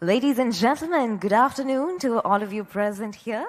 Ladies and gentlemen, good afternoon to all of you present here.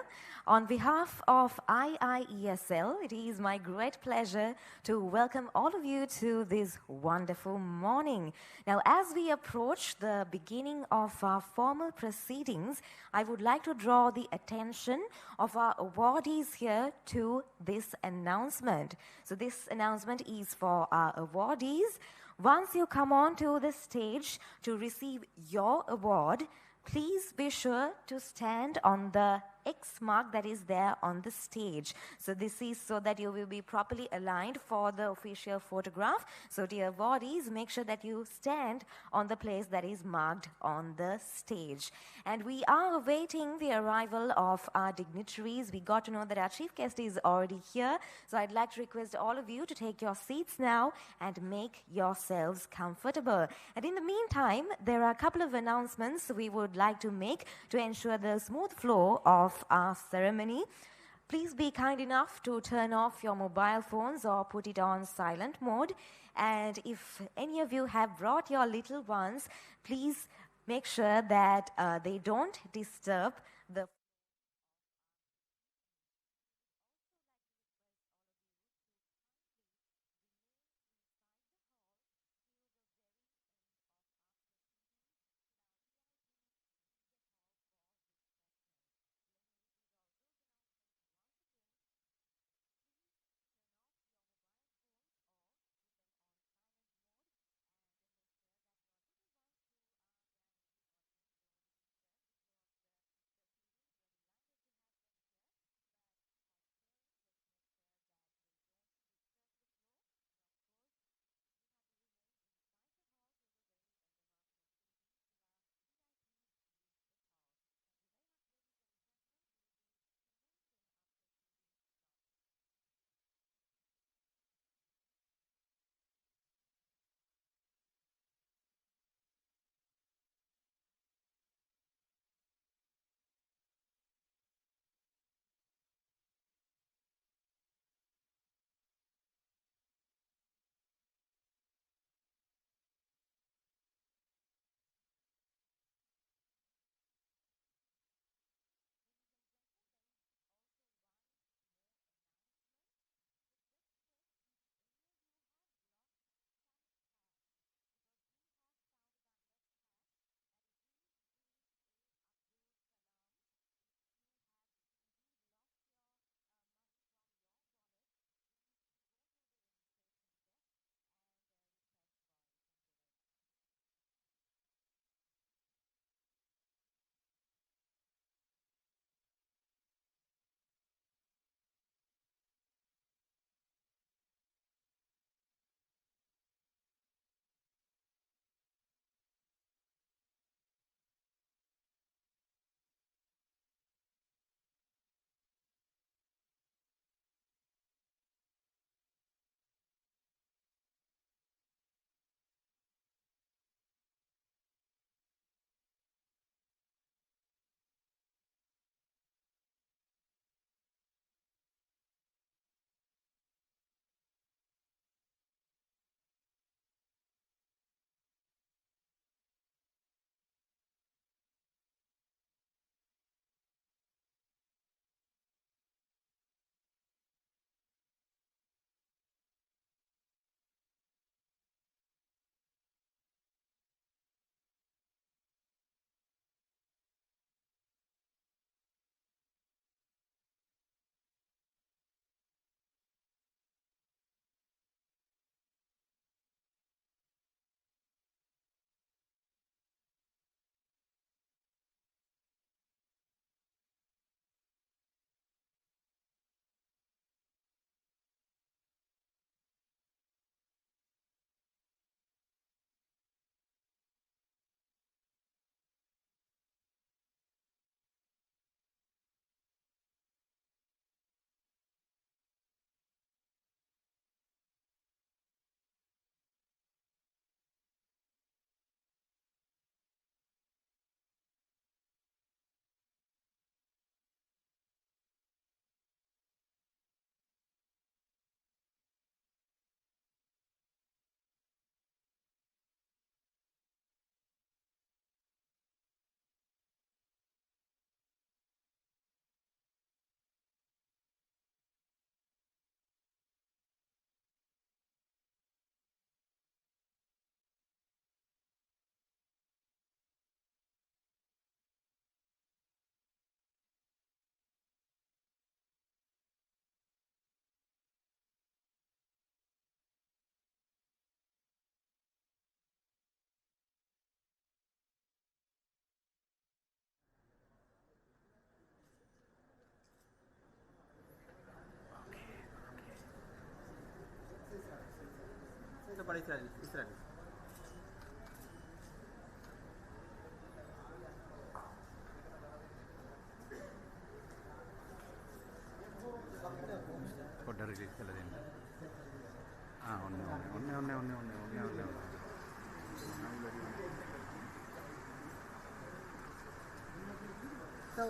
On behalf of IIESL, it is my great pleasure to welcome all of you to this wonderful morning. Now, as we approach the beginning of our formal proceedings, I would like to draw the attention of our awardees here to this announcement. So this announcement is for our awardees. Once you come on to the stage to receive your award, please be sure to stand on the X mark that is there on the stage. So this is so that you will be properly aligned for the official photograph. So dear awardees, make sure that you stand on the place that is marked on the stage. And we are awaiting the arrival of our dignitaries. We got to know that our chief guest is already here. So I'd like to request all of you to take your seats now and make yourselves comfortable. And in the meantime, there are a couple of announcements we would like to make to ensure the smooth flow of our ceremony. Please be kind enough to turn off your mobile phones or put it on silent mode. And if any of you have brought your little ones, please make sure that they don't disturb the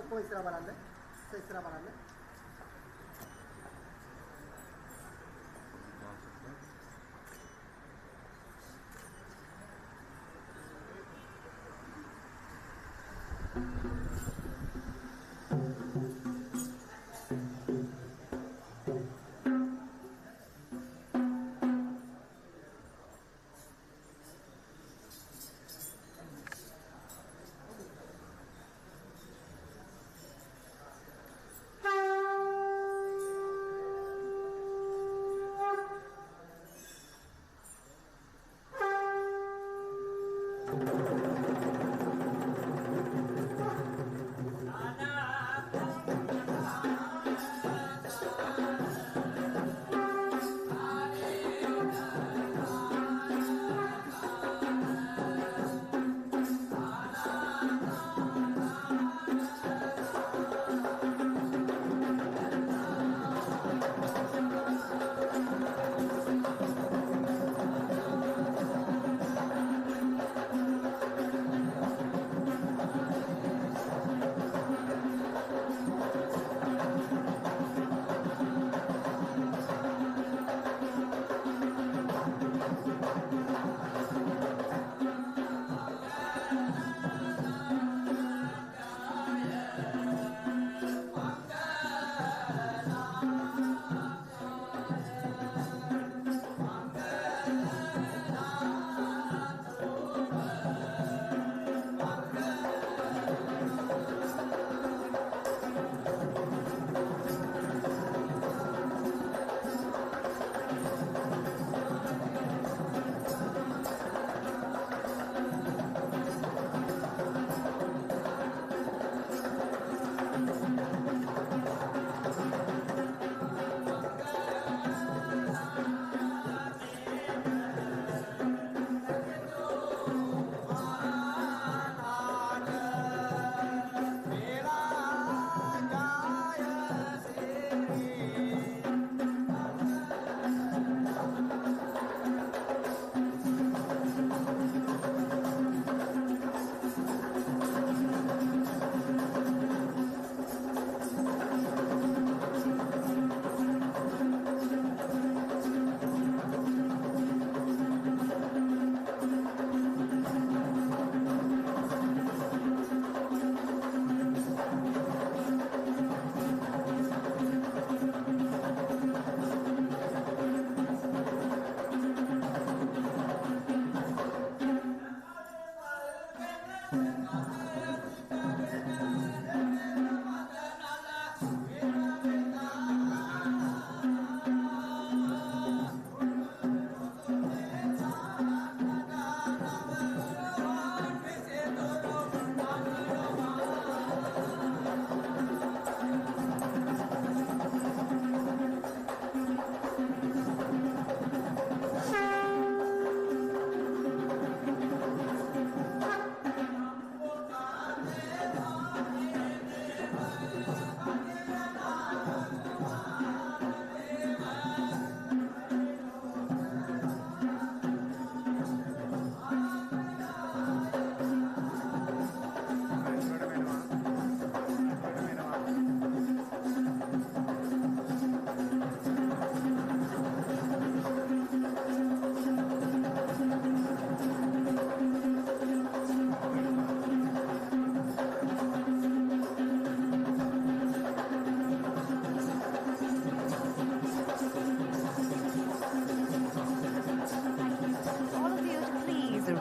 Puoi straparare? Stai straparare?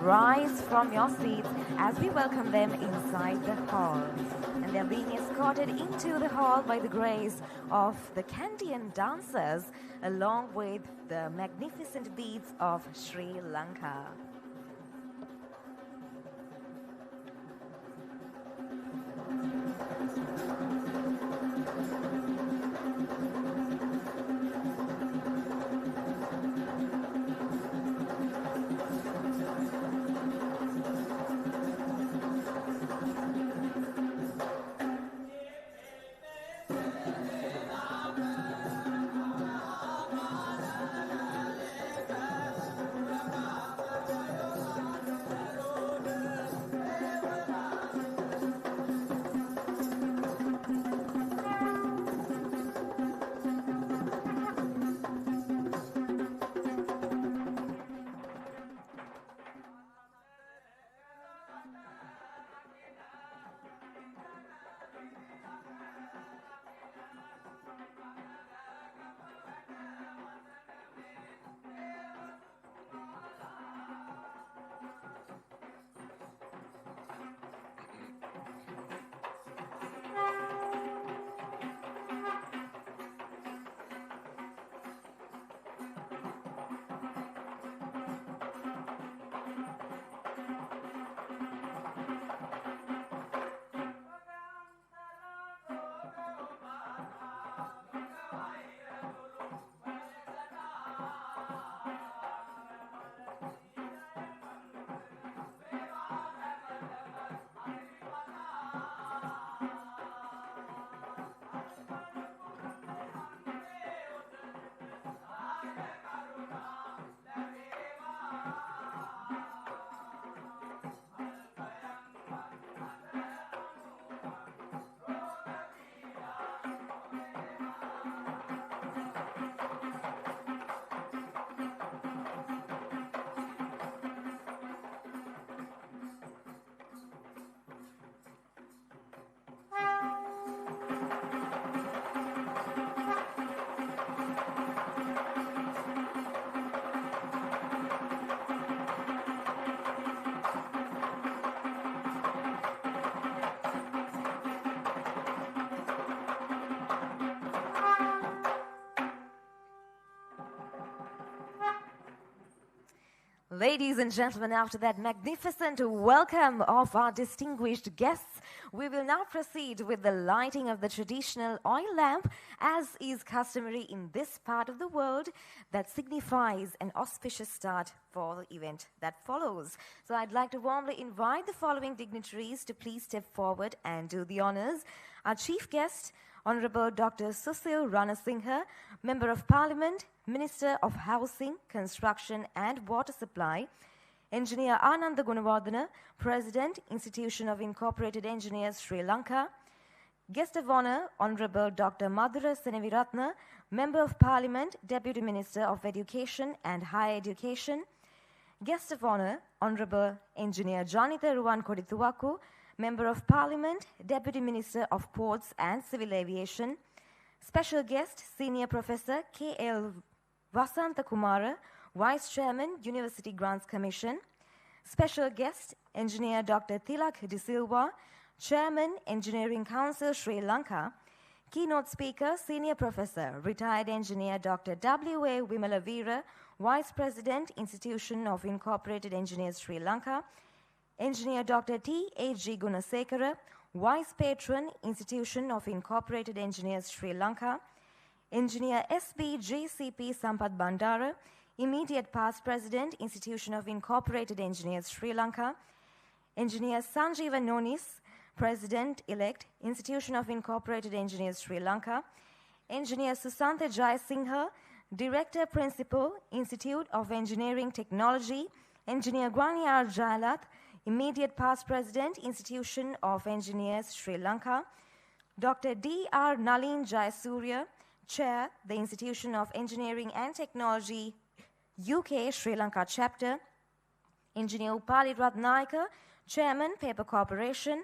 rise from your seats as we welcome them inside the hall. And they're being escorted into the hall by the grace of the Kandyan dancers along with the magnificent beads of Sri Lanka. Ladies and gentlemen, after that magnificent welcome of our distinguished guests, we will now proceed with the lighting of the traditional oil lamp, as is customary in this part of the world, that signifies an auspicious start for the event that follows. So I'd like to warmly invite the following dignitaries to please step forward and do the honors. Our chief guest, Honorable Dr. Susil Ranasinghe, Member of Parliament, Minister of Housing, Construction and Water Supply; Engineer Ananda Gunawardena, President, Institution of Incorporated Engineers, Sri Lanka; Guest of Honour, Honorable Dr. Madhura Seneviratne, Member of Parliament, Deputy Minister of Education and Higher Education; Guest of Honour, Honorable Engineer Janitha Ruwan Kodithuwaku, Member of Parliament, Deputy Minister of Ports and Civil Aviation; Special Guest, Senior Professor K.L. Vasantha Kumara, Vice Chairman, University Grants Commission; Special Guest, Engineer Dr. Tilak De Silva, Chairman, Engineering Council, Sri Lanka; Keynote Speaker, Senior Professor, Retired Engineer Dr. W.A. Wimalavira, Vice President, Institution of Incorporated Engineers, Sri Lanka; Engineer Dr. T.H.G. Gunasekara, Vice Patron, Institution of Incorporated Engineers, Sri Lanka; Engineer S.B. J.C.P. Sampath Bandara, Immediate Past President, Institution of Incorporated Engineers, Sri Lanka; Engineer Sanjeeva Nonis, President-elect, Institution of Incorporated Engineers, Sri Lanka; Engineer Susantha Jayasinghe, Director Principal, Institute of Engineering Technology; Engineer Gwani R. Jailath, Immediate Past President, Institution of Engineers, Sri Lanka; Dr. D.R. Nalin Jayasuriya, Chair, the Institution of Engineering and Technology, UK, Sri Lanka Chapter; Engineer Upali Ratnayaka, Chairman, Paper Corporation;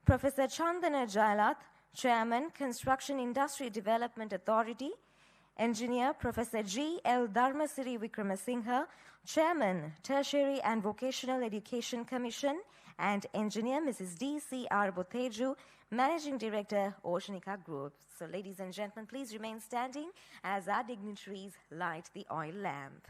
Professor Chandana Jailath, Chairman, Construction Industry Development Authority; Engineer Professor G.L. Dharmasiri Vikramasinghe, Chairman, Tertiary and Vocational Education Commission; and Engineer Mrs. D.C.R. Botheju, Managing Director, Oceanica Group. So, ladies and gentlemen, please remain standing as our dignitaries light the oil lamp.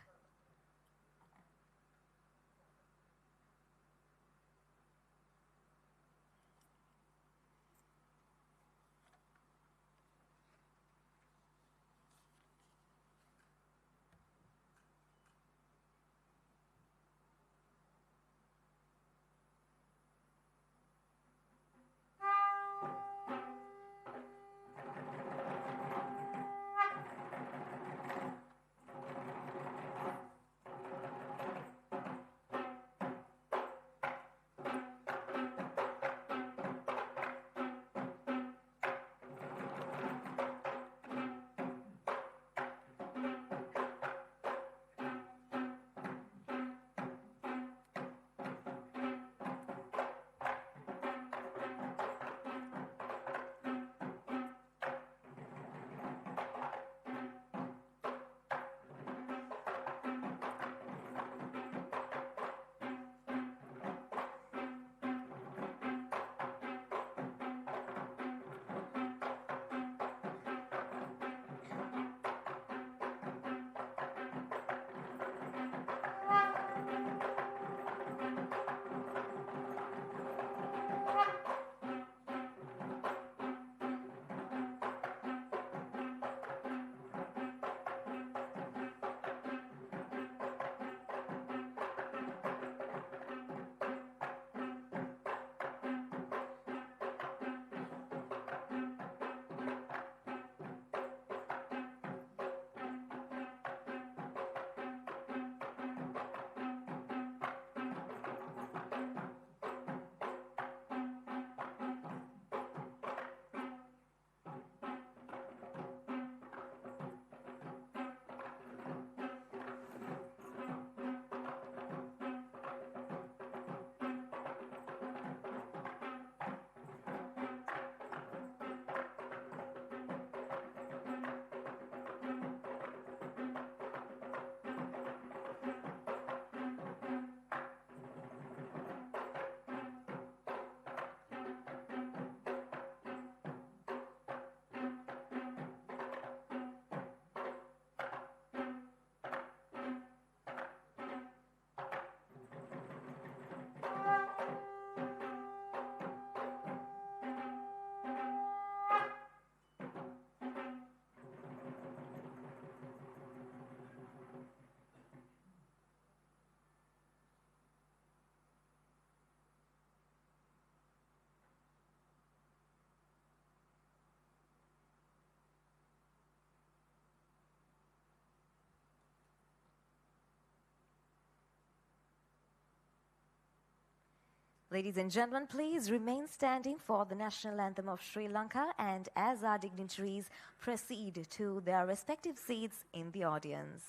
Ladies and gentlemen, please remain standing for the national anthem of Sri Lanka and as our dignitaries proceed to their respective seats in the audience.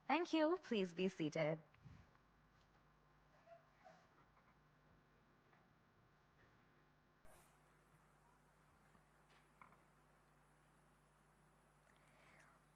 Thank you. Please be seated.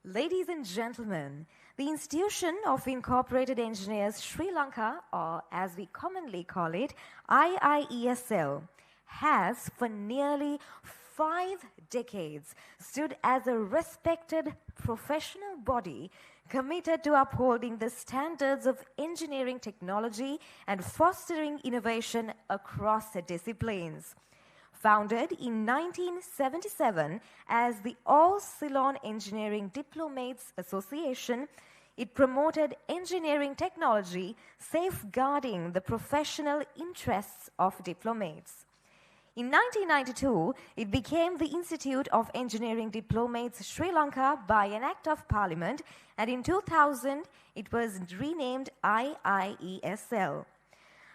Ladies and gentlemen, the Institution of Incorporated Engineers Sri Lanka, or as we commonly call it, IIESL, has for nearly 5 decades stood as a respected professional body committed to upholding the standards of engineering technology and fostering innovation across the disciplines. Founded in 1977 as the All Ceylon Engineering Diplomates Association, it promoted engineering technology, safeguarding the professional interests of diplomates. In 1992, it became the Institute of Engineering Diplomates Sri Lanka by an Act of Parliament, and in 2000, it was renamed IIESL.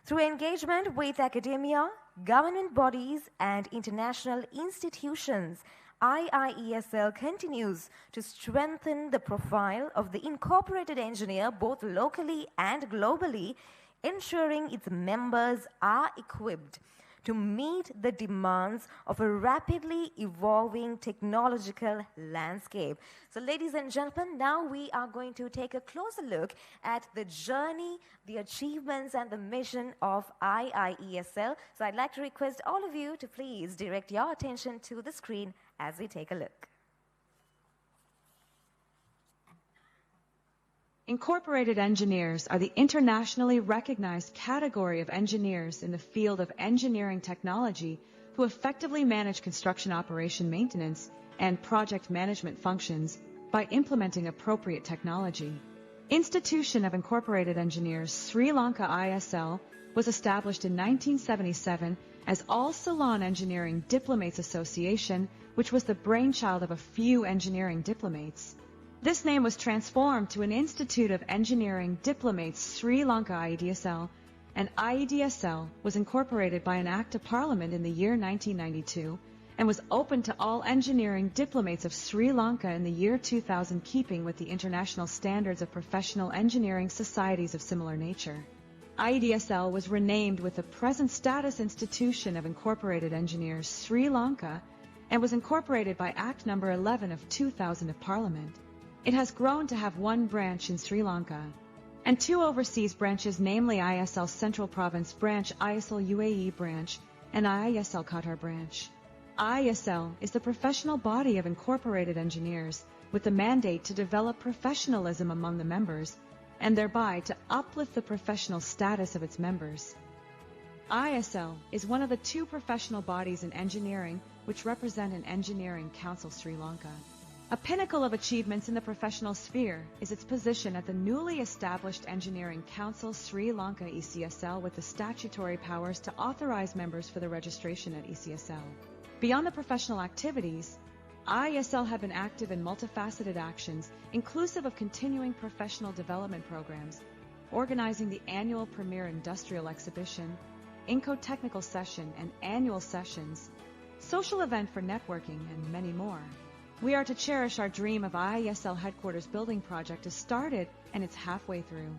Through engagement with academia, government bodies, and international institutions, IIESL continues to strengthen the profile of the incorporated engineer both locally and globally, ensuring its members are equipped to meet the demands of a rapidly evolving technological landscape. So ladies and gentlemen, now we are going to take a closer look at the journey, the achievements, and the mission of IIESL. So I'd like to request all of you to please direct your attention to the screen as we take a look. Incorporated engineers are the internationally recognized category of engineers in the field of engineering technology who effectively manage construction operation maintenance and project management functions by implementing appropriate technology. Institution of Incorporated Engineers Sri Lanka ISL was established in 1977 as All Ceylon Engineering Diplomates Association, which was the brainchild of a few engineering diplomates. This name was transformed to an Institute of Engineering Diplomates Sri Lanka IEDSL, and IEDSL was incorporated by an Act of Parliament in the year 1992 and was open to all engineering diplomates of Sri Lanka in the year 2000, keeping with the international standards of professional engineering societies of similar nature. IEDSL was renamed with the present status Institution of Incorporated Engineers Sri Lanka and was incorporated by Act No. 11 of 2000 of Parliament. It has grown to have one branch in Sri Lanka and two overseas branches, namely ISL Central Province Branch, ISL UAE Branch, and IISL Qatar Branch. IISL is the professional body of incorporated engineers with the mandate to develop professionalism among the members and thereby to uplift the professional status of its members. IISL is one of the two professional bodies in engineering which represent an Engineering Council Sri Lanka. A pinnacle of achievements in the professional sphere is its position at the newly established Engineering Council Sri Lanka ECSL with the statutory powers to authorize members for the registration at ECSL. Beyond the professional activities, IISL have been active in multifaceted actions, inclusive of continuing professional development programs, organizing the annual Premier Industrial Exhibition, INCO Technical Session and annual sessions, social event for networking, and many more. We are to cherish our dream of IISL headquarters building project is started and it's halfway through.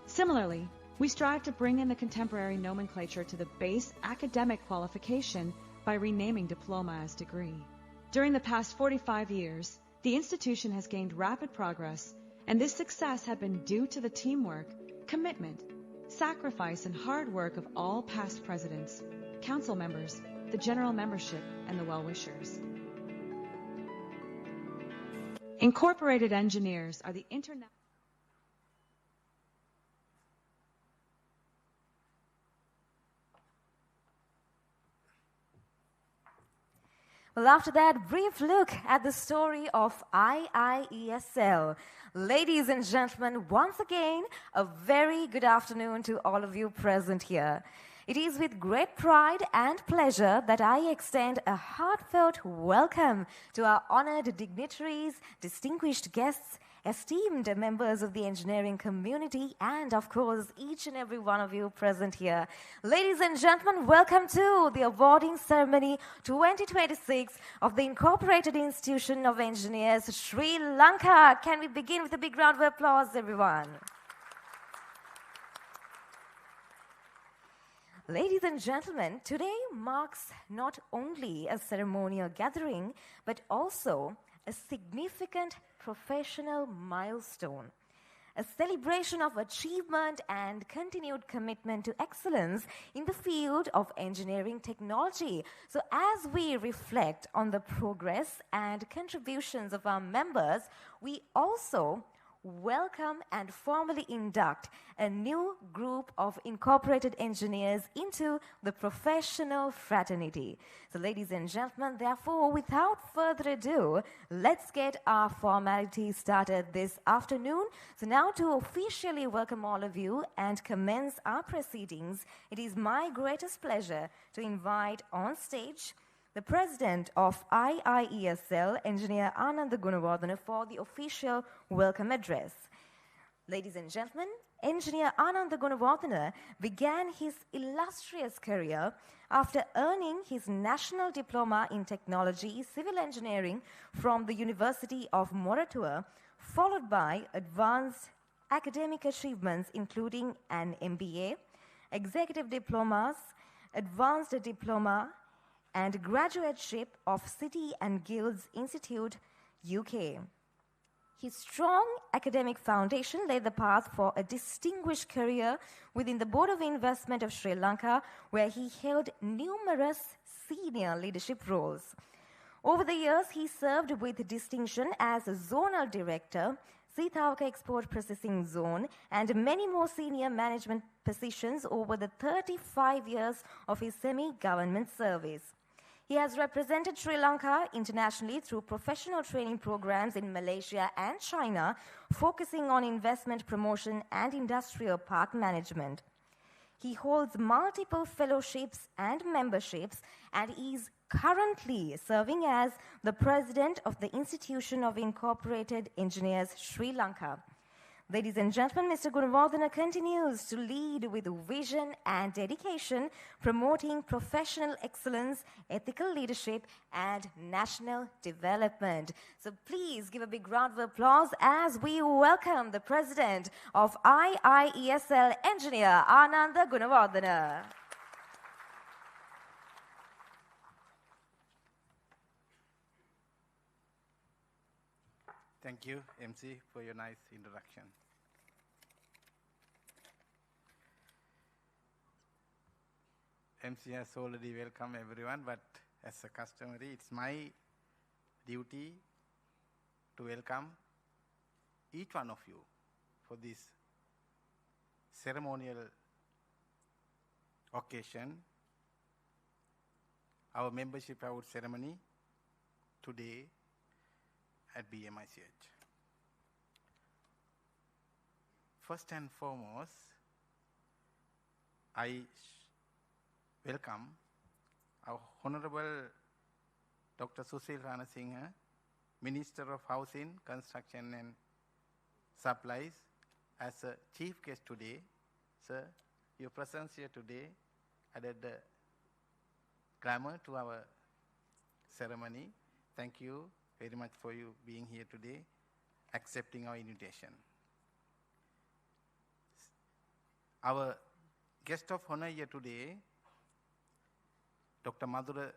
Similarly, we strive to bring in the contemporary nomenclature to the base academic qualification by renaming diploma as degree. During the past 45 years, the institution has gained rapid progress, and this success has been due to the teamwork, commitment, sacrifice, and hard work of all past presidents, council members, the general membership, and the well-wishers. Incorporated engineers are the international. Well, after that brief look at the story of IIESL, ladies and gentlemen, once again, a very good afternoon to all of you present here. It is with great pride and pleasure that I extend a heartfelt welcome to our honored dignitaries, distinguished guests, esteemed members of the engineering community, and of course, each and every one of you present here. Ladies and gentlemen, welcome to the awarding ceremony 2026 of the Incorporated Institution of Engineers, Sri Lanka. Can we begin with a big round of applause, everyone? Ladies and gentlemen, today marks not only a ceremonial gathering, but also a significant professional milestone, a celebration of achievement and continued commitment to excellence in the field of engineering technology. So as we reflect on the progress and contributions of our members, we also welcome and formally induct a new group of incorporated engineers into the professional fraternity. So ladies and gentlemen, therefore, without further ado, let's get our formalities started this afternoon. So now to officially welcome all of you and commence our proceedings, it is my greatest pleasure to invite on stage the President of IIESL, Engineer Ananda Gunawardena, for the official welcome address. Ladies and gentlemen, Engineer Ananda Gunawardena began his illustrious career after earning his National Diploma in Technology, Civil Engineering from the University of Moratuwa, followed by advanced academic achievements including an MBA, Executive Diplomas, Advanced Diploma, and graduateship of City and Guilds Institute, UK. His strong academic foundation laid the path for a distinguished career within the Board of Investment of Sri Lanka, where he held numerous senior leadership roles. Over the years, he served with distinction as a Zonal Director, Sitawaka Export Processing Zone, and many more senior management positions over the 35 years of his semi-government service. He has represented Sri Lanka internationally through professional training programs in Malaysia and China, focusing on investment promotion and industrial park management. He holds multiple fellowships and memberships and is currently serving as the President of the Institution of Incorporated Engineers, Sri Lanka. Ladies and gentlemen, Mr. Gunawardena continues to lead with vision and dedication, promoting professional excellence, ethical leadership, and national development. So please give a big round of applause as we welcome the President of IIESL, Engineer Ananda Gunawardena. Thank you, MC, for your nice introduction. MC has already welcomed everyone, but as a customary, it's my duty to welcome each one of you for this ceremonial occasion, our membership award ceremony today at BMICH. First and foremost, I welcome our Honorable Dr. Susil Ranasinghe, Minister of Housing, Construction and Supplies, as a chief guest today. Sir, your presence here today added the glamour to our ceremony. Thank you very much for you being here today, accepting our invitation. Our guest of honor here today, Dr. Madhura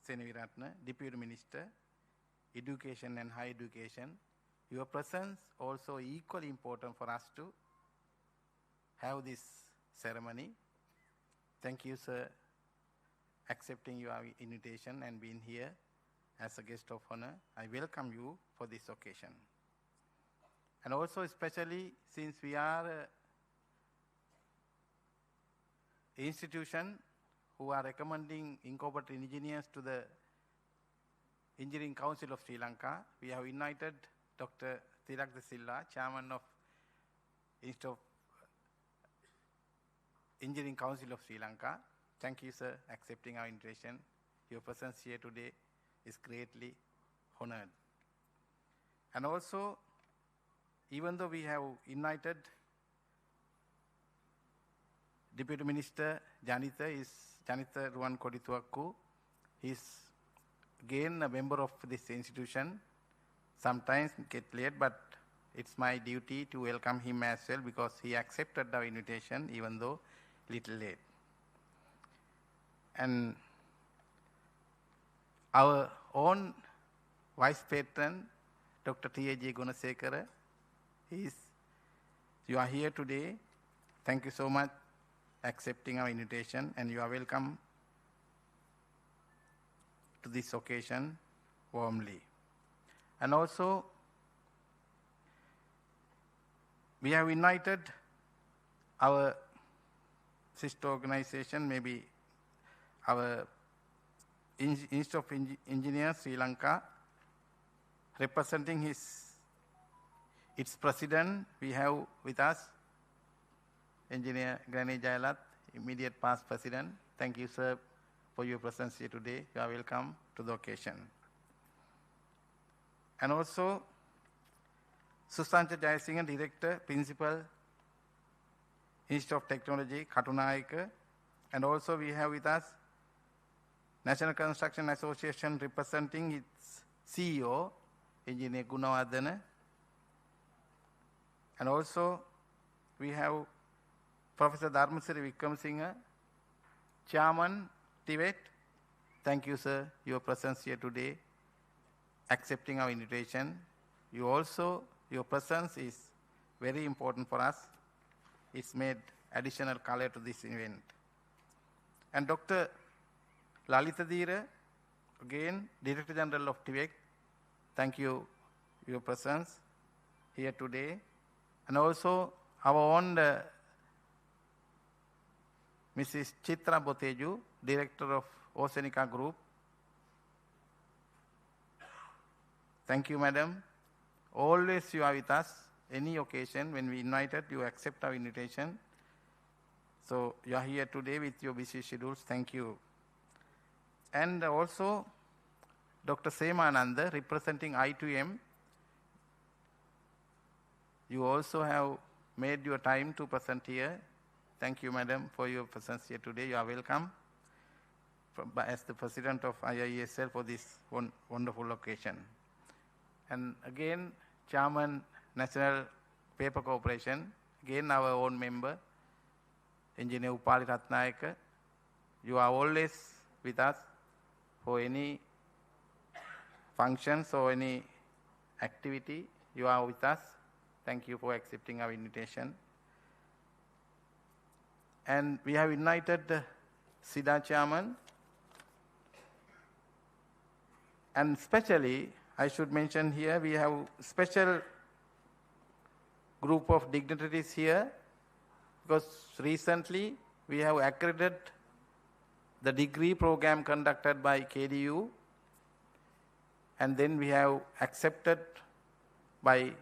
Senaviratne, Deputy Minister, Education and Higher Education. Your presence also equally important for us to have this ceremony. Thank you, sir, accepting your invitation and being here as a guest of honor. I welcome you for this occasion. And also especially since we are an institution who are recommending incorporated engineers to the Engineering Council of Sri Lanka, we have invited Dr. Tilak De Silva, Chairman of Institute of Engineering Council of Sri Lanka. Thank you, sir, accepting our invitation. Your presence here today is greatly honored. And also, even though we have invited Deputy Minister Janitha Ruwan Kodituakku, he is again a member of this institution. Sometimes get late, but it's my duty to welcome him as well because he accepted our invitation even though little late. And our own Vice Patron, Dr. T.A.J. Gunasekara, you are here today. Thank you so much accepting our invitation, and you are welcome to this occasion warmly. And also, we have invited our sister organization, maybe our Institute of Engineers Sri Lanka, representing its president. We have with us Engineer Granny Jayalat, immediate past president. Thank you, sir, for your presence here today. You are welcome to the occasion. And also Susancha Jayasinghe, Director, Principal, Institute of Technology, Katunayaka. And also we have with us National Construction Association representing its CEO, Engineer Gunawardena. And also we have Professor Dharmasiri Wickramasinghe, Chairman, Tibet. Thank you, sir, your presence here today, accepting our invitation. Your presence is very important for us. It's made additional color to this event. And Dr. Lalitha Dheera, again, Director General of TVEC, thank you for your presence here today. And also our own Mrs. Chitra Boteju, Director of Oceanica Group. Thank you, madam. Always you are with us. Any occasion when we invited, you accept our invitation. So you are here today with your busy schedules. Thank you. And also Dr. Semananda, representing I2M. You also have made your time to present here. Thank you, madam, for your presence here today. You are welcome as the president of IIESL for this wonderful occasion. And again, Chairman, National Paper Corporation, again our own member, Engineer Upali Ratnayaka. You are always with us for any functions or any activity. You are with us. Thank you for accepting our invitation. And we have invited the SIDA Chairman. And especially, I should mention here, we have special group of dignitaries here, because recently we have accredited the degree program conducted by KDU, and then we have accepted by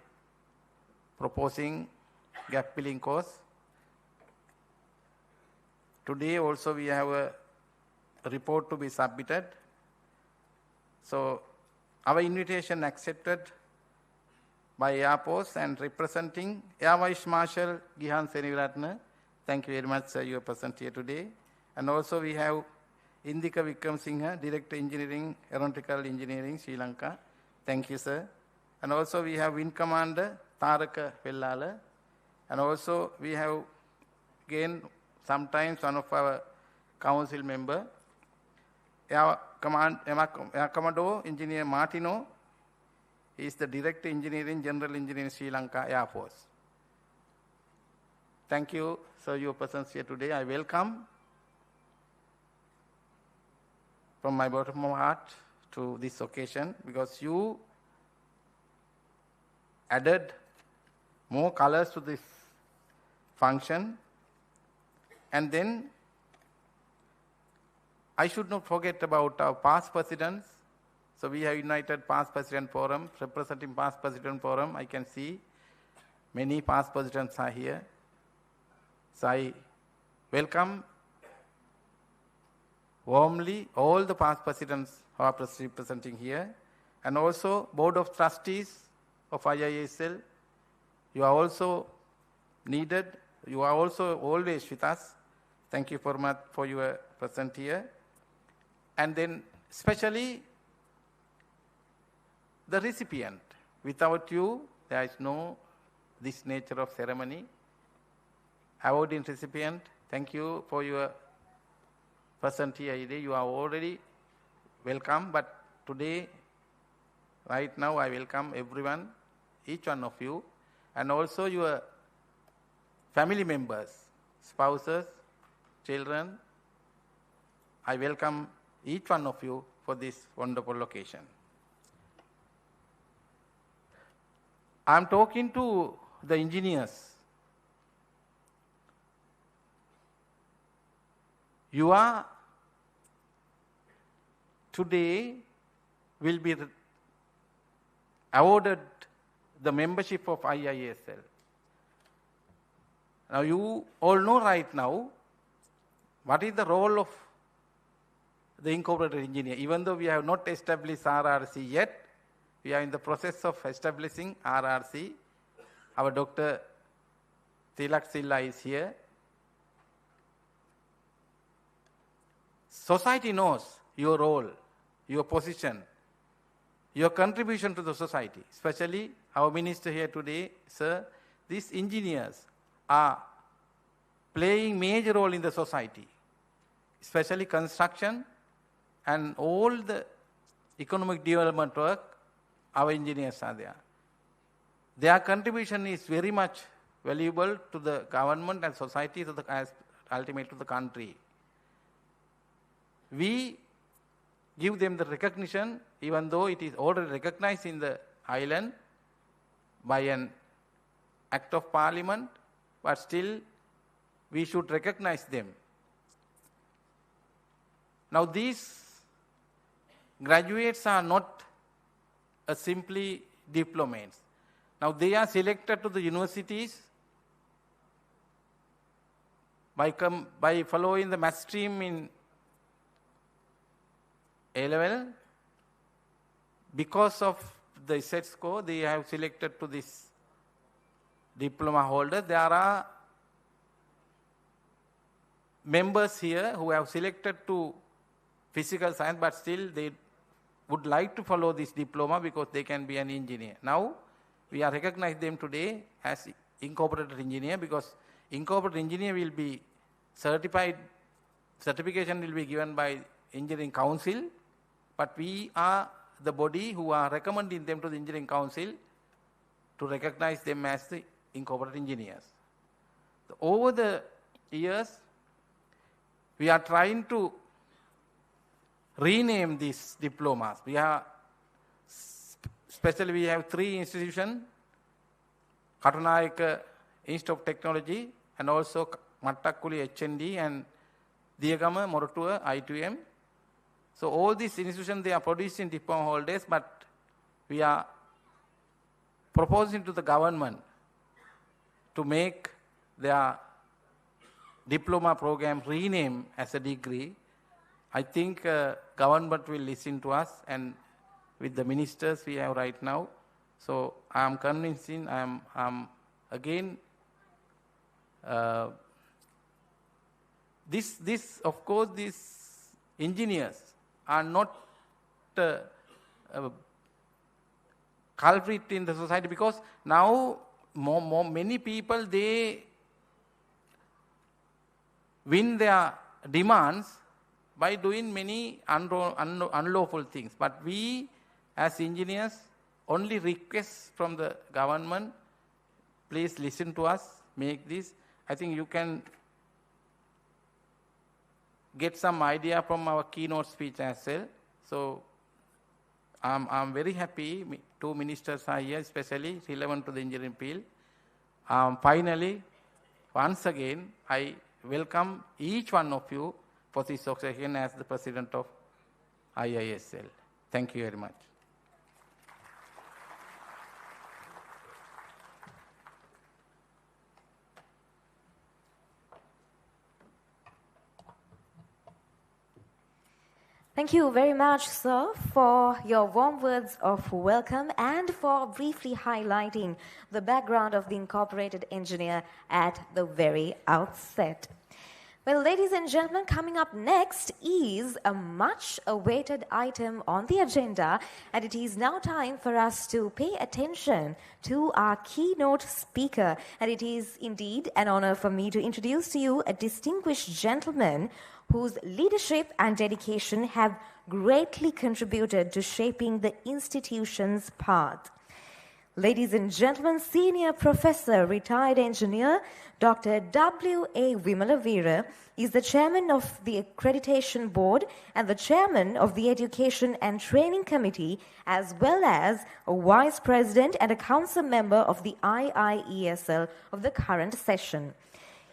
proposing gap filling course. Today also we have a report to be submitted. So our invitation accepted by Air Force and representing Air Vice Marshal Gihan Seniviratna. Thank you very much, sir, you are present here today. And also we have Indika Wickramasinghe, Director Engineering, Aeronautical Engineering, Sri Lanka. Thank you, sir. And also we have Wing Commander Taraka Pellala. And also we have again sometimes one of our council member, Air Commodore Engineer Martino. He is the Director Engineering, General Engineering, Sri Lanka Air Force. Thank you, sir, your presence here today. I welcome from my bottom of my heart to this occasion, because you added more colors to this function. And then I should not forget about our past presidents. So we have united past president forum, representing past president forum. I can see many past presidents are here. So I welcome warmly all the past presidents who are representing here, and also Board of Trustees of IIESL. You are also needed. You are also always with us. Thank you very much for your presence here. And then especially the recipient. Without you, there is no this nature of ceremony. Awarding recipient, thank you for your presence here today. You are already welcome, but today, right now, I welcome everyone, each one of you, and also your family members, spouses, children. I welcome each one of you for this wonderful occasion. I am talking to the engineers, you are today will be awarded the membership of IIESL. Now you all know right now what is the role of the incorporated engineer. Even though we have not established RRC yet, we are in the process of establishing RRC. Our Dr. Tilak Silla is here. Society knows your role, your position, your contribution to the society. Especially our minister here today, sir, these engineers are playing major role in the society, especially construction and all the economic development work, our engineers are there. Their contribution is very much valuable to the government and society, to the, ultimately to the country. We give them the recognition, even though it is already recognized in the island by an act of parliament, but still we should recognize them. Now these graduates are not simply diplomats. Now they are selected to the universities by following the math stream in A-level. Because of the set score, they have selected to this diploma holder. There are members here who have selected to physical science, but still they would like to follow this diploma because they can be an engineer. Now, we are recognizing them today as incorporated engineer, because incorporated engineer will be certified, certification will be given by engineering council, but we are the body who are recommending them to the engineering council to recognize them as the incorporated engineers. Over the years, we are trying to rename these diplomas. Especially we have 3 institutions, Katunayaka Institute of Technology, and also Mattakuli HND and Diyagama Moratua I2M. So all these institutions, they are producing diploma holders, but we are proposing to the government to make their diploma program rename as a degree. I think government will listen to us, and with the ministers we have right now. So I am convincing, I am again, of course, these engineers are not culprit in the society, because now many people, they win their demands by doing many unlawful things. But we as engineers only request from the government, please listen to us, make this. I think you can get some idea from our keynote speech as well. So I'm very happy 2 ministers are here, especially relevant to the engineering field. Finally, once again, I welcome each one of you for this occasion as the president of IIESL. Thank you very much. Thank you very much, sir, for your warm words of welcome and for briefly highlighting the background of the incorporated engineer at the very outset. Well, ladies and gentlemen, coming up next is a much awaited item on the agenda, and it is now time for us to pay attention to our keynote speaker. And it is indeed an honor for me to introduce to you a distinguished gentleman whose leadership and dedication have greatly contributed to shaping the institution's path. Ladies and gentlemen, Senior Professor, Retired Engineer, Dr. W.A. Vimalavira is the Chairman of the Accreditation Board and the Chairman of the Education and Training Committee, as well as a Vice President and a Council Member of the IIESL of the current session.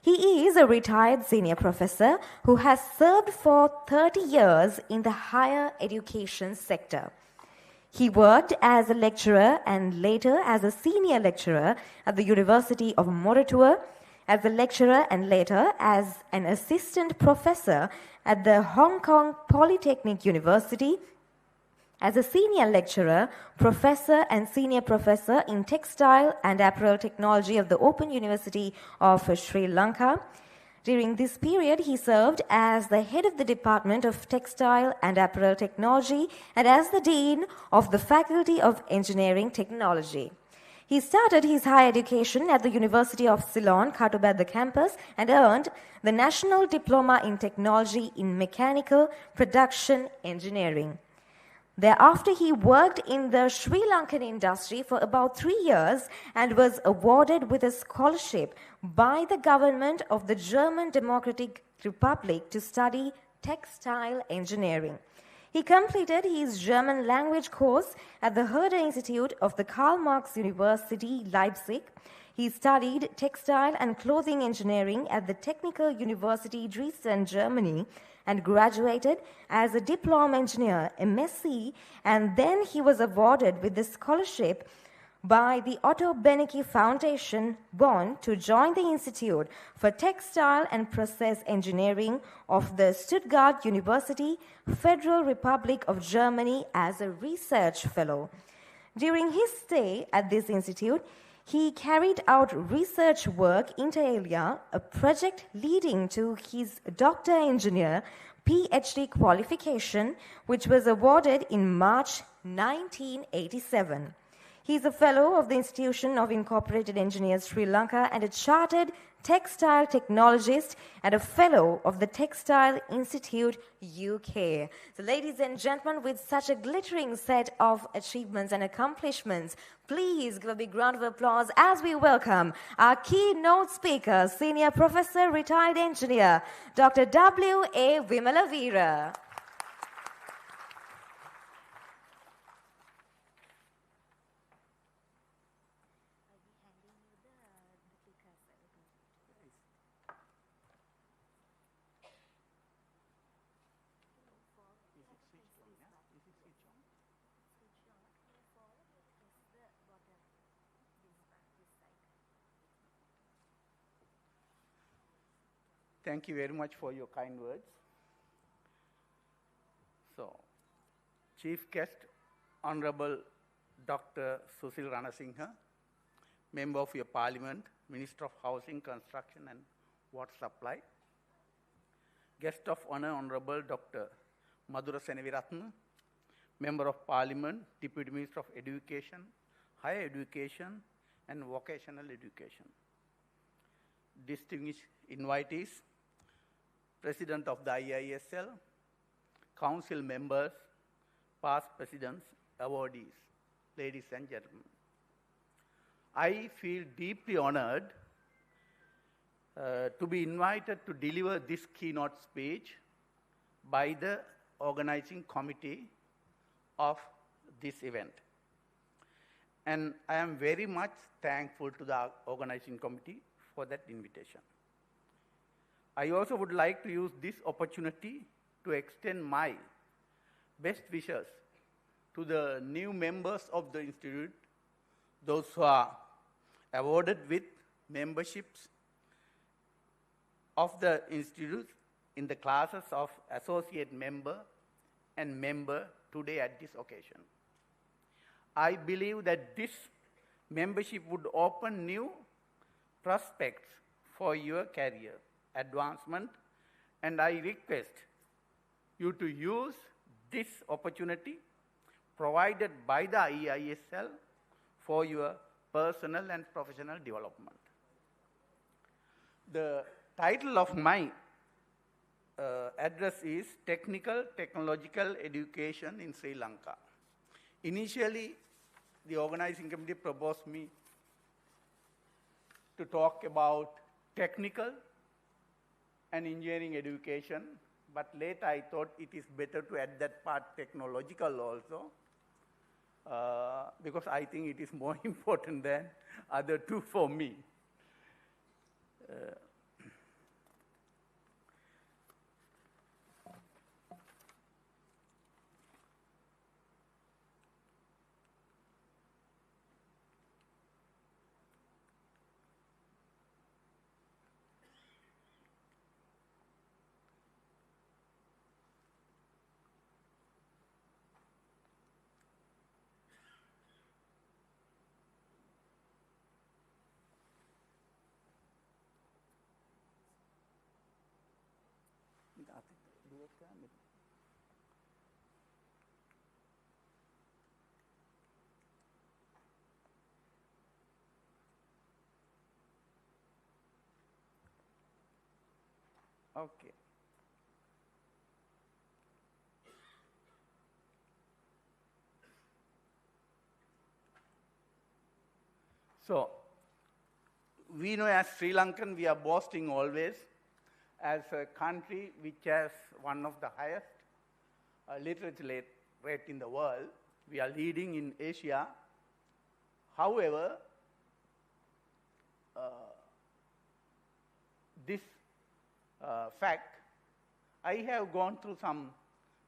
He is a retired senior professor who has served for 30 years in the higher education sector. He worked as a lecturer and later as a senior lecturer at the University of Moratuwa, as a lecturer and later as an assistant professor at the Hong Kong Polytechnic University, as a senior lecturer, professor and senior professor in textile and apparel technology of the Open University of Sri Lanka. During this period, he served as the head of the Department of Textile and Apparel Technology and as the Dean of the Faculty of Engineering Technology. He started his higher education at the University of Ceylon, Katubad campus, and earned the National Diploma in Technology in Mechanical Production Engineering. Thereafter, he worked in the Sri Lankan industry for about 3 years and was awarded with a scholarship by the government of the German Democratic Republic to study textile engineering. He completed his German language course at the Herder Institute of the Karl Marx University, Leipzig. He studied textile and clothing engineering at the Technical University Dresden, Germany, and graduated as a diploma engineer, MSc, and then he was awarded with the scholarship by the Otto Benecke Foundation, Bonn, to join the Institute for Textile and Process Engineering of the Stuttgart University, Federal Republic of Germany, as a research fellow. During his stay at this institute, he carried out research work inter alia, a project leading to his doctor engineer PhD qualification, which was awarded in March 1987. He is a fellow of the Institution of Incorporated Engineers Sri Lanka and a chartered textile technologist and a fellow of the Textile Institute UK. So ladies and gentlemen, with such a glittering set of achievements and accomplishments, please give a big round of applause as we welcome our keynote speaker, Senior Professor, Retired Engineer, Dr. W.A. Vimalavira. Thank you very much for your kind words. So, Chief Guest, Honorable Dr. Susil Ranasinghe, Member of your Parliament, Minister of Housing, Construction and Water Supply. Guest of Honor, Honorable Dr. Madhura Seneviratne, Member of Parliament, Deputy Minister of Education, Higher Education and Vocational Education. Distinguished invitees, President of the IIESL, Council members, past presidents, awardees, ladies and gentlemen. I feel deeply honored to be invited to deliver this keynote speech by the organizing committee of this event. And I am very much thankful to the organizing committee for that invitation. I also would like to use this opportunity to extend my best wishes to the new members of the Institute, those who are awarded with memberships of the Institute in the classes of Associate Member and Member today at this occasion. I believe that this membership would open new prospects for your career advancement, and I request you to use this opportunity provided by the IIESL for your personal and professional development. The title of my address is Technical Technological Education in Sri Lanka. Initially, the organizing committee proposed me to talk about technical and engineering education, but later I thought it is better to add that part technological also, because I think it is more important than other two for me. Okay. So, we know as Sri Lankan, we are boasting always as a country which has one of the highest literature rate in the world. We are leading in Asia. However, this fact, I have gone through some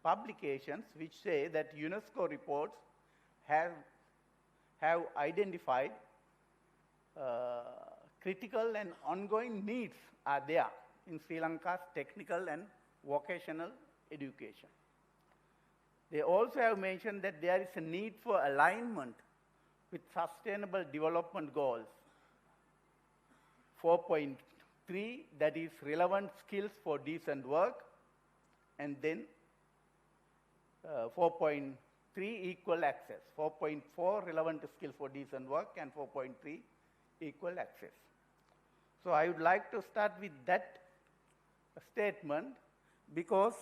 publications which say that UNESCO reports have identified critical and ongoing needs are there in Sri Lanka's technical and vocational education. They also have mentioned that there is a need for alignment with Sustainable Development Goals 4.3, that is relevant skills for decent work, and then 4.3 equal access, 4.4 relevant skills for decent work, and 4.3 equal access. So I would like to start with that statement because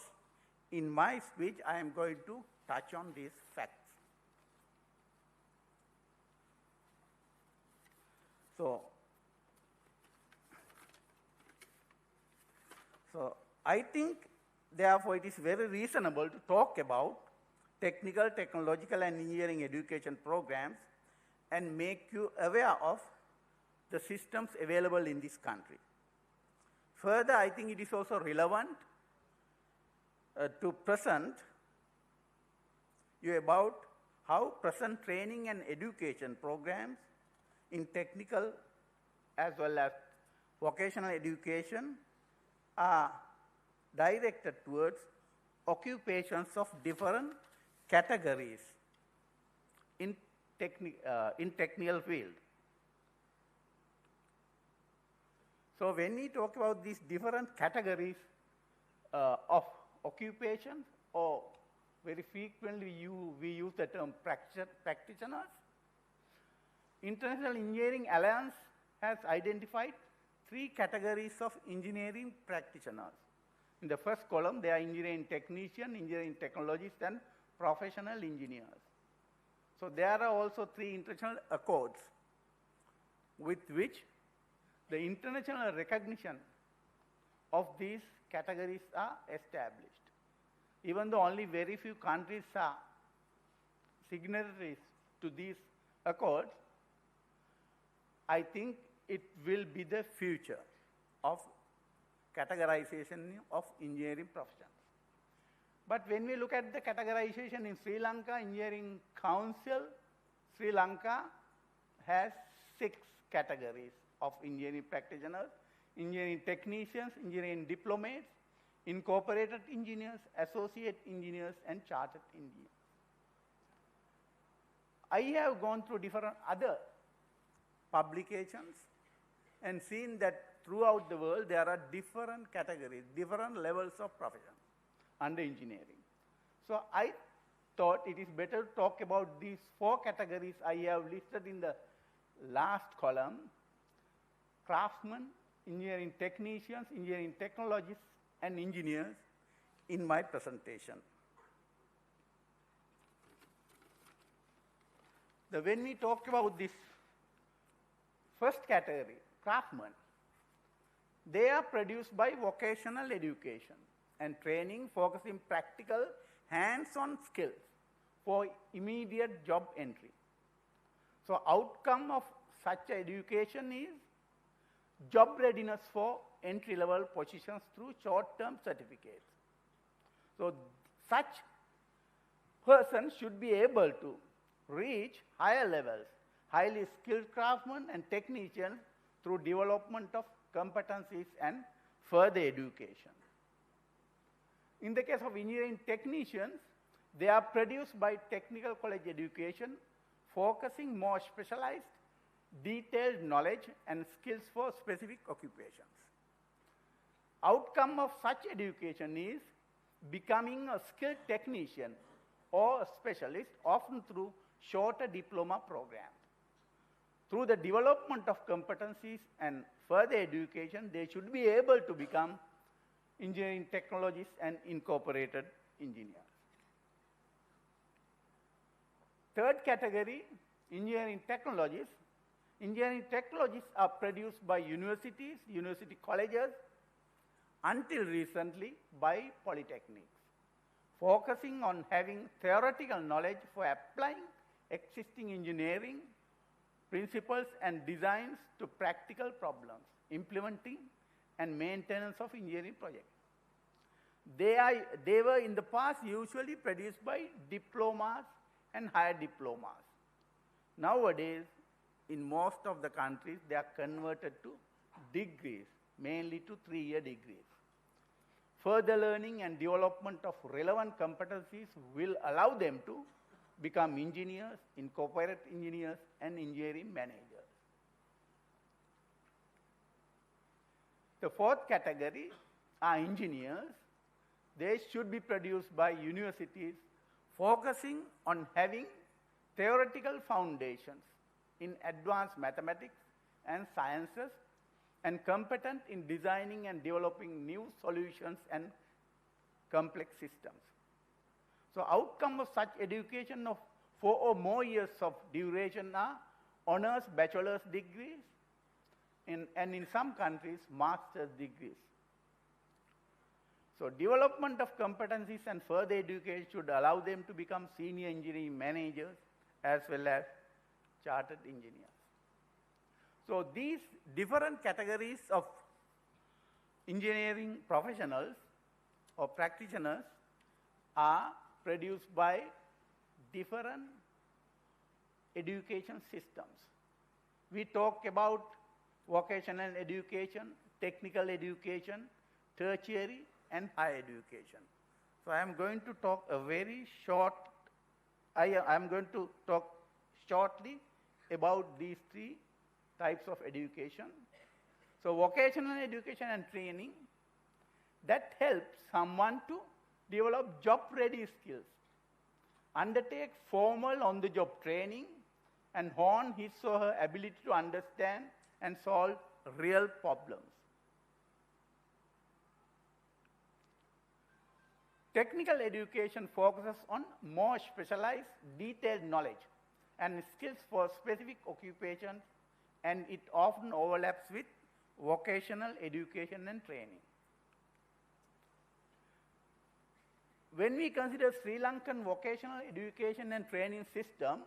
in my speech I am going to touch on these facts. So I think therefore it is very reasonable to talk about technical, technological and engineering education programs and make you aware of the systems available in this country. Further, I think it is also relevant to present you about how present training and education programs in technical as well as vocational education are directed towards occupations of different categories in technical field. So when we talk about these different categories of occupations, or very frequently we use the term practitioners, International Engineering Alliance has identified 3 categories of engineering practitioners. In the first column, they are engineering technician, engineering technologists, and professional engineers. So there are also 3 international accords with which the international recognition of these categories are established. Even though only very few countries are signatories to these accords, I think it will be the future of categorization of engineering professions. But when we look at the categorization in Sri Lanka, Engineering Council, Sri Lanka has 6 categories of engineering practitioners: engineering technicians, engineering diplomates, incorporated engineers, associate engineers, and chartered engineers. I have gone through different other publications and seen that throughout the world there are different categories, different levels of profession under engineering. So I thought it is better to talk about these 4 categories I have listed in the last column: craftsmen, engineering technicians, engineering technologists, and engineers in my presentation. when we talk about this first category, craftsmen, they are produced by vocational education and training focusing practical hands-on skills for immediate job entry. So outcome of such education is job readiness for entry-level positions through short-term certificates. So such persons should be able to reach higher levels, highly skilled craftsmen and technicians through development of competencies and further education. In the case of engineering technicians, they are produced by technical college education, focusing more specialized, detailed knowledge and skills for specific occupations. Outcome of such education is becoming a skilled technician or a specialist, often through shorter diploma programs. Through the development of competencies and further education, they should be able to become engineering technologists and incorporated engineers. Third category, engineering technologists. Engineering technologists are produced by universities, university colleges, until recently by polytechnics, focusing on having theoretical knowledge for applying existing engineering principles and designs to practical problems, implementing and maintenance of engineering projects. They were in the past usually produced by diplomas and higher diplomas. Nowadays, in most of the countries, they are converted to degrees, mainly to 3-year degrees. Further learning and development of relevant competencies will allow them to become engineers, incorporated engineers, and engineering managers. The fourth category are engineers. They should be produced by universities, focusing on having theoretical foundations in advanced mathematics and sciences, and competent in designing and developing new solutions and complex systems. So outcome of such education of 4 or more years of duration are honors bachelor's degrees, and in some countries, master's degrees. So development of competencies and further education should allow them to become senior engineering managers as well as chartered engineers. So these different categories of engineering professionals or practitioners are produced by different education systems. We talk about vocational education, technical education, tertiary, and higher education. So I am going to talk shortly about these 3 types of education. So vocational education and training, that helps someone to develop job-ready skills, undertake formal on-the-job training, and hone his or her ability to understand and solve real problems. Technical education focuses on more specialized, detailed knowledge and skills for specific occupations, and it often overlaps with vocational education and training. When we consider Sri Lankan vocational education and training system,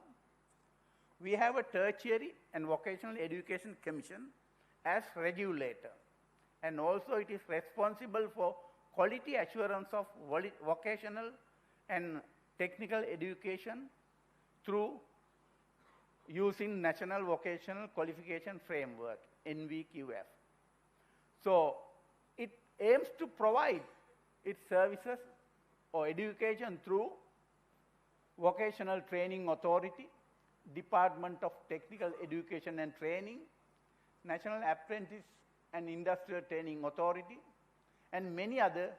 we have a tertiary and vocational education commission as regulator, and also it is responsible for quality assurance of vocational and technical education through using National Vocational Qualification Framework, NVQF. So it aims to provide its services or education through Vocational Training Authority, Department of Technical Education and Training, National Apprentice and Industrial Training Authority, and many other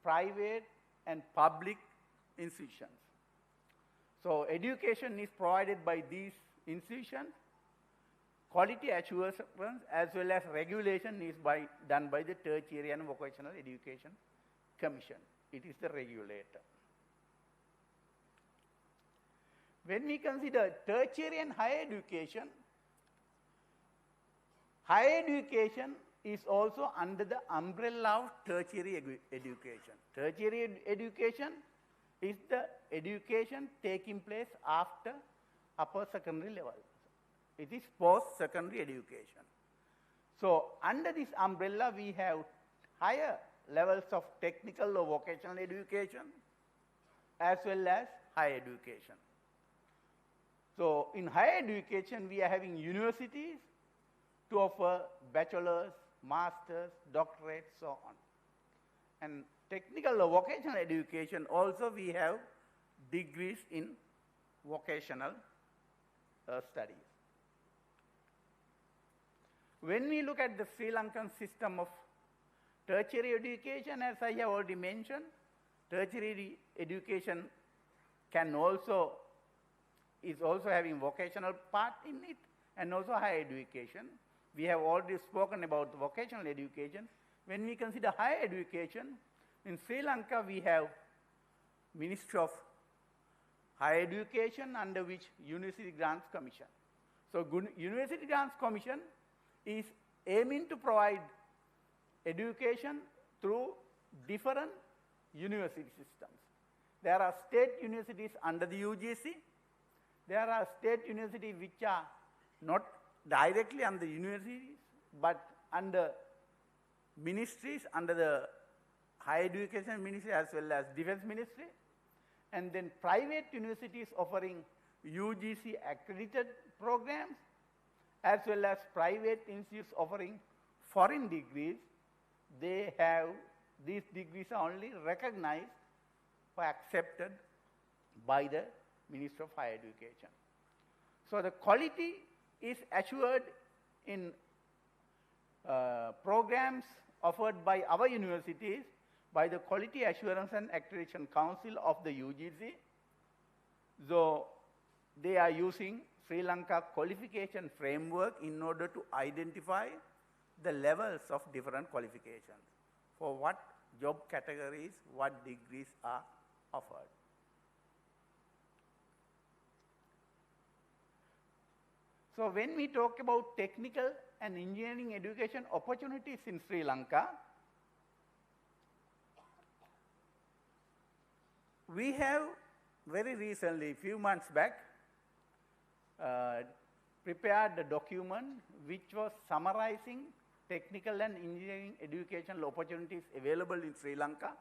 private and public institutions. So education is provided by these institutions. Quality assurance as well as regulation is done by the Tertiary and Vocational Education Commission. It is the regulator. When we consider tertiary and higher education is also under the umbrella of tertiary education. Tertiary education is the education taking place after upper secondary level. It is post-secondary education. So under this umbrella, we have higher levels of technical or vocational education as well as higher education. So in higher education, we are having universities to offer bachelor's, master's, doctorate, so on. And technical or vocational education, also we have degrees in vocational studies. When we look at the Sri Lankan system of tertiary education, as I have already mentioned, tertiary education is also having vocational part in it and also higher education. We have already spoken about vocational education. When we consider higher education, in Sri Lanka we have Ministry of Higher Education, under which University Grants Commission. So University Grants Commission is aiming to provide education through different university systems. There are state universities under the UGC. There are state universities which are not directly under universities, but under ministries, under the Higher Education Ministry as well as Defense Ministry. And then private universities offering UGC accredited programs, as well as private institutes offering foreign degrees. They have, these degrees are only recognized or accepted by the Ministry of Higher Education. So the quality is assured in programs offered by our universities by the Quality Assurance and Accreditation Council of the UGC. So they are using Sri Lanka qualification framework in order to identify the levels of different qualifications for what job categories, what degrees are offered. So when we talk about technical and engineering education opportunities in Sri Lanka, we have very recently, few months back, prepared a document which was summarizing technical and engineering educational opportunities available in Sri Lanka,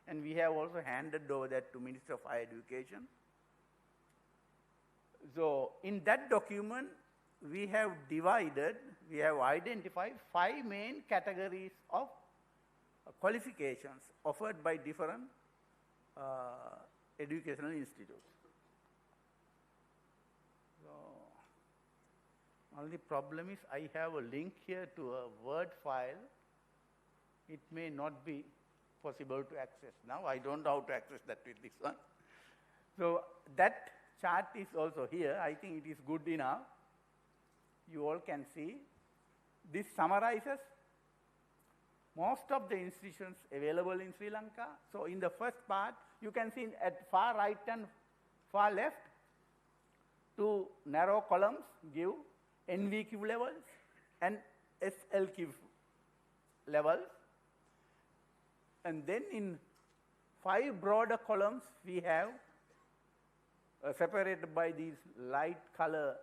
and we have also handed over that to Ministry of Higher Education. So in that document, we have identified 5 main categories of qualifications offered by different educational institutes. So, only problem is I have a link here to a Word file. It may not be possible to access now. I don't know how to access that with this one. So that chart is also here. I think it is good enough. You all can see. This summarizes most of the institutions available in Sri Lanka. So in the first part, you can see at far right and far left, 2 narrow columns give NVQ levels and SLQ levels. And then in 5 broader columns, we have separated by these light color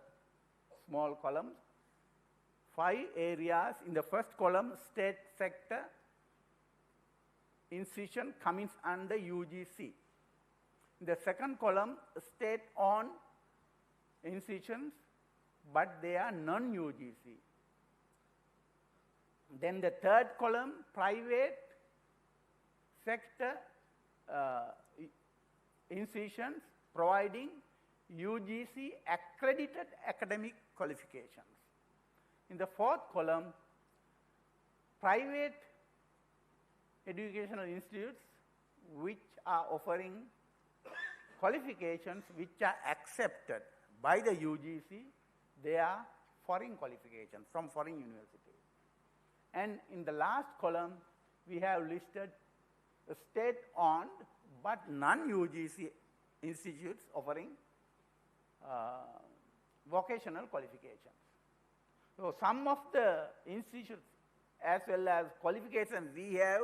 small columns, 5 areas. In the first column, state sector institution comes under UGC. In the second column, state-owned institutions, but they are non-UGC. Then the third column, private sector institutions providing UGC accredited academic qualifications. In the fourth column, private educational institutes which are offering qualifications which are accepted by the UGC. They are foreign qualifications from foreign universities. And in the last column, we have listed state-owned but non-UGC institutes offering vocational qualifications. So some of the institutes as well as qualifications we have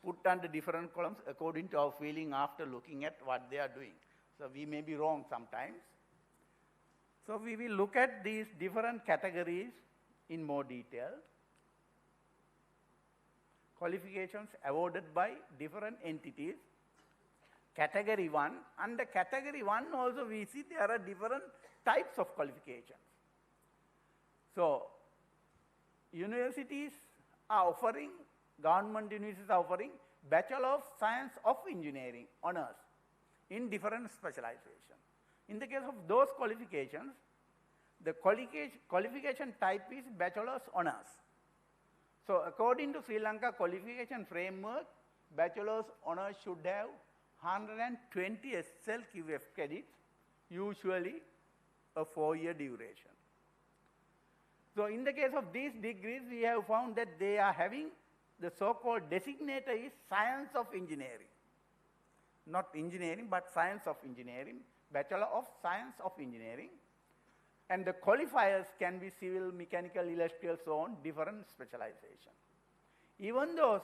put under different columns according to our feeling after looking at what they are doing. So we may be wrong sometimes. So we will look at these different categories in more detail. Qualifications awarded by different entities. Category 1. Under category 1 also we see there are different types of qualifications. So universities are offering, government universities are offering Bachelor of Science of Engineering honors in different specializations. In the case of those qualifications, the qualification type is Bachelor's Honors. So according to Sri Lanka qualification framework, Bachelor's Honors should have 120 SLQF credits, usually a 4-year duration. So in the case of these degrees, we have found that they are having the so-called designator is Science of Engineering. Not engineering, but Science of Engineering, Bachelor of Science of Engineering. And the qualifiers can be civil, mechanical, electrical, so on, different specialization. Even those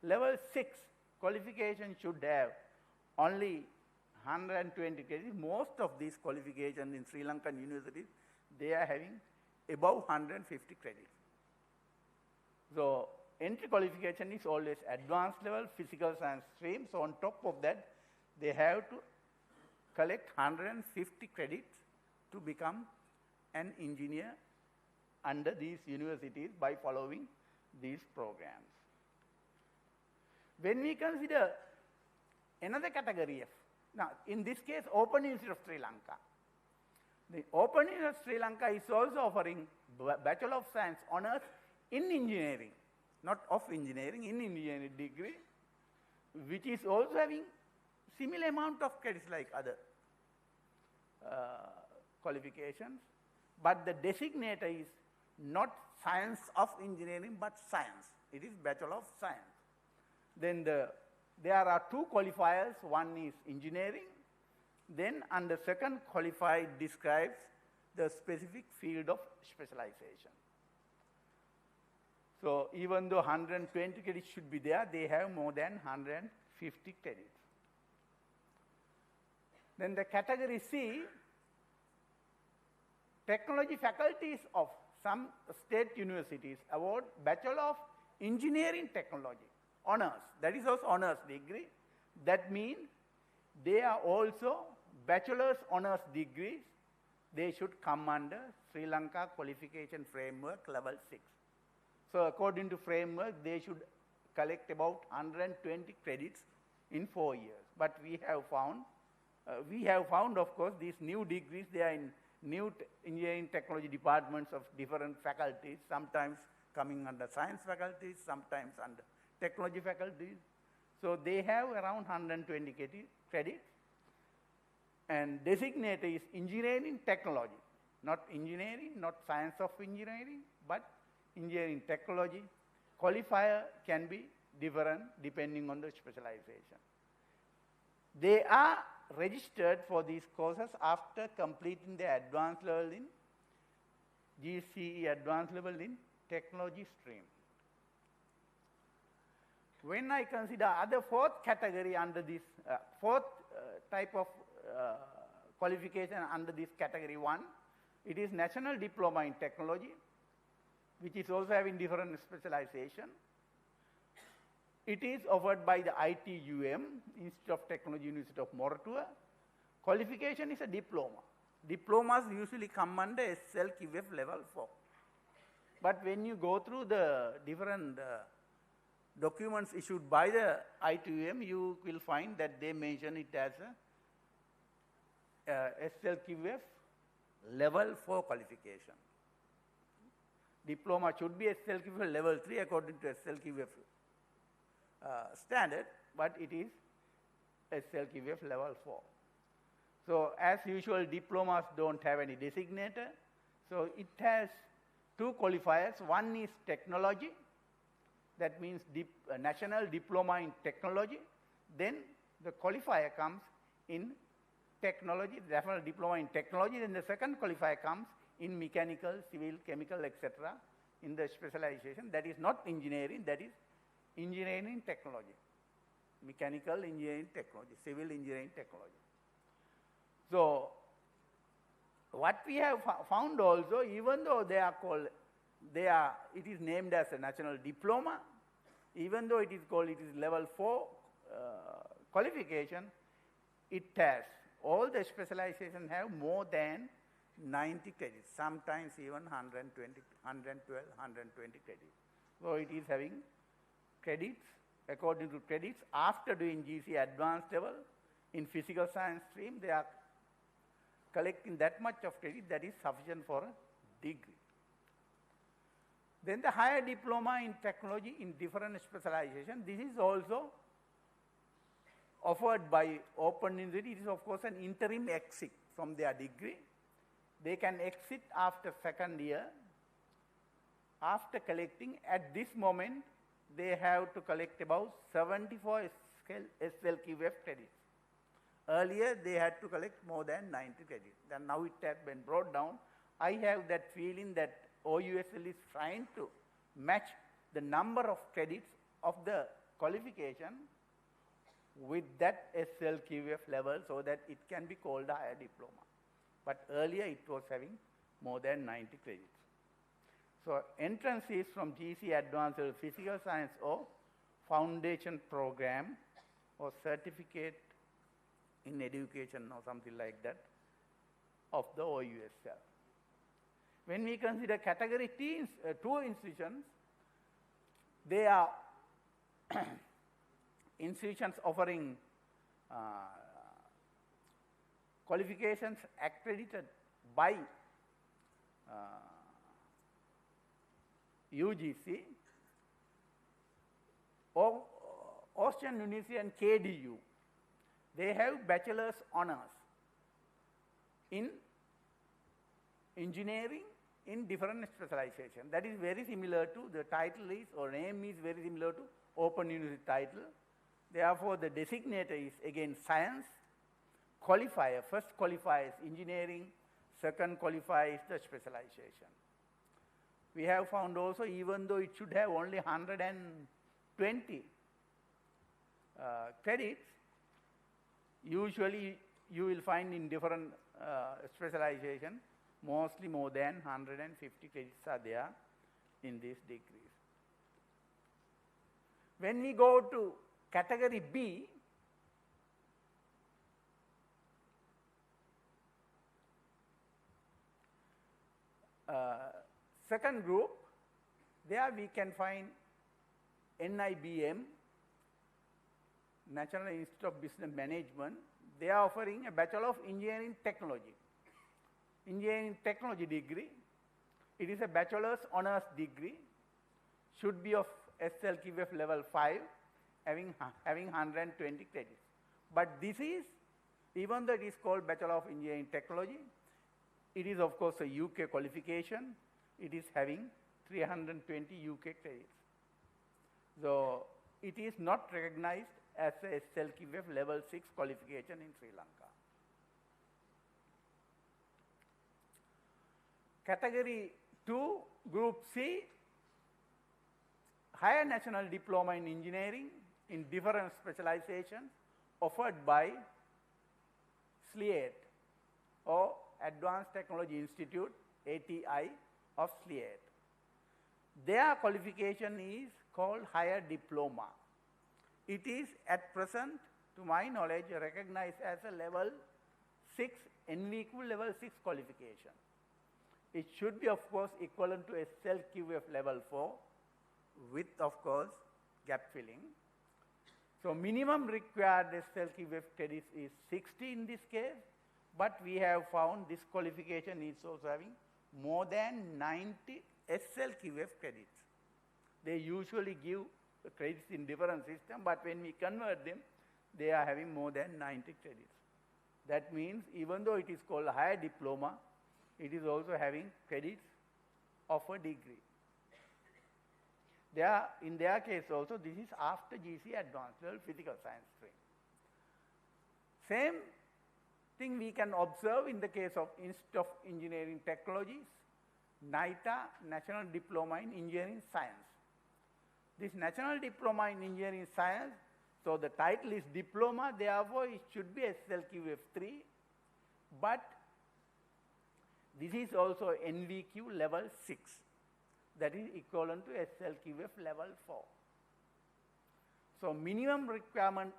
level 6 qualifications should have only 120 credits. Most of these qualifications in Sri Lankan universities, they are having above 150 credits. So entry qualification is always advanced level, physical science stream. So on top of that, they have to collect 150 credits to become an engineer under these universities by following these programs. When we consider another category F, now in this case Open University of Sri Lanka. The Open University of Sri Lanka is also offering Bachelor of Science honors in engineering, not of engineering, in engineering degree, which is also having similar amount of credits like other qualifications. But the designator is not Science of Engineering, but Science. It is Bachelor of Science. Then there are 2 qualifiers. One is engineering. Then under second qualified describes the specific field of specialization. So even though 120 credits should be there, they have more than 150 credits. Then the category C, technology faculties of some state universities award Bachelor of Engineering Technology honors. That is also honors degree. That means they are also bachelor's honors degrees. They should come under Sri Lanka qualification framework level 6. So according to framework, they should collect about 120 credits in 4 years. But we have found, of course, these new degrees, they are in new engineering technology departments of different faculties, sometimes coming under science faculties, sometimes under technology faculties. So they have around 120 credits. And designator is engineering technology, not engineering, not science of engineering, but engineering technology. Qualifier can be different depending on the specialization. They are registered for these courses after completing the advanced level in GCE advanced level in technology stream. When I consider other fourth category under this fourth type of qualification under this category 1, it is National Diploma in Technology, which is also having different specialization. It is offered by the ITUM, Institute of Technology, University of Moratuwa. Qualification is a diploma. Diplomas usually come under SLQF level 4. But when you go through the different documents issued by the ITUM, you will find that they mention it as a SLQF level 4 qualification. Diploma should be SLQF level 3 according to SLQF standard, but it is SLQF level 4. So as usual, diplomas don't have any designator. So it has 2 qualifiers. One is technology. That means National Diploma in Technology. Then the qualifier comes in technology, definitely diploma in technology. Then the second qualifier comes in mechanical, civil, chemical, etc. in the specialization. That is not engineering, that is engineering technology. Mechanical engineering technology, civil engineering technology. So, what we have found also, even though they are called, it is named as a national diploma, even though it is level 4 qualification, it has, all the specializations have more than 90 credits, sometimes even 120, 112, 120 credits. So it is having credits, according to credits, after doing GC advanced level, in physical science stream, they are collecting that much of credit that is sufficient for a degree. Then the higher diploma in technology in different specialization, this is also offered by Open University. It is of course an interim exit from their degree. They can exit after second year. After collecting, at this moment, they have to collect about 74 SLQF credits. Earlier, they had to collect more than 90 credits. Then now it has been brought down. I have that feeling that IIESL is trying to match the number of credits of the qualification with that SLQF level so that it can be called a higher diploma. But earlier it was having more than 90 credits. So entrance is from GC Advanced Level Physical Science or Foundation Program or Certificate in Education or something like that of the IIESL. When we consider category 2 institutions, they are institutions offering qualifications accredited by UGC, or Austrian University and KDU. They have bachelor's honors in engineering in different specialization. That is very similar to the title is, or name is very similar to Open University title. Therefore, the designator is again science. Qualifier, first qualifier is engineering, second qualifier is the specialization. We have found also, even though it should have only 120 credits, usually you will find in different specialization, mostly more than 150 credits are there in these degrees. When we go to category B, second group, there we can find NIBM, National Institute of Business Management. They are offering a Bachelor of Engineering Technology. Engineering Technology degree. It is a bachelor's honors degree, should be of SLQF level 5, having 120 credits. But this is, even though it is called Bachelor of Engineering Technology, it is of course a UK qualification. It is having 320 UK credits. So it is not recognized as a SLQF level 6 qualification in Sri Lanka. Category 2, Group C, Higher National Diploma in Engineering in different specializations offered by SLIAT or Advanced Technology Institute, ATI of SLIAT. Their qualification is called Higher Diploma. It is at present, to my knowledge, recognized as a level 6, NVQ level 6 qualification. It should be, of course, equivalent to SLQF level 4 with, of course, gap filling. So minimum required SLQF credits is 60 in this case, but we have found this qualification is also having more than 90 SLQF credits. They usually give credits in different systems, but when we convert them, they are having more than 90 credits. That means even though it is called a higher diploma, it is also having credits of a degree. In their case also, this is after GC Advanced Level Physical Science stream. Same thing we can observe in the case of Institute of Engineering Technologies, NITA, National Diploma in Engineering Science. This National Diploma in Engineering Science, so the title is Diploma, therefore it should be SLQF3, but this is also NVQ level 6, that is equivalent to SLQF level 4. So minimum requirement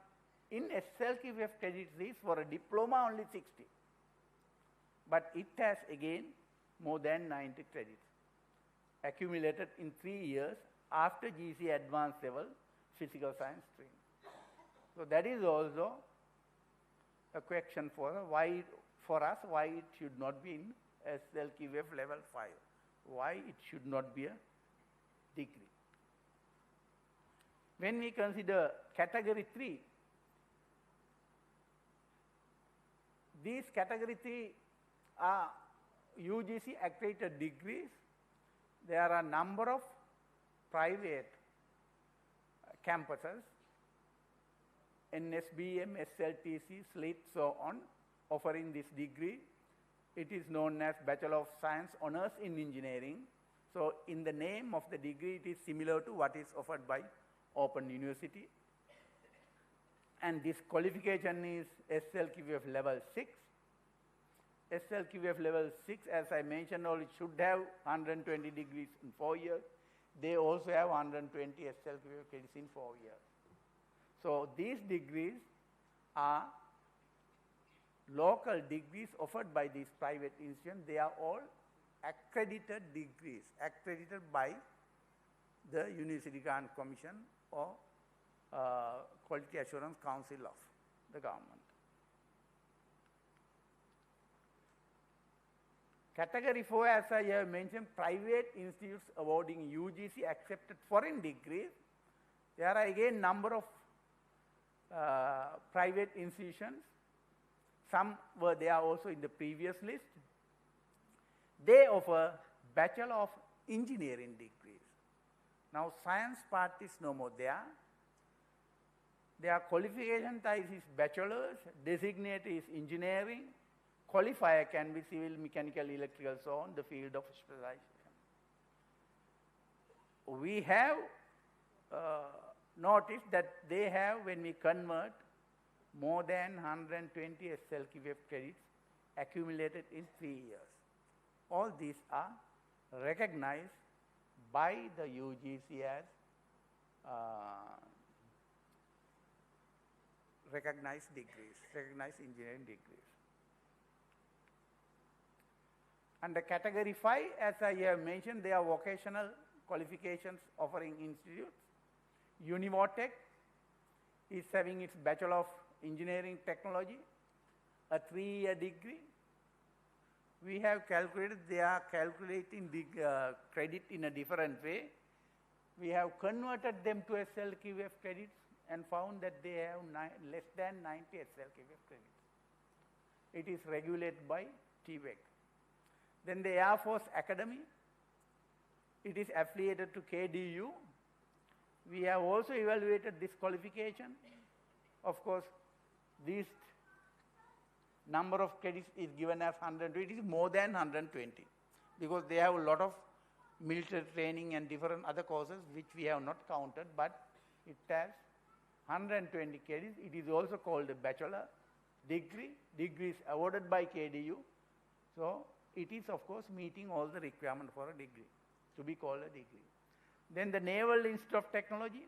in SLQF credits is for a diploma only 60, but it has again more than 90 credits accumulated in 3 years after GC advanced level physical science stream. So that is also a question for us why it should not be in SLQF level 5, why it should not be a degree. When we consider category 3, these category 3 are UGC accredited degrees. There are a number of private campuses, NSBM, SLTC, SLIT, so on, offering this degree. It is known as Bachelor of Science Honours in Engineering. So in the name of the degree, it is similar to what is offered by Open University. And this qualification is SLQF level 6. SLQF level 6, as I mentioned, it should have 120 degrees in 4 years. They also have 120 SLQF credits in 4 years. So these degrees are local degrees offered by these private institutions. They are all accredited degrees, accredited by the University Grant Commission or Quality Assurance Council of the government. Category 4, as I have mentioned, private institutes awarding UGC accepted foreign degrees. There are again number of private institutions. Some were there also in the previous list. They offer Bachelor of Engineering degrees. Now science part is no more there. Their qualification type is bachelor's, designate is engineering, qualifier can be civil, mechanical, electrical, so on, the field of specialization. We have noticed that they have, when we convert, more than 120 SLQF credits accumulated in 3 years. All these are recognized by the UGC as recognized degrees, recognized engineering degrees. Under category 5, as I have mentioned, they are vocational qualifications offering institutes. Univotech is having its Bachelor of Engineering Technology, a 3-year degree. We have calculated, they are calculating the credit in a different way. We have converted them to SLQF credits and found that they have less than 90 SLQF credits. It is regulated by TVEC. Then the Air Force Academy, it is affiliated to KDU. We have also evaluated this qualification. Of course, this number of credits is given as 120. It is more than 120 because they have a lot of military training and different other courses which we have not counted, but it has 120 credits. It is also called a bachelor degree. Degree is awarded by KDU. So it is, of course, meeting all the requirements for a degree to be called a degree. Then the Naval Institute of Technology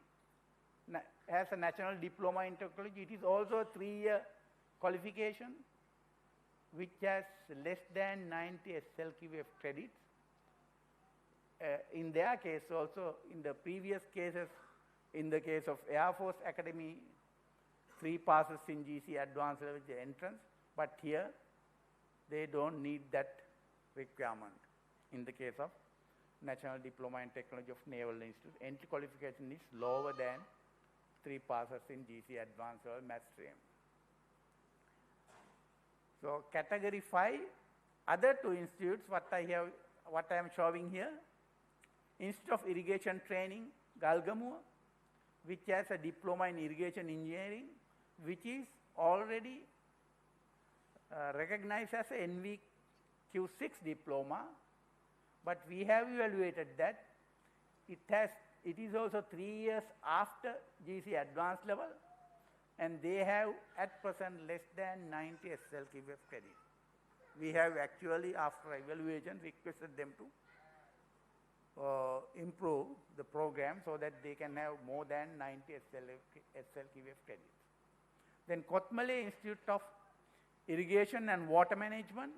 has a National Diploma in Technology. It is also a 3-year qualification which has less than 90 SLQF credits. In their case also, in the previous cases, in the case of Air Force Academy, 3 passes in GC advanced level entrance, but here they don't need that requirement. In the case of National Diploma in Technology of Naval Institute, entry qualification is lower than 3 passes in GC advanced level math stream. So category 5, other 2 institutes, what I am showing here, Institute of Irrigation Training, Galgamua, which has a diploma in irrigation engineering, which is already recognized as a NVQ6 diploma, but we have evaluated that it is also 3 years after GC advanced level, and they have at present less than 90 SLQF credits. We have actually, after evaluation, requested them to improve the program so that they can have more than 90 SLQF credits. Then Kothmale Institute of Irrigation and Water Management,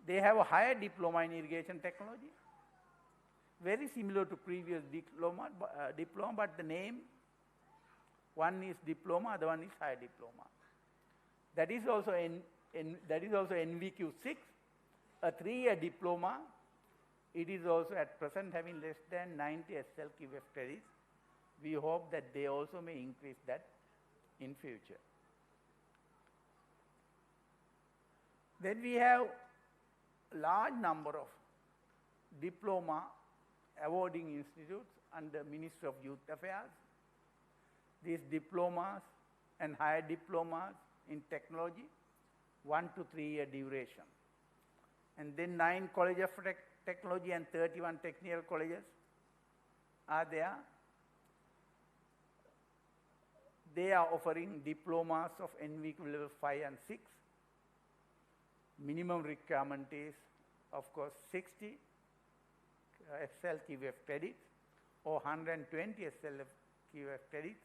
they have a higher diploma in irrigation technology, very similar to previous diploma, but the name, one is diploma, other one is higher diploma. That is also NVQ6, a 3-year diploma. It is also at present having less than 90 SLQF credits. We hope that they also may increase that in future. Then we have a large number of diploma awarding institutes under Ministry of Youth Affairs. These diplomas and higher diplomas in technology, 1 to 3 year duration. And then 9 colleges of technology and 31 technical colleges are there. They are offering diplomas of NVQ level 5 and 6. Minimum requirement is, of course, 60 SLQF credits or 120 SLQF credits.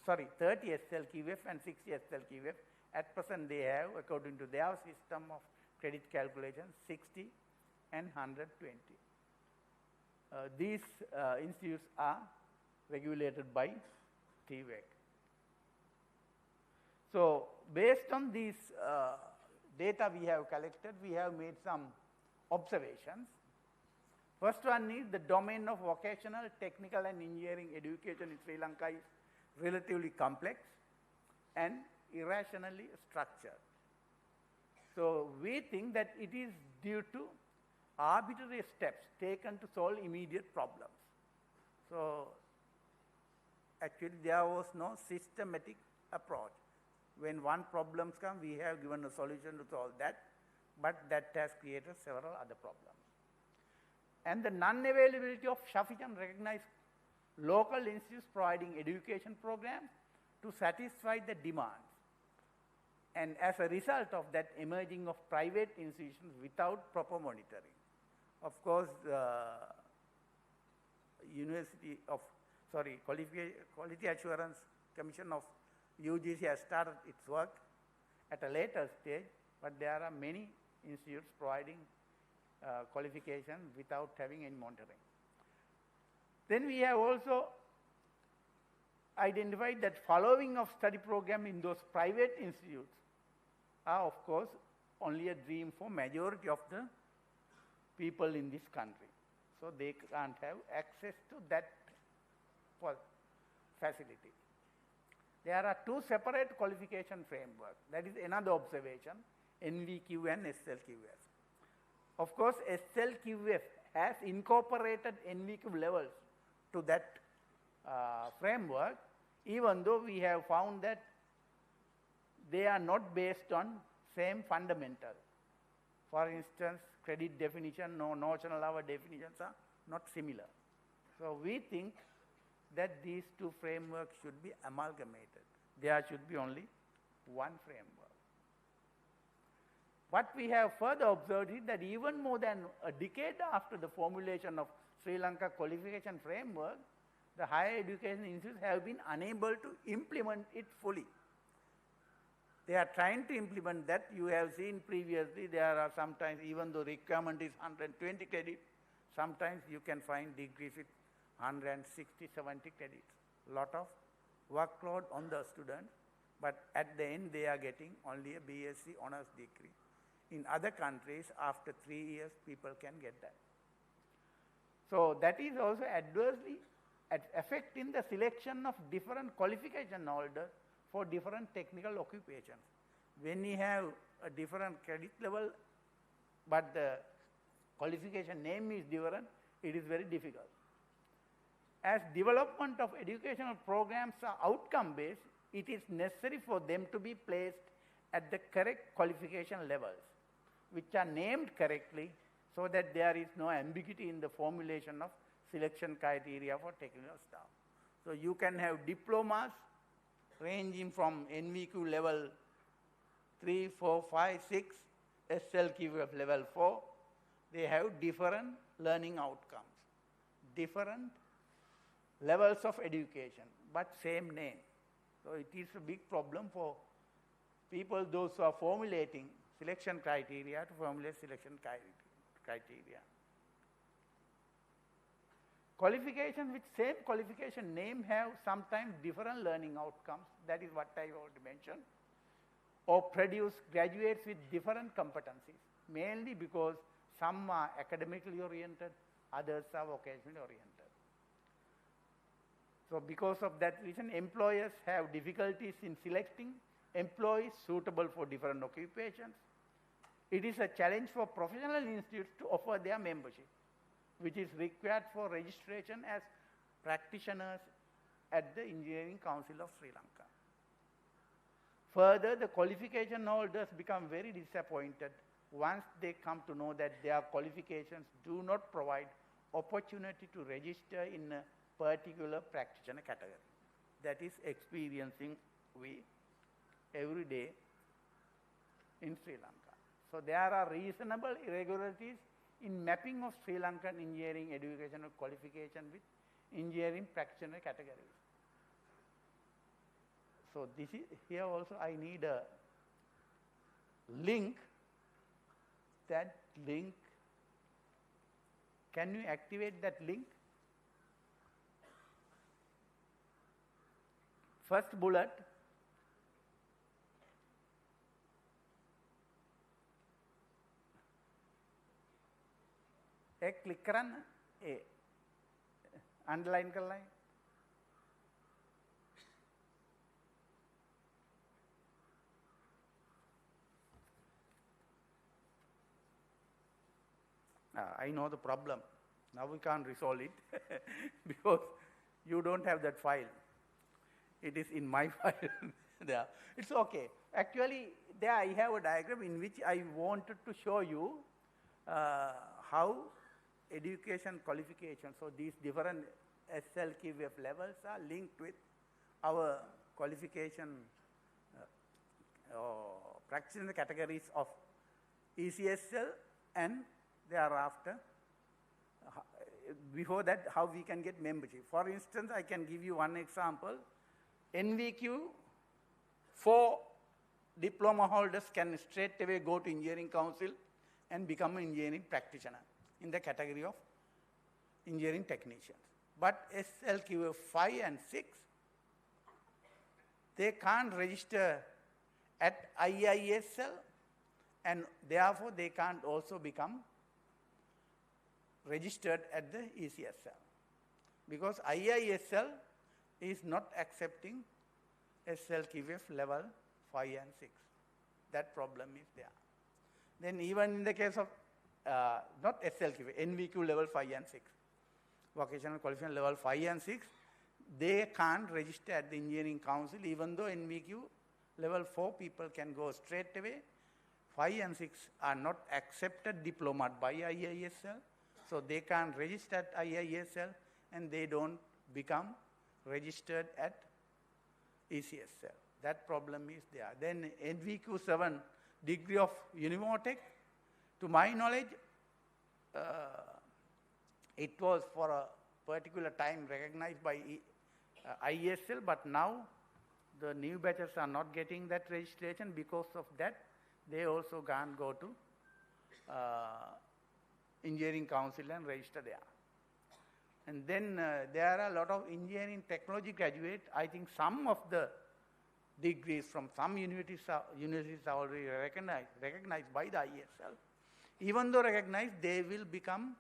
30 SLQF and 60 SLQF. At present, they have, according to their system of credit calculation, 60 and 120. These institutes are regulated by TVEC. So, based on these data we have collected, we have made some observations. First one is the domain of vocational, technical and engineering education in Sri Lanka is relatively complex and irrationally structured. So, we think that it is due to arbitrary steps taken to solve immediate problems. So, actually there was no systematic approach. When one problem comes, we have given a solution to solve that, but that has created several other problems. And the non-availability of sufficient recognized local institutes providing education programs to satisfy the demands. And as a result of that, emerging of private institutions without proper monitoring. Of course, Quality Assurance Commission of UGC has started its work at a later stage, but there are many institutes providing qualification without having any monitoring. Then we have also identified that following of study program in those private institutes are, of course, only a dream for majority of the people in this country. So they can't have access to that facility. There are 2 separate qualification frameworks. That is another observation, NVQ and SLQF. Of course, SLQF has incorporated NVQ levels to that framework, even though we have found that they are not based on same fundamental. For instance, credit definition, notional hour definitions are not similar. So we think that these 2 frameworks should be amalgamated. There should be only one framework. What we have further observed is that even more than a decade after the formulation of Sri Lanka qualification framework, the higher education institutes have been unable to implement it fully. They are trying to implement that. You have seen previously, there are sometimes, even though requirement is 120 credits, sometimes you can find degrees with 160, 70 credits. Lot of workload on the students, but at the end they are getting only a BSc honors degree. In other countries, after 3 years, people can get that. So that is also adversely affecting the selection of different qualification holders for different technical occupations. When you have a different credit level, but the qualification name is different, it is very difficult. As development of educational programs are outcome-based, it is necessary for them to be placed at the correct qualification levels, which are named correctly so that there is no ambiguity in the formulation of selection criteria for technical staff. So you can have diplomas ranging from NVQ level 3, 4, 5, 6, SLQF level 4. They have different learning outcomes, different levels of education, but same name. So it is a big problem for people, those who are formulating selection criteria, to formulate selection criteria. Qualifications with same qualification name have sometimes different learning outcomes. That is what I already mentioned. Or produce graduates with different competencies, mainly because some are academically oriented, others are vocationally oriented. So because of that reason, employers have difficulties in selecting employees suitable for different occupations. It is a challenge for professional institutes to offer their membership, which is required for registration as practitioners at the Engineering Council of Sri Lanka. Further, the qualification holders become very disappointed once they come to know that their qualifications do not provide opportunity to register in a particular practitioner category. That is experiencing we every day in Sri Lanka. So there are reasonable irregularities in mapping of Sri Lankan engineering educational qualification with engineering practitioner categories. So this is, here also I need a link. That link, can you activate that link? First bullet, एक click करा ना, underline कर line. I know the problem. Now we can't resolve it because you don't have that file. It is in my file there. It's okay. Actually, there I have a diagram in which I wanted to show you how education qualification, so these different SLQF levels are linked with our qualification practitioner categories of IIESL, and thereafter, before that, how we can get membership. For instance, I can give you one example. NVQ 4 diploma holders can straight away go to Engineering Council and become an engineering practitioner in the category of engineering technicians. But SLQF 5 and 6, they can't register at IIESL, and therefore they can't also become registered at the ECSL, because IIESL is not accepting SLQF level 5 and 6. That problem is there. Then even in the case of not SLQF, NVQ level 5 and 6, vocational qualification level 5 and 6, they can't register at the Engineering Council, even though NVQ level 4 people can go straight away. 5 and 6 are not accepted diploma by IIESL, so they can't register at IIESL and they don't become registered at ECSL. That problem is there. Then NVQ 7 degree of Unimotech, to my knowledge, it was for a particular time recognized by IESL, but now the new batches are not getting that registration. Because of that, they also can't go to Engineering Council and register there. And then there are a lot of engineering technology graduates. I think some of the degrees from some universities are already recognized by the IESL. Even though recognized, they will become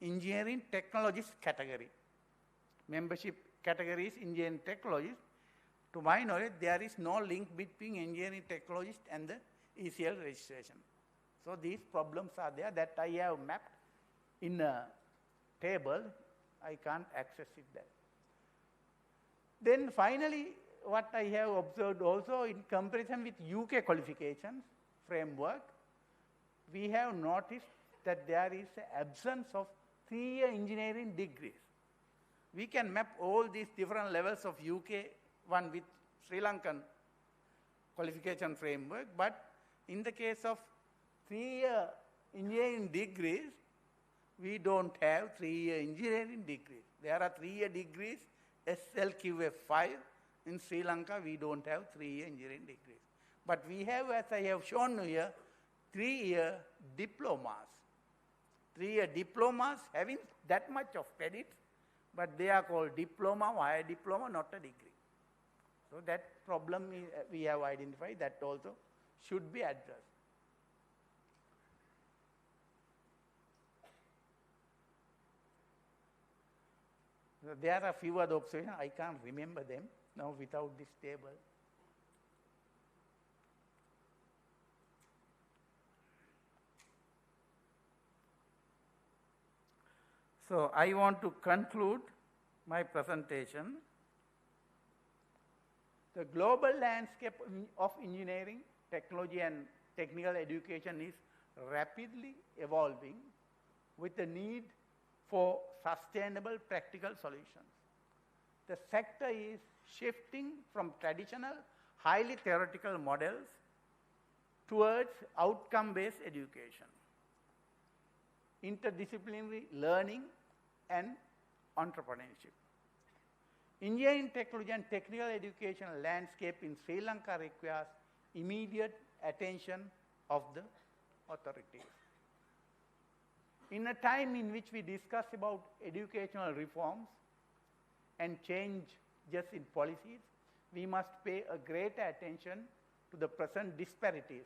engineering technologist category. Membership category is engineering technologist. To my knowledge, there is no link between engineering technologist and the ECL registration. So these problems are there that I have mapped in a table. I can't access it there. Then finally, what I have observed also in comparison with UK qualifications framework, we have noticed that there is an absence of 3-year engineering degrees. We can map all these different levels of UK one with Sri Lankan qualification framework, but in the case of 3-year engineering degrees, we don't have 3-year engineering degrees. There are 3-year degrees, SLQF5. In Sri Lanka, we don't have 3-year engineering degrees. But we have, as I have shown here, 3-year diplomas. 3-year diplomas having that much of credits, but they are called diploma, higher diploma, not a degree. So that problem we have identified, that also should be addressed. There are a few other observations, I can't remember them now without this table. So I want to conclude my presentation. The global landscape of engineering, technology and technical education is rapidly evolving with the need for sustainable practical solutions. The sector is shifting from traditional, highly theoretical models towards outcome-based education, interdisciplinary learning and entrepreneurship. Engineering, technology and technical education landscape in Sri Lanka requires immediate attention of the authorities. In a time in which we discuss about educational reforms and changes in policies, we must pay a greater attention to the present disparities,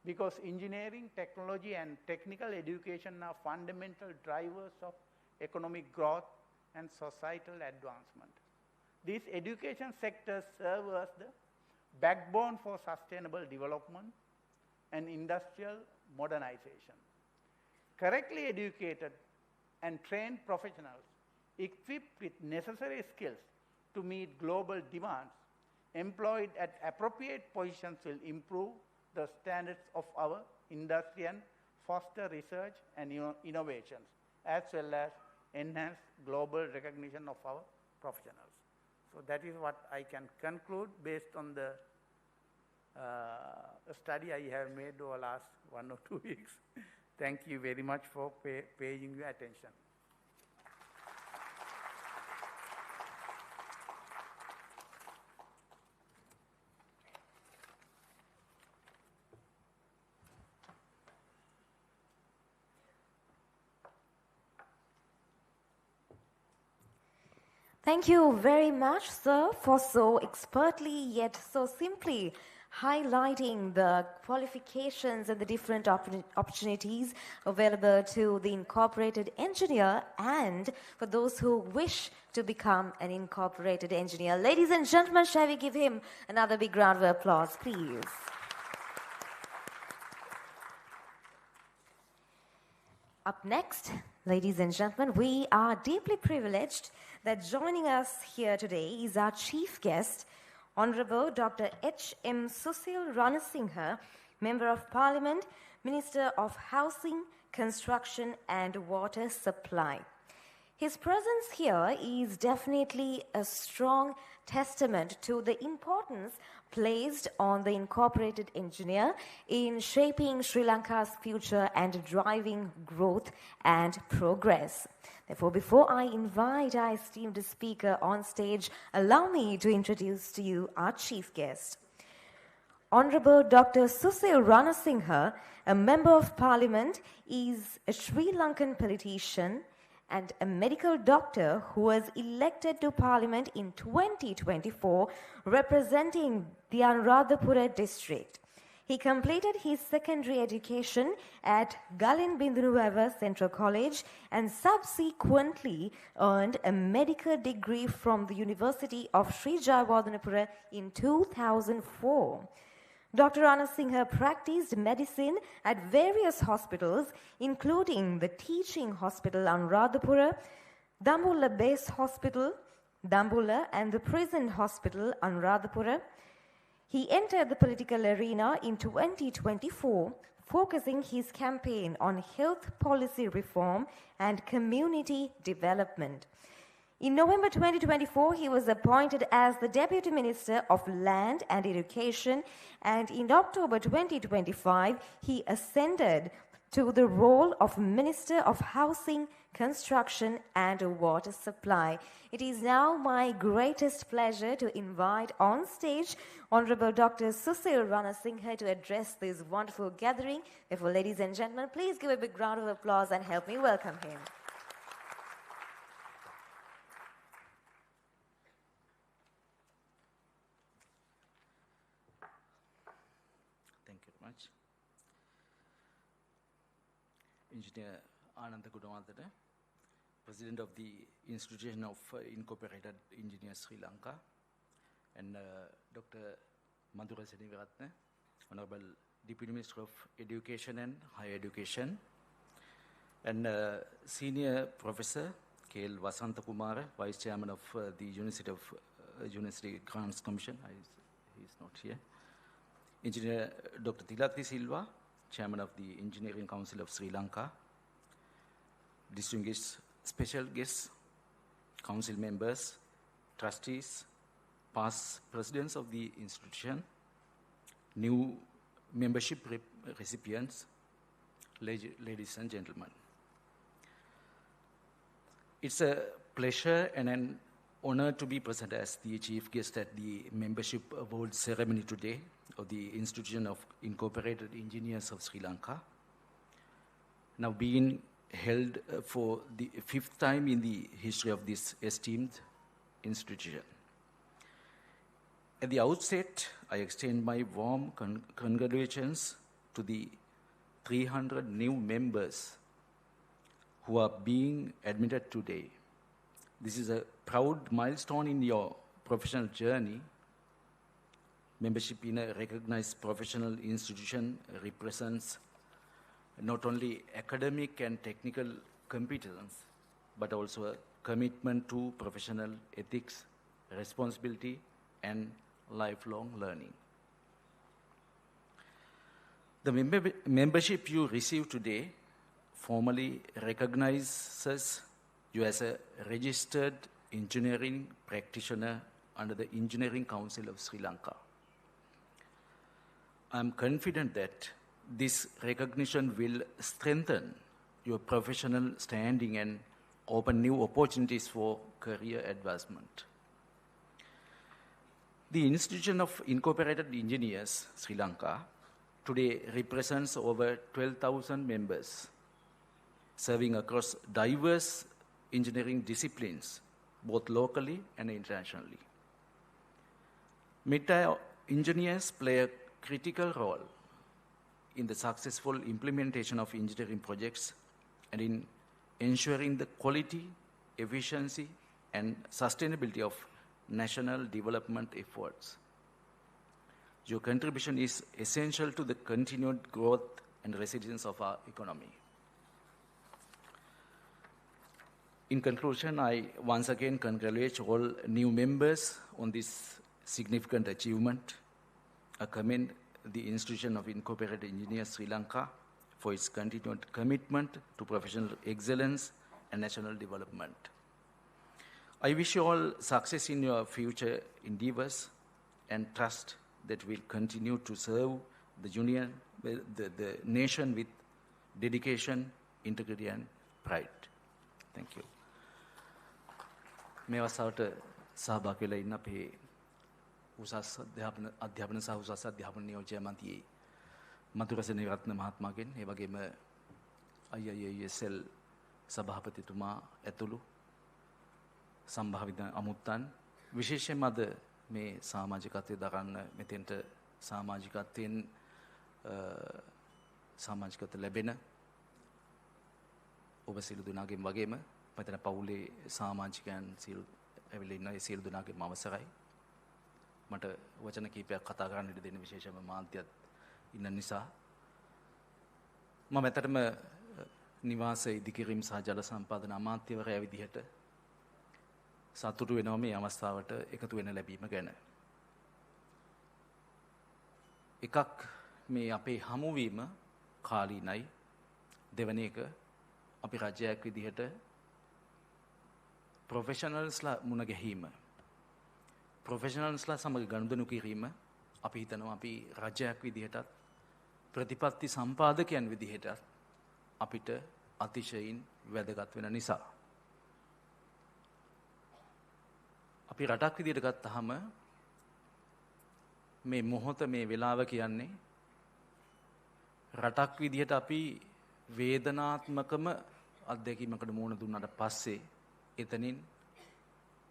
because engineering, technology and technical education are fundamental drivers of economic growth and societal advancement. These education sectors serve as the backbone for sustainable development and industrial modernization. Correctly educated and trained professionals equipped with necessary skills to meet global demands, employed at appropriate positions, will improve the standards of our industry and foster research and innovations, as well as enhance global recognition of our professionals. So that is what I can conclude based on the study I have made over the last 1 or 2 weeks. Thank you very much for paying your attention. Thank you very much, sir, for so expertly yet so simply highlighting the qualifications and the different opportunities available to the incorporated engineer and for those who wish to become an incorporated engineer. Ladies and gentlemen, shall we give him another big round of applause, please? Up next, ladies and gentlemen, we are deeply privileged that joining us here today is our chief guest, Honorable Dr. H.M. Susil Ranasinghe, Member of Parliament, Minister of Housing, Construction and Water Supply. His presence here is definitely a strong testament to the importance placed on the incorporated engineer in shaping Sri Lanka's future and driving growth and progress. Therefore, before I invite our esteemed speaker on stage, allow me to introduce to you our chief guest. Honorable Dr. Susil Ranasinghe, a Member of Parliament, is a Sri Lankan politician and a medical doctor who was elected to Parliament in 2024, representing the Anuradhapura district. He completed his secondary education at Galin Bindunuwava Central College and subsequently earned a medical degree from the University of Sri Jayawardhanapura in 2004. Dr. Ranasinghe practiced medicine at various hospitals, including the Teaching Hospital Anuradhapura, Dambulla Base Hospital, Dambulla, and the prison hospital, Anuradhapura. He entered the political arena in 2024, focusing his campaign on health policy reform and community development. In November 2024, he was appointed as the Deputy Minister of Land and Education, and in October 2025, he ascended to the role of Minister of Housing, Construction and Water Supply. It is now my greatest pleasure to invite on stage Honorable Dr. Susil Ranasinghe to address this wonderful gathering. Therefore, ladies and gentlemen, please give a big round of applause and help me welcome him. Thank you very much. Engineer Ananda Gudawadana, President of the Institution of Incorporated Engineers Sri Lanka, and Dr. Madhura Senivaratne, Honorable Deputy Minister of Education and Higher Education, and Senior Professor K.L. Vasanta Kumara, Vice Chairman of the University Grants Commission. He is not here. Engineer Dr. Tilatri Silva, Chairman of the Engineering Council of Sri Lanka, distinguished special guests, council members, trustees, past presidents of the institution, new membership recipients, ladies and gentlemen. It's a pleasure and an honor to be present as the chief guest at the membership award ceremony today of the Institution of Incorporated Engineers of Sri Lanka, now being held for the 5th time in the history of this esteemed institution. At the outset, I extend my warm congratulations to the 300 new members who are being admitted today. This is a proud milestone in your professional journey. Membership in a recognized professional institution represents not only academic and technical competence, but also a commitment to professional ethics, responsibility, and lifelong learning. The membership you receive today formally recognizes you as a registered engineering practitioner under the Engineering Council of Sri Lanka. I'm confident that this recognition will strengthen your professional standing and open new opportunities for career advancement. The Institution of Incorporated Engineers, Sri Lanka, today represents over 12,000 members, serving across diverse engineering disciplines, both locally and internationally. Meta engineers play a critical role in the successful implementation of engineering projects and in ensuring the quality, efficiency, and sustainability of national development efforts. Your contribution is essential to the continued growth and resilience of our economy. In conclusion, I once again congratulate all new members on this significant achievement. I commend the Institution of Incorporated Engineers Sri Lanka for its continued commitment to professional excellence and national development. I wish you all success in your future endeavors and trust that we'll continue to serve the union, the nation with dedication, integrity, and pride. Thank you. මේ වසවට සහභාගී වෙලා ඉන්න අපේ උසස් අධ්‍යාපන සහ උසස් අධ්‍යාපන නියෝජ්‍ය මන්ත්‍රී මధుර සෙනවිරත්න මහත්මයාගෙන් ඒ වගේම IIESL සභාපතිතුමා ඇතුළු සම්භාවිත අමුත්තන් විශේෂයෙන්ම අද මේ සමාජිකත්වයේ දරන්න මෙතෙන්ට සමාජිකත්ව ලැබෙන ඔබ සියලු දෙනාගෙන් වගේම මෙතන පවුලේ සමාජිකයන් සියලු ඇවිල්ලා ඉන්න ඒ සියලු දෙනාගේම අවසරයි මට වචන කීපයක් කතා කරන්න ඉඩ දෙන්න විශේෂයෙන්ම මාධ්‍යත් ඉන්න නිසා මම ඇත්තටම නිවාස ඉදිකිරීම සහ ජල සම්පාදන අමාත්‍යවරයා විදිහට සතුටු වෙනවා මේ අවස්ථාවට එකතු වෙන්න ලැබීම ගැන. එකක් මේ අපේ හමුවීම කාලීනයි. දෙවැනි එක අපි රජයක් විදිහට ප්‍රොෆෙෂනල්ස්ලා මුණ ගැහිම. ප්‍රොෆෙෂනල්ස්ලා සමග ගනුදෙනු කිරීම අපි හිතනවා අපි රජයක් විදිහටත් ප්‍රතිපත්ති සම්පාදකයන් විදිහටත් අපිට අතිශයින් වැදගත් වෙන නිසා. අපි රටක් විදිහට ගත්තාම මේ මොහොත මේ වෙලාව කියන්නේ රටක් විදිහට අපි වේදනාත්මකම අත්දැකීමකට මුහුණ දුන්නාට පස්සේ එතනින්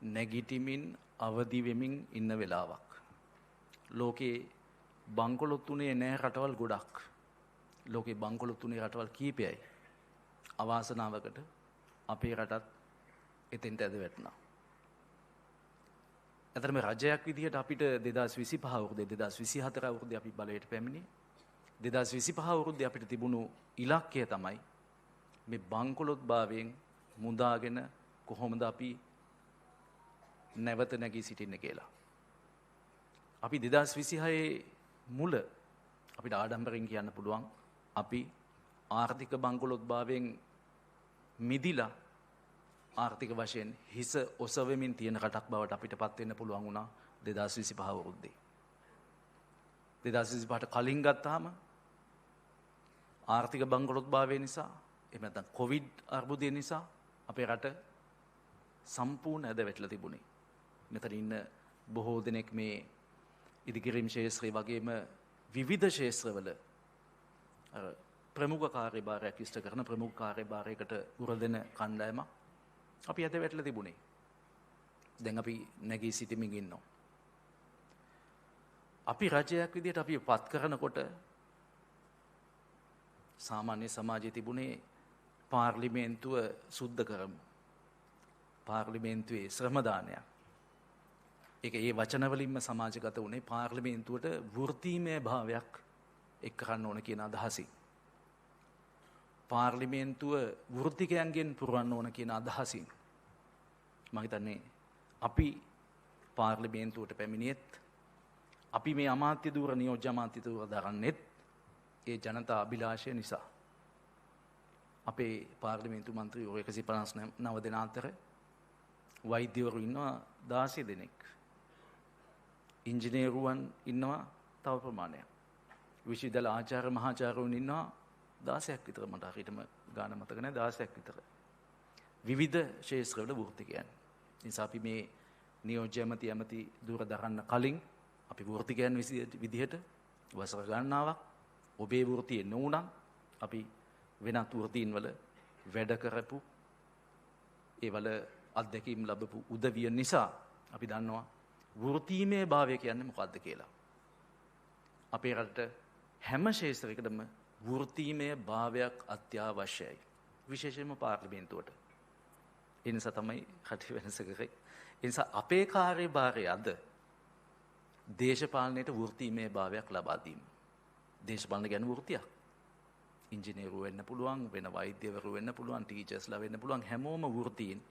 නැගිටිමින් අවදි වෙමින් ඉන්න වෙලාවක්. ලෝකේ බංකොලොත් උනේ නැහැ රටවල් ගොඩක්. ලෝකේ බංකොලොත් උනේ රටවල් කීපයයි. අවාසනාවකට අපේ රටත් එතෙන්ට ඇද වැටුණා. ඇතරම රජයක් විදිහට අපිට 2025 අවුරුද්දේ 2024 අවුරුද්දේ අපි බලයට පැමිණියේ. 2025 අවුරුද්දේ අපිට තිබුණු ඉලක්කය තමයි මේ බංකොලොත් භාවයෙන් මුදාගෙන කොහොමද අපි නැවත නැගී සිටින්නේ කියලා. අපි 2026 මුල අපිට ආඩම්බරෙන් කියන්න පුළුවන් අපි ආර්ථික බංකොලොත් භාවයෙන් මිදිලා ආර්ථික වශයෙන් හිස ඔසවෙමින් තියෙන රටක් බවට අපිට පත් වෙන්න පුළුවන් වුණා 2025 අවුරුද්දේ. 2025ට කලින් ගත්තාම ආර්ථික බංකොලොත් භාවය නිසා එහෙම නැත්නම් කොවිඩ් අර්බුදය නිසා අපේ රට සම්පූර්ණ ඇද වැටලා තිබුණේ. මෙතන ඉන්න බොහෝ දෙනෙක් මේ ඉදිකිරීම් ශාස්ත්‍රය වගේම විවිධ ශාස්ත්‍රවල ප්‍රමුඛ කාර්යභාරයක් ඉෂ්ට කරන ප්‍රමුඛ කාර්යභාරයකට උරදෙන කණ්ඩායමක් අපි ඇද වැටලා තිබුණේ. දැන් අපි නැගී සිටමින් ඉන්නවා. අපි රජයක් විදිහට අපි පත් කරනකොට සාමාන්‍ය සමාජයේ තිබුණේ පාර්ලිමේන්තුව සුද්ධ කරමු. පාර්ලිමේන්තුවේ ශ්‍රම දානයක්. ඒක ඒ වචනවලින්ම සමාජගත වුණේ පාර්ලිමේන්තුවට වෘත්තීමය භාවයක් එක් කරන්න ඕන කියන අදහසින්. පාර්ලිමේන්තුව වෘත්තිකයන්ගෙන් පුරවන්න ඕන කියන අදහසින්. මම හිතන්නේ අපි පාර්ලිමේන්තුවට පැමිණියෙත් අපි මේ අමාත්‍ය ධූර නියෝජ්‍ය අමාත්‍ය ධූර දරන්නෙත් ඒ ජනතා අභිලාෂය නිසා. අපේ පාර්ලිමේන්තු මන්ත්‍රීවරු 159 දෙනා අතර වෛද්‍යවරු ඉන්නවා 16 දෙනෙක්. ඉංජිනේරුවන් ඉන්නවා තව ප්‍රමාණයක්. විශ්වවිද්‍යාල ආචාර්ය මහාචාර්යවරුන් ඉන්නවා 16ක් විතර. මට හරියටම ගාන මතක නැහැ. 16ක් විතර. විවිධ ශාස්ත්‍රවල වෘත්තිකයන්. නිසා අපි මේ නියෝජ්‍ය ඇමති ධූර දරන්න කලින් අපි වෘත්තිකයන් විදිහට වසර ගණනාවක් ඔබේ වෘත්තියේ නොඋනම් අපි වෙනත් වෘත්තීන් වල වැඩ කරපු ඒවල අත්දැකීම් ලැබපු උදවිය නිසා අපි දන්නවා වෘත්තීමය භාවය කියන්නේ මොකක්ද කියලා. අපේ රටට හැම ශාස්ත්‍රයකටම වෘත්තීමය භාවයක් අත්‍යවශ්‍යයි. විශේෂයෙන්ම පාර්ලිමේන්තුවට. ඒ නිසා තමයි රටේ වෙනස කරේ. ඒ නිසා අපේ කාර්යභාරය අද දේශපාලනයට වෘත්තීමය භාවයක් ලබා දීම. දේශපාලන ගැන වෘත්තියක්. ඉංජිනේරු වෙන්න පුළුවන්, වෙන වෛද්‍යවරු වෙන්න පුළුවන්, ටීචර්ස්ලා වෙන්න පුළුවන්, හැමෝම වෘත්තීන්.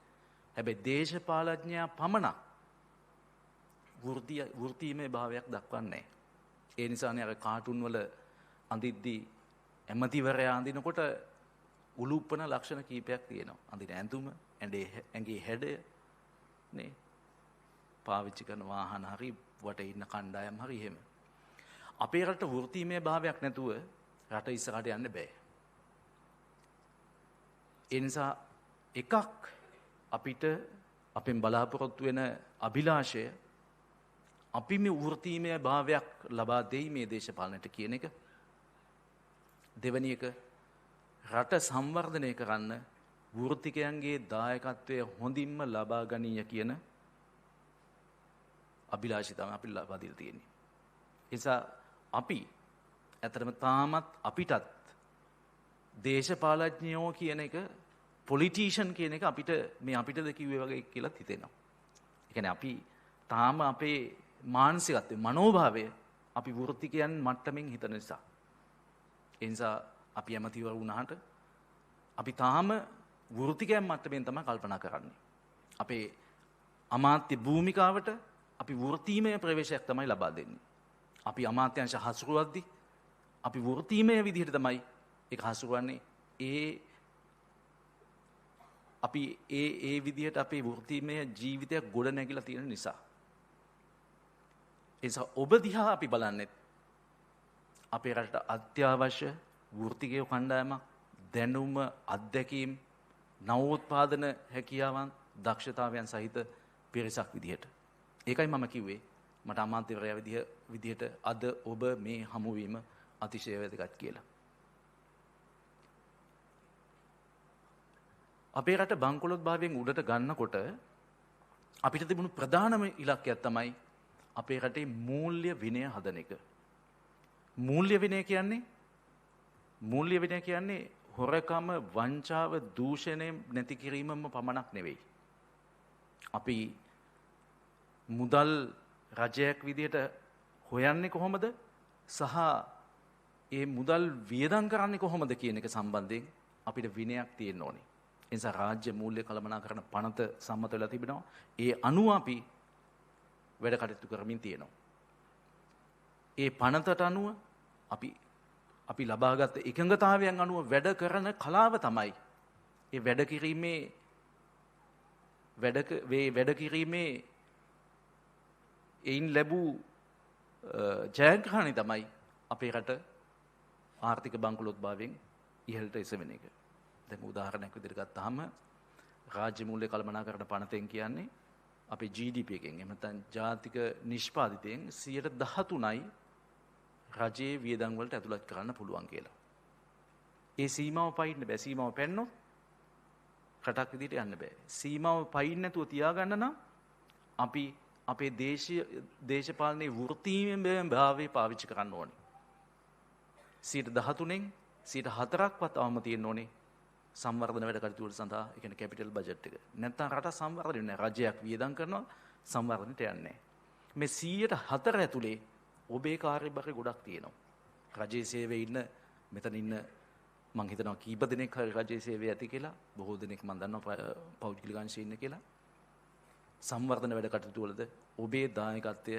හැබැයි දේශපාලඥයා පමණක් වෘත්තීමය භාවයක් දක්වන්නේ නැහැ. ඒ නිසානේ අර කාටුන් වල අඳිද්දී ඇමතිවරයා අඳිනකොට උලුප්පන ලක්ෂණ කීපයක් තියෙනවා. අඳින ඇඳුම, ඇඟේ හැඩය නේ. පාවිච්චි කරන වාහන හරි වටේ ඉන්න කණ්ඩායම් හරි එහෙම. අපේ රට වෘත්තීමය භාවයක් නැතුව රට ඉස්සරහට යන්න බෑ. ඒ නිසා එකක් අපිට අපෙන් බලාපොරොත්තු වෙන අභිලාෂය අපි මේ වෘත්තීමය භාවයක් ලබා දෙයි මේ දේශපාලනයට කියන එක. දෙවැනි එක රට සංවර්ධනය කරන්න වෘත්තිකයන්ගේ දායකත්වය හොඳින්ම ලබා ගනීය කියන අභිලාෂය තමයි අපි ලබා දීලා තියෙන්නේ. ඒ නිසා අපි ඇත්තටම තාමත් අපිටත් දේශපාලඥයෝ කියන එක පොලිටිෂියන් කියන එක අපිට මේ අපිටද කිව්වේ වගේ කියලා හිතෙනවා. ඒ කියන්නේ අපි තාම අපේ මානසිකත්වයේ මනෝභාවය අපි වෘත්තිකයන් මට්ටමින් හිතන නිසා. ඒ නිසා අපි ඇමතිවරු වුණාට අපි තාම වෘත්තිකයන් මට්ටමින් තමයි කල්පනා කරන්නේ. අපේ අමාත්‍ය භූමිකාවට අපි වෘත්තීමය ප්‍රවේශයක් තමයි ලබා දෙන්නේ. අපි අමාත්‍යංශ හසුරුවද්දී අපි වෘත්තීමය විදිහට තමයි ඒක හසුරුවන්නේ. අපි ඒ විදිහට අපේ වෘත්තීමය ජීවිතයක් ගොඩ නැගිලා තියෙන නිසා. ඒ නිසා ඔබ දිහා අපි බලන්නේ අපේ රටට අත්‍යවශ්‍ය වෘත්තිකය කණ්ඩායමක්, දැනුම, අත්දැකීම්, නවෝත්පාදන හැකියාවන්, දක්ෂතාවයන් සහිත පිරිසක් විදිහට. ඒකයි මම කිව්වේ මට අමාත්‍යවරයා විදිහට අද ඔබ මේ හමුවීම අතිශය වැදගත් කියලා. අපේ රට බංකොලොත් භාවයෙන් උඩට ගන්නකොට අපිට තිබුණු ප්‍රධානම ඉලක්කයක් තමයි අපේ රටේ මූල්‍ය විනය හදන එක. මූල්‍ය විනය කියන්නේ හොරකම, වංචාව, දූෂණය නැති කිරීමම පමණක් නෙවෙයි. අපි මුදල් රජයක් විදිහට හොයන්නේ කොහොමද සහ ඒ මුදල් වියදම් කරන්නේ කොහොමද කියන එක සම්බන්ධයෙන් අපිට විනයක් තියෙන්න ඕනේ. ඒ නිසා රාජ්‍ය මූල්‍ය කළමනාකරණ පනත සම්මත වෙලා තිබෙනවා. ඒ අනුව අපි වැඩ කටයුතු කරමින් තියෙනවා. ඒ පනතට අනුව අපි ලබාගත් එකඟතාවයන් අනුව වැඩ කරන කලාව තමයි ඒ වැඩ කිරීමේ එයින් ලැබූ ජයග්‍රහණය තමයි අපේ රට ආර්ථික බංකොලොත් භාවයෙන් ඉහළට එසවෙන එක. දැන් උදාහරණයක් විදිහට ගත්තාම රාජ්‍ය මූල්‍ය කළමනාකරණ පනතෙන් කියන්නේ අපේ GDP එකෙන් එහෙම නැත්නම් ජාතික නිෂ්පාදිතයෙන් 13%යි රජයේ වියදම් වලට ඇතුළත් කරන්න පුළුවන් කියලා. ඒ සීමාව පයින්න බෑ. සීමාව පැන්නොත් රටක් විදිහට යන්න බෑ. සීමාව පයින්න නැතුව තියාගන්න නම් අපි අපේ දේශපාලනයේ වෘත්තීමය භාවය පාවිච්චි කරන්න ඕනේ. 13%න් 4%ක්වත් අවම තියෙන්න ඕනේ සංවර්ධන වැඩ කටයුතු වල සඳහා. ඒ කියන්නේ කැපිටල් බජට් එක. නැත්නම් රට සංවර්ධනය වෙන්නේ නැහැ. රජයක් වියදම් කරනවා සංවර්ධනයට යන්නේ නැහැ. මේ 104 ඇතුලේ ඔබේ කාර්යභාරය ගොඩක් තියෙනවා. රජයේ සේවයේ ඉන්න මෙතන ඉන්න මං හිතනවා කීප දෙනෙක් හරි රජයේ සේවයේ ඇති කියලා. බොහෝ දෙනෙක් මං දන්නවා පෞද්ගලික අංශයේ ඉන්න කියලා. සංවර්ධන වැඩ කටයුතු වලද ඔබේ දායකත්වය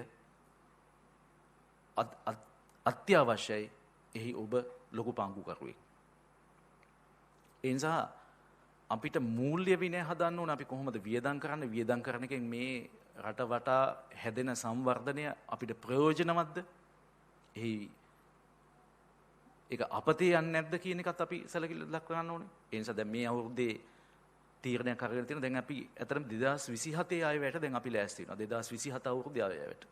අත්‍යවශ්‍යයි. එහි ඔබ ලොකු පංගුකරුවෙක්. ඒ නිසා අපිට මූල්‍ය විනය හදන්න ඕන. අපි කොහොමද වියදම් කරන්නේ? වියදම් කරන එකෙන් මේ රට වටා හැදෙන සංවර්ධනය අපිට ප්‍රයෝජනවත්ද? ඒක අපතේ යන්නේ නැද්ද කියන එකත් අපි සැලකිලි දක්වන්න ඕනේ. ඒ නිසා දැන් මේ අවුරුද්දේ තීරණයක් අරගෙන තියෙනවා. දැන් අපි අතරම 2027 ආයවැයට දැන් අපි ලෑස්ති වෙනවා. 2027 අවුරුද්දේ ආයවැයට.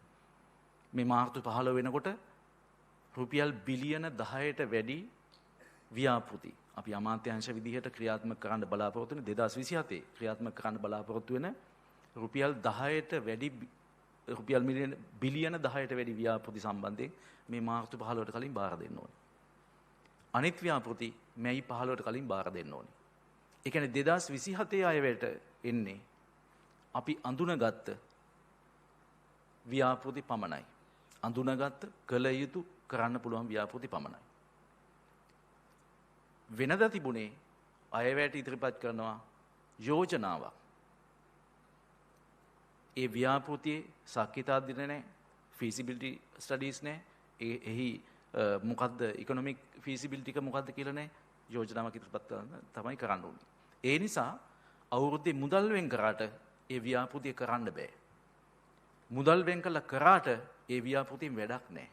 මේ මාර්තු 15 වෙනකොට රුපියල් බිලියන 10ට වැඩි ව්‍යාපෘති අපි අමාත්‍යාංශ විදිහට ක්‍රියාත්මක කරන්න බලාපොරොත්තු වෙන 2027 ක්‍රියාත්මක කරන්න බලාපොරොත්තු වෙන රුපියල් 10ට වැඩි රුපියල් බිලියන 10ට වැඩි ව්‍යාපෘති සම්බන්ධයෙන් මේ මාර්තු 15ට කලින් බාර දෙන්න ඕනේ. අනිත් ව්‍යාපෘති මැයි 15ට කලින් බාර දෙන්න ඕනේ. ඒ කියන්නේ 2027 අයවැයට එන්නේ අපි අඳුනගත්ත ව්‍යාපෘති පමණයි. අඳුනගත්ත කළ යුතු කරන්න පුළුවන් ව්‍යාපෘති පමණයි. වෙනදා තිබුණේ අයවැයට ඉදිරිපත් කරනවා යෝජනාවක්. ඒ ව්‍යාපෘතියේ සාක්ෂිතාධ්‍යයන නැහැ, feasibility studies නැහැ. එහි මොකද්ද economic feasibility එක මොකද්ද කියලා නැහැ. යෝජනාවක් ඉදිරිපත් කරන තමයි කරන්න ඕනේ. ඒ නිසා අවුරුද්දේ මුදල් වෙන් කරාට ඒ ව්‍යාපෘතිය කරන්න බෑ. මුදල් වෙන් කළා කරාට ඒ ව්‍යාපෘතියෙන් වැඩක් නැහැ.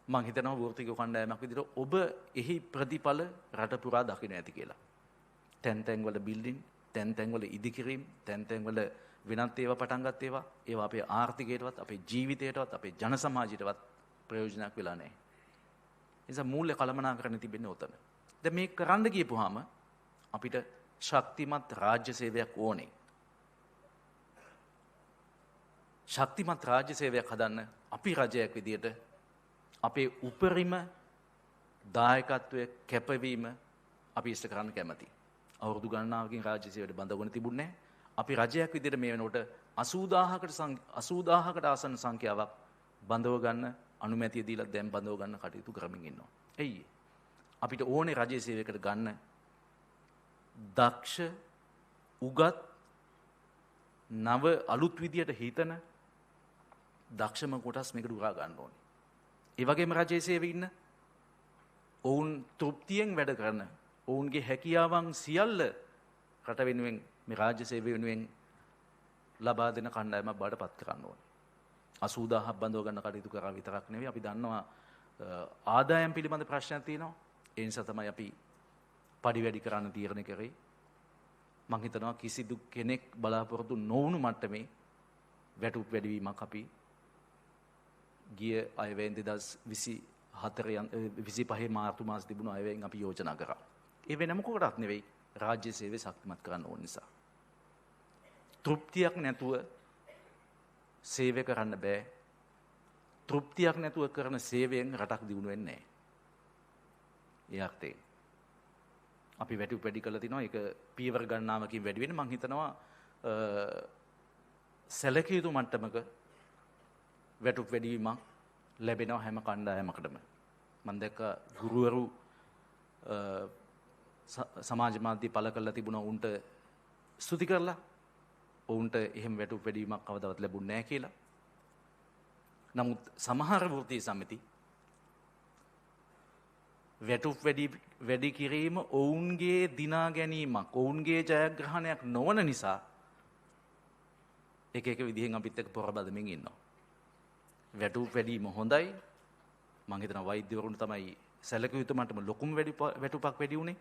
මම හිතනවා වෘත්තික කණ්ඩායමක් විදිහට ඔබ එහි ප්‍රතිඵල රට පුරා දකින්න ඇති කියලා. තැන් වල බිල්ඩින්, තැන් වල ඉදිකිරීම, තැන් වල වෙනත් ඒවා පටන් ගන්න ඒවා අපේ ආර්ථිකයටවත්, අපේ ජීවිතයටවත්, අපේ ජන සමාජයටවත් ප්‍රයෝජනයක් වෙලා නැහැ. ඒ නිසා මූල්‍ය කළමනාකරණ තිබෙන්නේ උතන. දැන් මේක කරන්න ගියපුවාම අපිට ශක්තිමත් රාජ්‍ය සේවයක් ඕනේ. ශක්තිමත් රාජ්‍ය සේවයක් හදන්න අපි රජයක් විදියට අපේ උපරිම දායකත්වය කැපවීම අපි ඉෂ්ට කරන්න කැමතියි. අවුරුදු ගණනාවකින් රාජ්‍ය සේවයට බඳවගෙන තිබුණේ නැහැ. අපි රජයක් විදියට මේ වෙනකොට 80000කට ආසන්න සංඛ්‍යාවක් බඳව ගන්න අනුමැතිය දීලා දැන් බඳව ගන්න කටයුතු කරමින් ඉන්නවා. එයි අපිට ඕනේ රජයේ සේවයකට ගන්න දක්ෂ, උගත්, නව අලුත් විදියට හිතන දක්ෂම කොටස් මේකට උරා ගන්න ඕනේ. ඒ වගේම රජයේ සේවයේ ඉන්න ඔවුන් තෘප්තියෙන් වැඩ කරන ඔවුන්ගේ හැකියාවන් සියල්ල රට වෙනුවෙන් මේ රාජ්‍ය සේවය වෙනුවෙන් ලබා දෙන කණ්ඩායමක් බවට පත් කරන්න ඕනේ. 80000ක් බඳව ගන්න කටයුතු කරා විතරක් නෙවෙයි අපි දන්නවා ආදායම් පිළිබඳ ප්‍රශ්නයක් තියෙනවා. ඒ නිසා තමයි අපි පඩි වැඩි කරන්න තීරණය කරේ. මම හිතනවා කිසිදු කෙනෙක් බලාපොරොත්තු නොවුණු මට්ටමේ වැටුප් වැඩිවීමක් අපි ගිය අයවැයෙන් 2024 මාර්තු මාස තිබුණු අයවැයෙන් අපි යෝජනා කරා. ඒ වෙන මොකකටවත් නෙවෙයි රාජ්‍ය සේවය ශක්තිමත් කරන්න ඕන නිසා. තෘප්තියක් නැතුව සේවය කරන්න බෑ. තෘප්තියක් නැතුව කරන සේවයෙන් රටක් දියුණු වෙන්නේ නැහැ. ඒ අර්ථයෙන් අපි වැටුප් වැඩි කළා තිනවා. ඒක පියවර ගණනාවකින් වැඩි වෙන්නේ. මම හිතනවා සැලකිය යුතු මට්ටමක වැටුප් වැඩිවීමක් ලැබෙනවා හැම කණ්ඩායමකටම. මම දැක්ක ගුරුවරු සමාජ මාධ්‍ය පළ කරලා තිබුණා උන්ට ස්තුති කරලා. ඔවුන්ට එහෙම වැටුප් වැඩිවීමක් කවදාවත් ලැබුණ නැහැ කියලා. නමුත් සමහර වෘත්තීය සමිති වැටුප් වැඩි කිරීම ඔවුන්ගේ දිනා ගැනීමක්, ඔවුන්ගේ ජයග්‍රහණයක් නොවන නිසා එක විදිහෙන් අපිත් එක්ක පොරබදමින් ඉන්නවා. වැටුප් වැඩිම හොඳයි. මම හිතනවා වෛද්‍යවරුන්ට තමයි සැලකිය යුතු මට්ටම ලොකුම වැටුපක් වැඩි උනේ.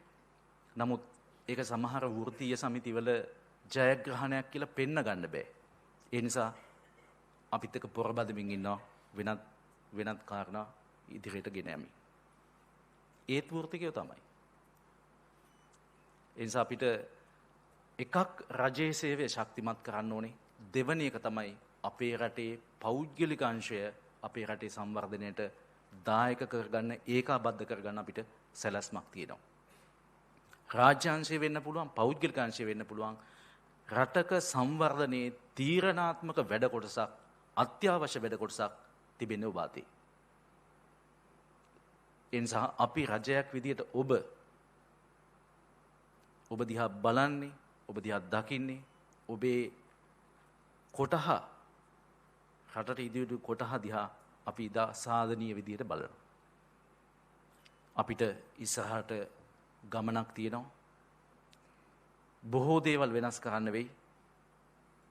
නමුත් ඒක සමහර වෘත්තීය සමිතිවල ජයග්‍රහණයක් කියලා පෙන්න ගන්න බෑ. ඒ නිසා අපිත් එක්ක පොරබදමින් ඉන්නවා වෙනත් කාරණා ඉදිරියට ගෙන යමි. ඒත් වෘත්තිකයෝ තමයි. ඒ නිසා අපිට එකක් රජයේ සේවය ශක්තිමත් කරන්න ඕනේ. දෙවැනි එක තමයි අපේ රටේ පෞද්ගලික අංශය අපේ රටේ සංවර්ධනයට දායක කරගන්න, ඒකාබද්ධ කරගන්න අපිට සැලැස්මක් තියෙනවා. රාජ්‍ය අංශය වෙන්න පුළුවන්, පෞද්ගලික අංශය වෙන්න පුළුවන්. රටක සංවර්ධනයේ තීරණාත්මක වැඩ කොටසක්, අත්‍යවශ්‍ය වැඩ කොටසක් තිබෙන්නේ ඔබ අතේ. ඒ නිසා අපි රජයක් විදියට ඔබ දිහා බලන්නේ, ඔබ දිහා දකින්නේ, ඔබේ කොටහ රටට ඉදිරියට කොටහ දිහා අපි ඉදා සාධනීය විදියට බලනවා. අපිට ඉස්සරහට ගමනක් තියෙනවා. බොහෝ දේවල් වෙනස් කරන්න වෙයි.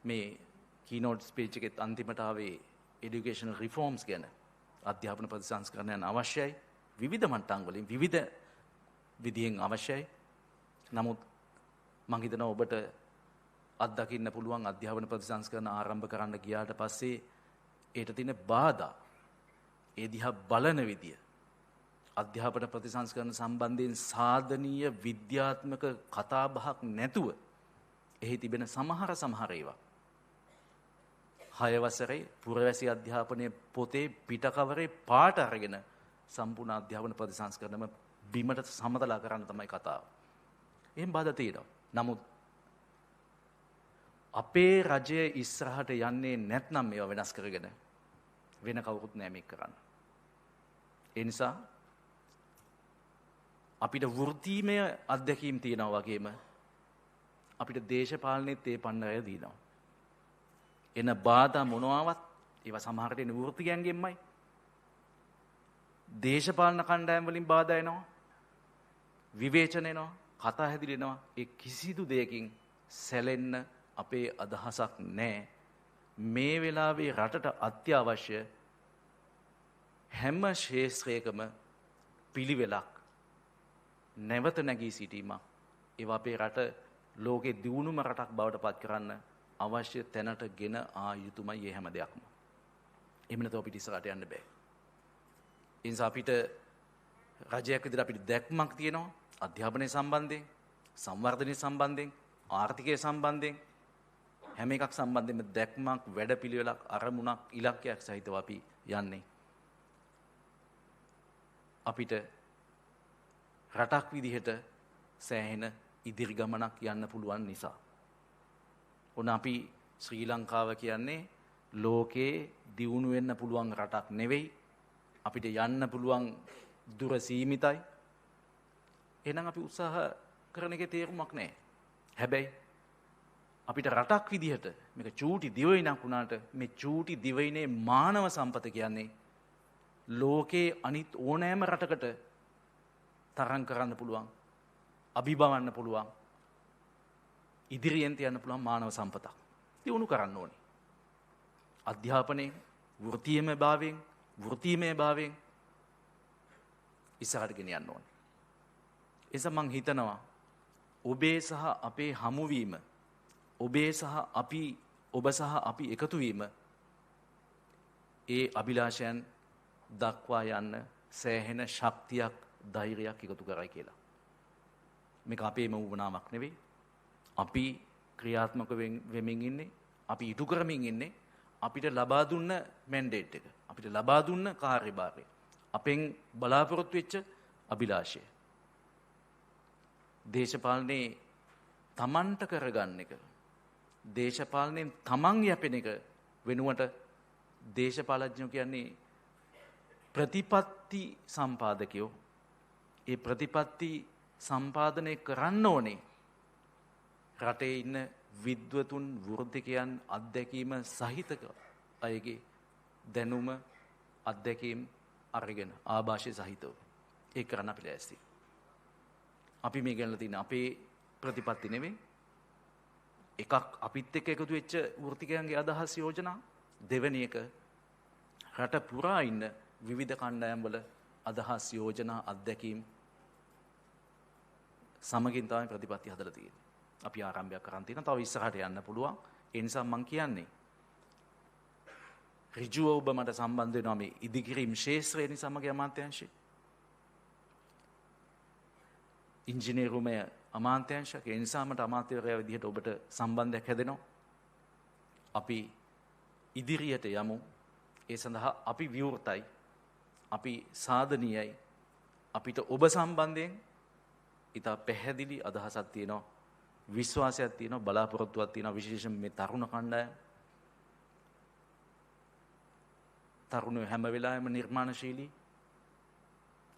මේ කීනෝට් ස්පීච් එකෙත් අන්තිමට ආවේ এডুকেෂනල් රිෆෝම්ස් ගැන. අධ්‍යාපන ප්‍රතිසංස්කරණයන් අවශ්‍යයි. විවිධ මට්ටම් වලින් විවිධ විදිහෙන් අවශ්‍යයි. නමුත් මම හිතනවා ඔබට අත්දකින්න පුළුවන් අධ්‍යාපන ප්‍රතිසංස්කරණ ආරම්භ කරන්න ගියාට පස්සේ ඒට තියෙන බාධා, ඒ දිහා බලන විදිය, අධ්‍යාපන ප්‍රතිසංස්කරණ සම්බන්ධයෙන් සාධනීය විද්‍යාත්මක කතාබහක් නැතුව එහි තිබෙන සමහර ඒවා 6 වසරේ පුරවැසි අධ්‍යාපනයේ පොතේ පිටකවරේ පාට අරගෙන සම්පූර්ණ අධ්‍යාපන ප්‍රතිසංස්කරණම බිමට සමතලා කරන්න තමයි කතාව. එහෙම බාධා තියෙනවා. නමුත් අපේ රජය ඉස්සරහට යන්නේ නැත්නම් මේවා වෙනස් කරගෙන වෙන කවුරුත් නෑ මේක කරන්න. ඒ නිසා අපිට වෘත්තීමය අත්දැකීම් තියෙනවා වගේම අපිට දේශපාලනයේත් ඒ පන්නරය දිනනවා. එන බාධා මොනවාවත් ඒවා සමහරට එන වෘත්තියන්ගෙන්මයි. දේශපාලන කණ්ඩායම් වලින් බාධා එනවා. විවේචන එනවා, කතා හැදිරෙනවා. ඒ කිසිදු දෙයකින් සැලෙන්න අපේ අදහසක් නැහැ. මේ වෙලාවේ රටට අත්‍යවශ්‍ය හැම ශේත්‍රයකම පිළිවෙලක්, නැවත නැගී සිටීමක්, ඒවා අපේ රට ලෝකේ දියුණුම රටක් බවට පත් කරන්න අවශ්‍ය තැනට ගෙන ආ යුතුමයි මේ හැම දෙයක්ම. එහෙම නැත්නම් අපිට ඉස්සරහට යන්න බෑ. ඒ නිසා අපිට රජයක් විදිහට අපිට දැක්මක් තියෙනවා අධ්‍යාපනය සම්බන්ධයෙන්, සංවර්ධනය සම්බන්ධයෙන්, ආර්ථිකය සම්බන්ධයෙන් හැම එකක් සම්බන්ධයෙන්ම දැක්මක්, වැඩපිළිවෙලක්, අරමුණක්, ඉලක්කයක් සහිතව අපි යන්නේ. අපිට රටක් විදිහට සෑහෙන ඉදිරි ගමනක් යන්න පුළුවන් නිසා. ඔන්න අපි ශ්‍රී ලංකාව කියන්නේ ලෝකේ දියුණු වෙන්න පුළුවන් රටක් නෙවෙයි. අපිට යන්න පුළුවන් දුර සීමිතයි. එහෙනම් අපි උත්සාහ කරන එකේ තේරුමක් නැහැ. හැබැයි අපිට රටක් විදිහට මේක චූටි දිවයිනක් වුණාට මේ චූටි දිවයිනේ මානව සම්පත කියන්නේ ලෝකේ අනිත් ඕනෑම රටකට තරම් කරන්න පුළුවන්, අභිබවන්න පුළුවන්, ඉදිරියෙන් තියන්න පුළුවන් මානව සම්පතක්. දියුණු කරන්න ඕනේ. අධ්‍යාපනයේ වෘත්තීමය භාවයෙන් ඉස්සරහට ගෙනියන්න ඕනේ. එනිසා මං හිතනවා ඔබේ සහ අපේ හමුවීම, ඔබ සහ අපි එකතු වීම ඒ අභිලාෂයන් දක්වා යන්න සෑහෙන ශක්තියක්, ධෛර්යයක් එකතු කරයි කියලා. මේක අපේම වුණාමක් නෙවෙයි. අපි ක්‍රියාත්මක වෙමින් ඉන්නේ, අපි ඉටු කරමින් ඉන්නේ අපිට ලබා දුන්න මැන්ඩේට් එක, අපිට ලබා දුන්න කාර්යභාරය, අපෙන් බලාපොරොත්තු වෙච්ච අභිලාෂය. දේශපාලනේ තමන්ට කරගන්න එක, දේශපාලනයෙන් තමන් යැපෙන එක වෙනුවට දේශපාලඥයෝ කියන්නේ ප්‍රතිපත්ති සම්පාදකයෝ. ඒ ප්‍රතිපත්ති සම්පාදනය කරන්න ඕනේ රටේ ඉන්න විද්වතුන්, වෘත්තිකයන්, අත්දැකීම සහිත අයගේ දැනුම, අත්දැකීම් අරගෙන ආభాෂය සහිතව ඒක කරන්න අපි ලෑස්ති. අපි මේ ගැනලා තියෙන අපේ ප්‍රතිපත්ති නෙවෙයි, එකක් අපිත් එක්ක එකතු වෙච්ච වෘත්තිකයන්ගේ අදහස් යෝජනා, දෙවෙනි එක රට පුරා ඉන්න විවිධ කණ්ඩායම් වල අදහස් යෝජනා, අත්දැකීම් සමගින් තමයි ප්‍රතිපත්ති හදලා තියෙන්නේ. අපි ආරම්භයක් කරන් තියෙනවා, තව ඉස්සරහට යන්න පුළුවන්. ඒ නිසා මම කියන්නේ ඍජුව ඔබ මට සම්බන්ධ වෙනවා මේ ඉදිකිරීම් ශාස්ත්‍රය නිසා මගේ අමාත්‍යාංශේ. ඉංජිනේරුමය අමාත්‍යාංශක. ඒ නිසා මට අමාත්‍යවරයා විදිහට ඔබට සම්බන්ධයක් හැදෙනවා. අපි ඉදිරියට යමු. ඒ සඳහා අපි විවෘතයි, අපි සාධනීයයි. අපිට ඔබ සම්බන්ධයෙන් ඉතා පැහැදිලි අදහසක් තියෙනවා, විශ්වාසයක් තියෙනවා, බලාපොරොත්තුවක් තියෙනවා. විශේෂයෙන් මේ තරුණ කණ්ඩායම, තරුණයෝ හැම වෙලාවෙම නිර්මාණශීලී.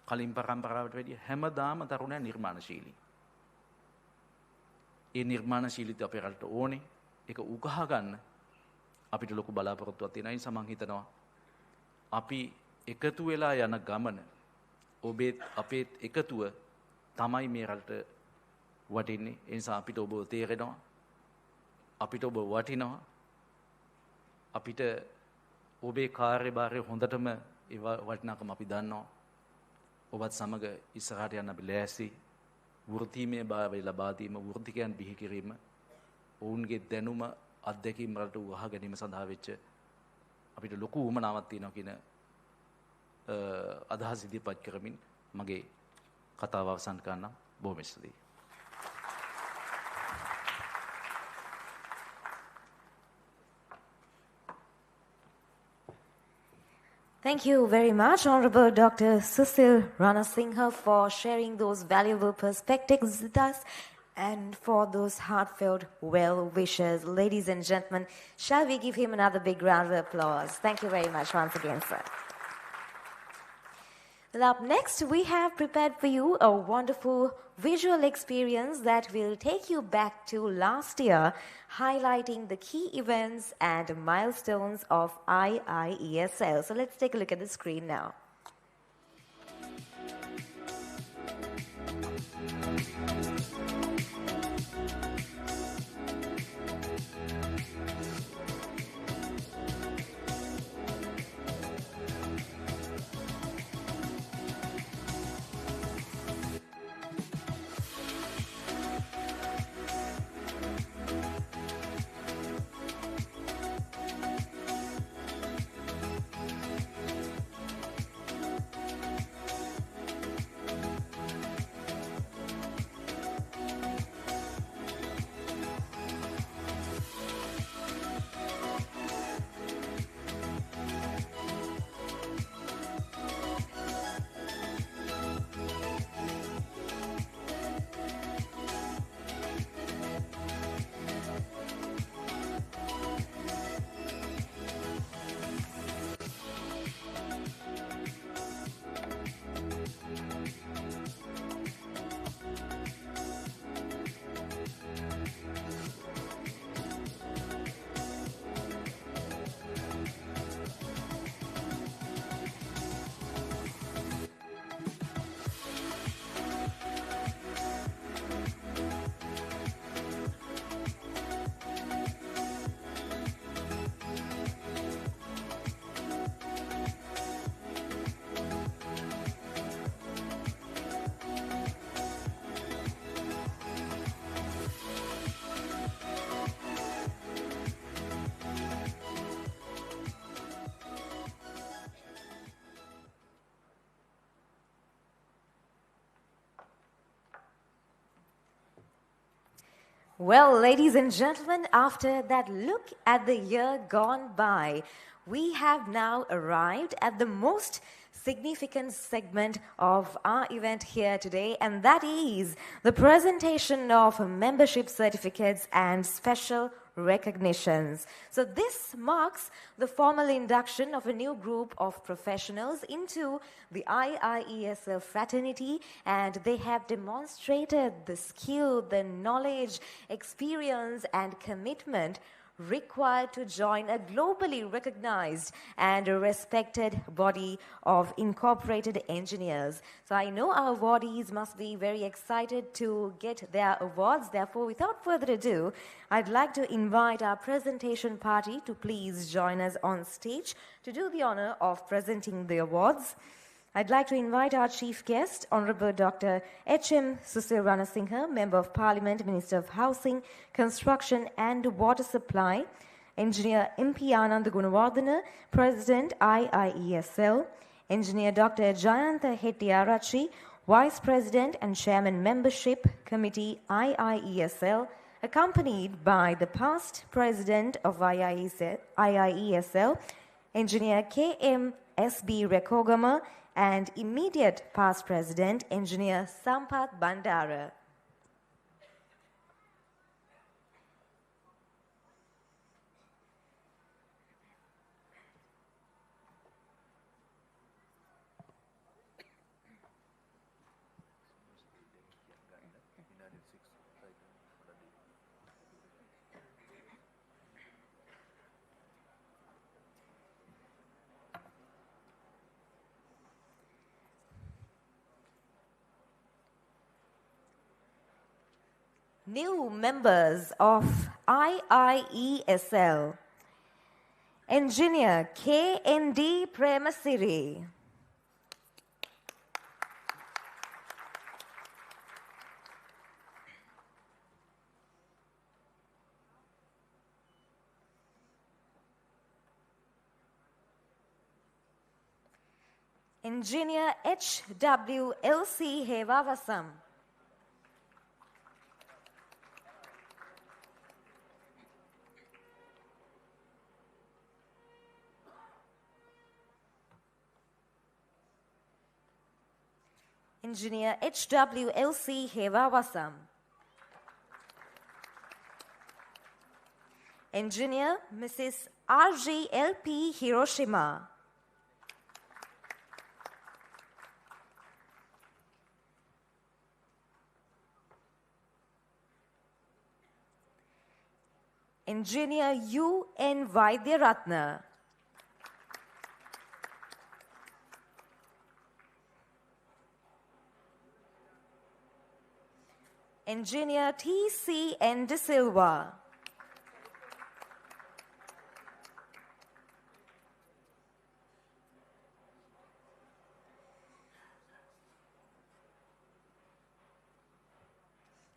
කලින් පරම්පරාවට වැඩිය හැමදාම තරුණයන් නිර්මාණශීලී. ඒ නිර්මාණශීලීත්වය අපේ රටට ඕනේ. ඒක උකහා ගන්න අපිට ලොකු බලාපොරොත්තුවක් තියෙනවා. ඒ නිසා මම හිතනවා අපි එකතු වෙලා යන ගමන, ඔබේ අපේත් එකතුව තමයි මේ රටට වටින්නේ. ඒ නිසා අපිට ඔබ තේරෙනවා, අපිට ඔබ වටිනවා, අපිට ඔබේ කාර්යභාරය හොඳටම ඒ වටිනාකම අපි දන්නවා. ඔබත් සමග ඉස්සරහට යන්න අපි ලෑස්ති. වෘත්තීමය භාවය ලබා දීම, වෘත්තිකයන් බිහි කිරීම, ඔවුන්ගේ දැනුම, අත්දැකීම් වලට උවහා ගැනීම සඳහා වෙච්ච අපිට ලොකු උවමනාවක් තියෙනවා කියන අදහස් ඉදිරිපත් කරමින් මගේ කතාව අවසන් කරන්නම්. බොහොම ස්තුතියි. Thank you very much, Honorable Dr. Susil Ranasinghe, for sharing those valuable perspectives with us and for those heartfelt well wishes. Ladies and gentlemen, shall we give him another big round of applause? Thank you very much once again, sir. Well, up next, we have prepared for you a wonderful visual experience that will take you back to last year, highlighting the key events and milestones of IIESL. So let's take a look at the screen now. Well, ladies and gentlemen, after that look at the year gone by, we have now arrived at the most significant segment of our event here today, and that is the presentation of membership certificates and special recognitions. So this marks the formal induction of a new group of professionals into the IIESL fraternity, and they have demonstrated the skill, the knowledge, experience and commitment required to join a globally recognized and respected body of incorporated engineers. So I know our awardees must be very excited to get their awards. Therefore, without further ado, I'd like to invite our presentation party to please join us on stage to do the honor of presenting the awards. I'd like to invite our chief guest, Honorable Dr. H.M. Susil Ranasinghe, Member of Parliament, Minister of Housing, Construction and Water Supply, Engineer M.P. Anand Gunawardena, President IIESL, Engineer Dr. Jayantha Hettiarachi, Vice President and Chairman Membership Committee IIESL, accompanied by the past President of IIESL, Engineer K.M. S.B. Rekogama, and immediate past President, Engineer Sampath Bandara. New members of IIESL, Engineer K.N.D. Premasiri, Engineer H.W.L.C. Hevavasam, Engineer H.W.L.C. Hevavasam, Engineer Mrs. R.G.L.P. Hiroshima, Engineer U.N. Vaidyaratna, Engineer T.C. N. De Silva,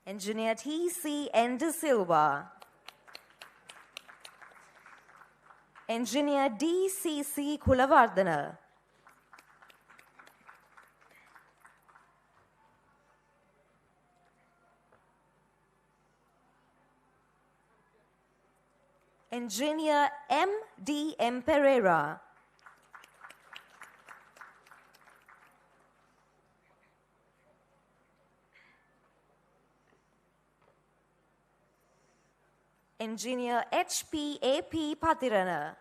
Engineer T.C. N. De Silva, Engineer D.C.C. Kulavardhana, Engineer M.D.M. Pereira, Engineer H.P.A.P. Patirana,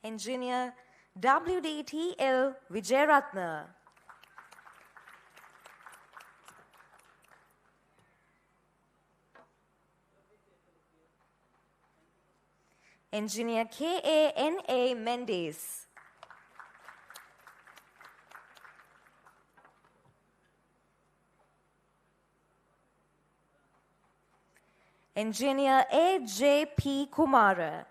Engineer W.D.T.L. Vijayaratna, Engineer K.A.N.A. Mendes, Engineer A.J.P. Kumara,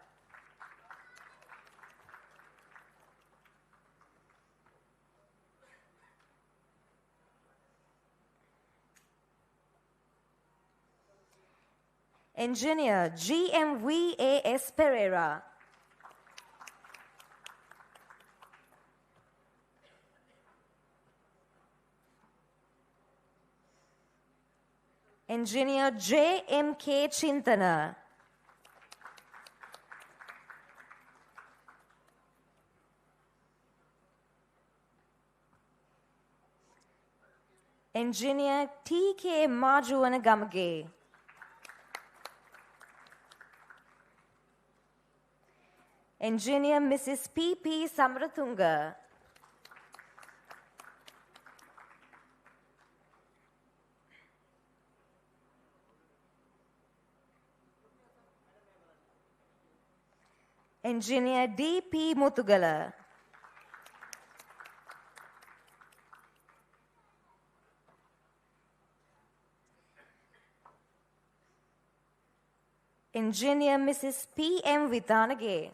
Engineer GMVAS Pereira. Engineer JMK Chintana. Engineer TK Majuanagamage. Engineer Mrs. PP Samratunga. Engineer DP Mutugala. Engineer Mrs. PM Vitanage.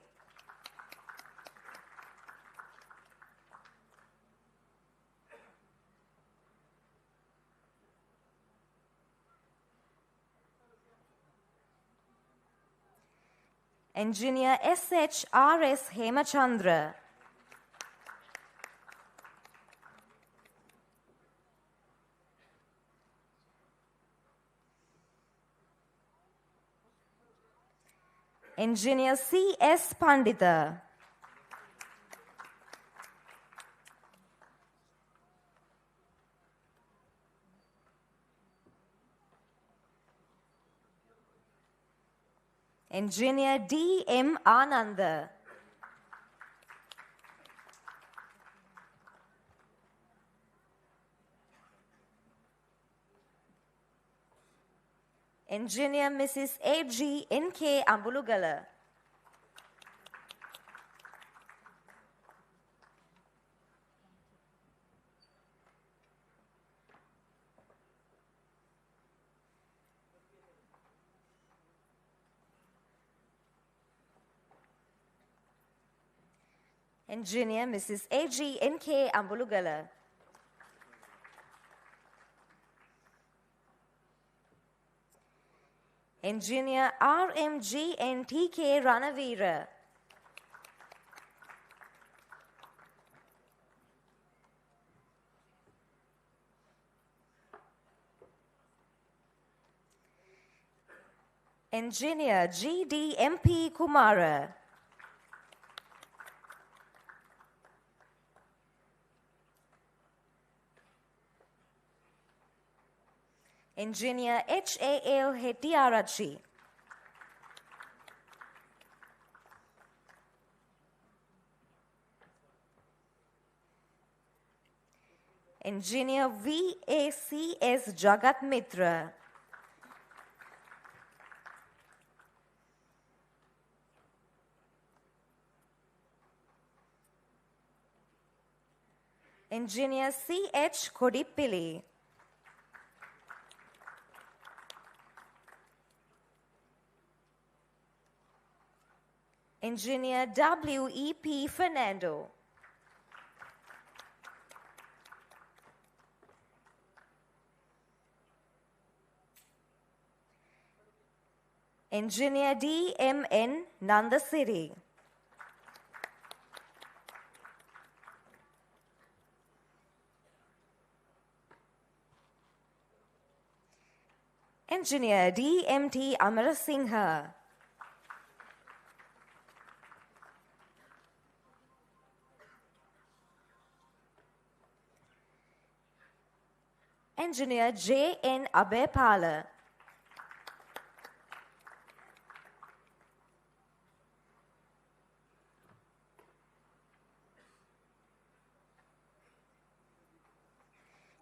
Engineer SHRS Hemachandra. Engineer CS Pandita. Engineer DM Ananda. Engineer Mrs. AG NK Ambulugala. Engineer Mrs. AG NK Ambulugala. Engineer RMG NTK Ranavira. Engineer GDMP Kumara. Engineer HAL Hetiarachi. Engineer VACS Jagat Mitra. Engineer CH Kodipili. Engineer WEP Fernando. Engineer DMN Nanda City. Engineer DMT Amarasingha. Engineer J.N. Abepala.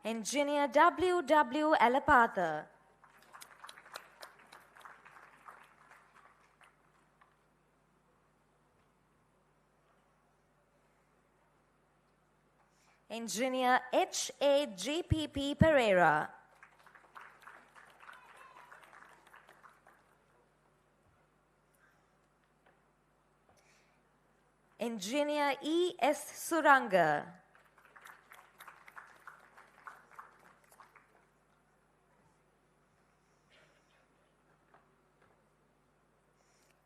Engineer W.W. Alapatha. Engineer H.A.G.P.P. Pereira. Engineer E.S. Suranga.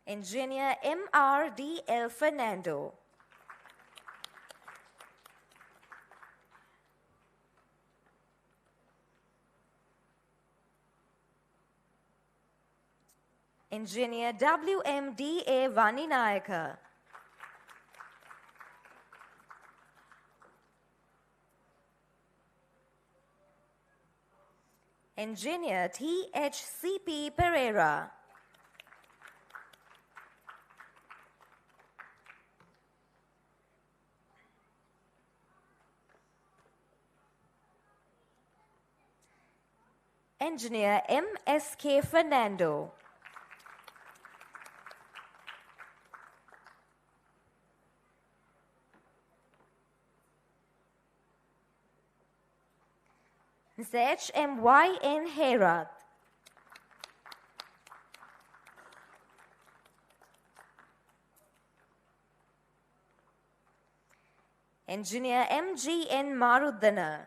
Engineer M.R.D.L. Fernando. Engineer W.M.D.A. Vaninayaka. Engineer T.H.C.P. Pereira. Engineer M.S.K. Fernando. Mr. H.M.Y.N. Herat. Engineer M.G.N. Marudana.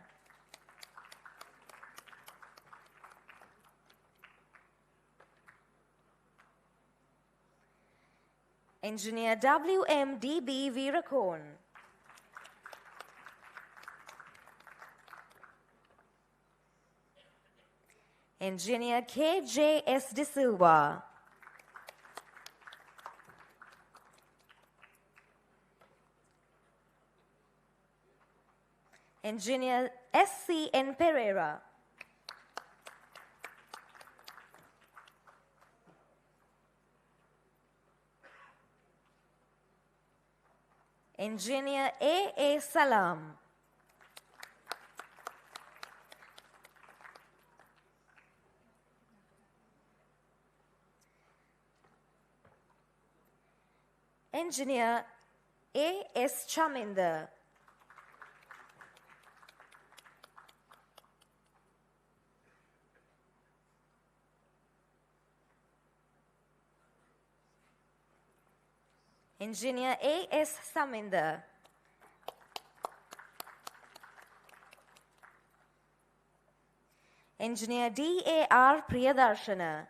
Engineer W.M.D.B. Virakon. Engineer K.J.S. De Silva. Engineer S.C.N. Pereira. Engineer A.A. Salam. Engineer A.S. Chaminder. Engineer A.S. Saminder. Engineer D.A.R. Priyadarshana.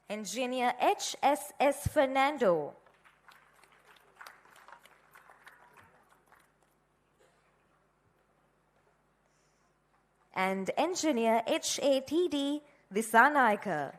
Engineer H.S.S. Fernando. And Engineer H.A.T.D. Disanaika.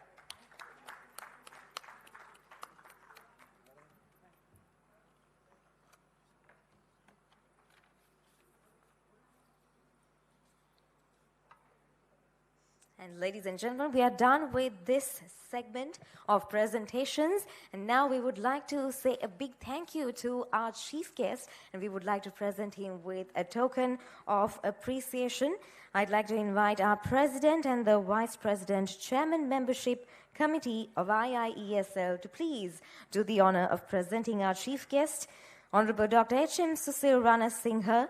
And ladies and gentlemen, we are done with this segment of presentations. And now we would like to say a big thank you to our chief guest. And we would like to present him with a token of appreciation. I'd like to invite our president and the vice president, chairman membership committee of IIESL to please do the honor of presenting our chief guest, Honorable Dr. H.M. Susil Rana Singha,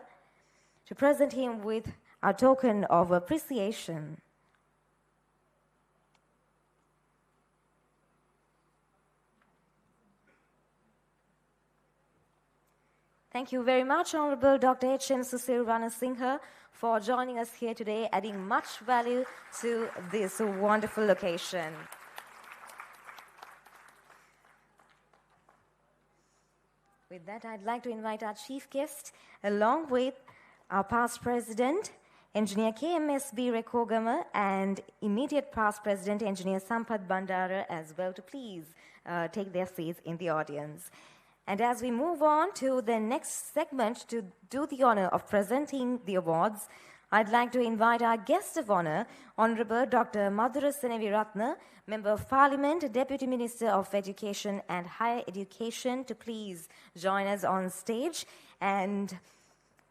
to present him with a token of appreciation. Thank you very much, Honorable Dr. H.M. Susil Rana Singha, for joining us here today, adding much value to this wonderful occasion. With that, I'd like to invite our chief guest, along with our past president, Engineer KMSB Rekogama, and immediate past president, Engineer Sampath Bandara, as well, to please take their seats in the audience. And as we move on to the next segment to do the honor of presenting the awards, I'd like to invite our guest of honor, Honorable Dr. Madhura Seneviratne, Member of Parliament, Deputy Minister of Education and Higher Education, to please join us on stage. And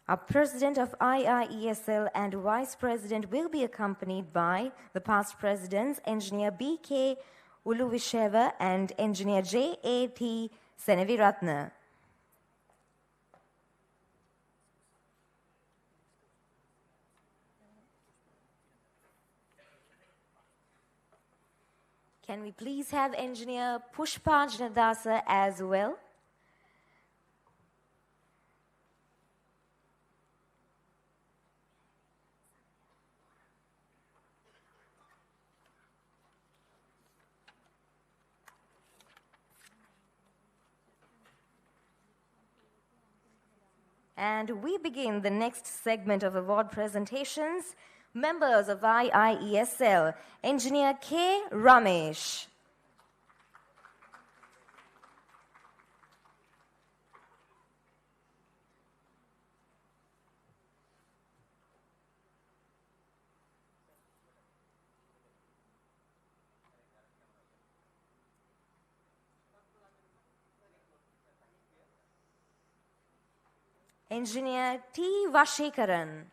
our President of IIESL and Vice President will be accompanied by the past presidents, Engineer B.K. Uluvisheva and Engineer J.A.T. Seneviratne. Can we please have Engineer Pushpa Janadasa as well? And we begin the next segment of award presentations. Members of IIESL, Engineer K. Ramesh. Engineer T. Vashikaran.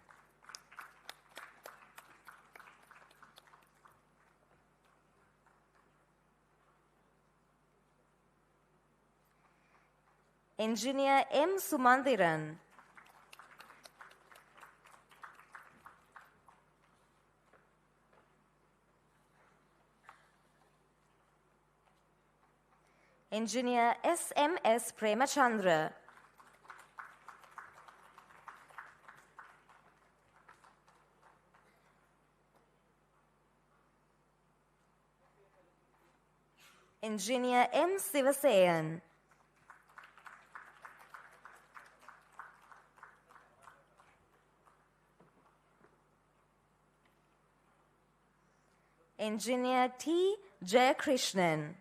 Engineer M. Sumandiran. Engineer S.M.S. Premachandra. Engineer M. Sivasayan. Engineer T. Jayakrishnan.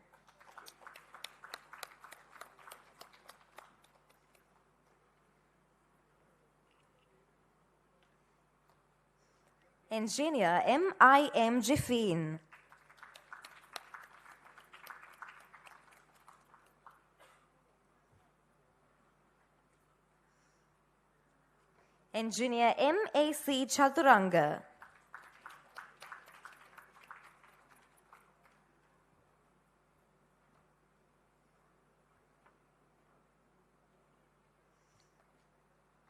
Engineer M.I.M. Jiffin. Engineer M.A.C. Chaturanga.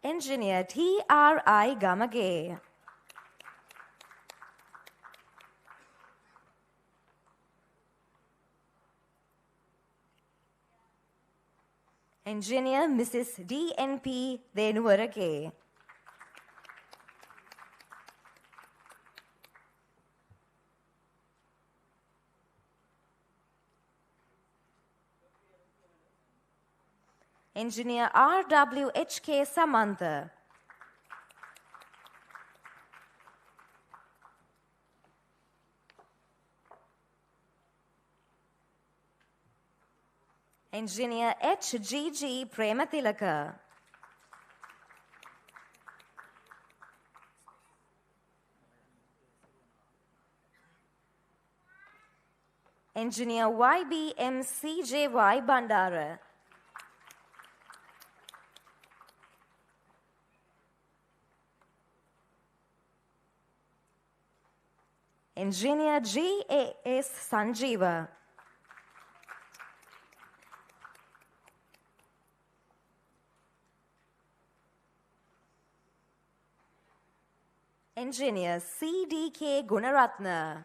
Engineer T.R.I. Gamage. Engineer Mrs. D.N.P. Denuvarake. Engineer R.W.H.K. Samantha. Engineer H.G.G. Prematilaka. Engineer Y.B.M.C.J.Y. Bandara. Engineer G.A.S. Sanjeeva. Engineer C.D.K. Gunaratna.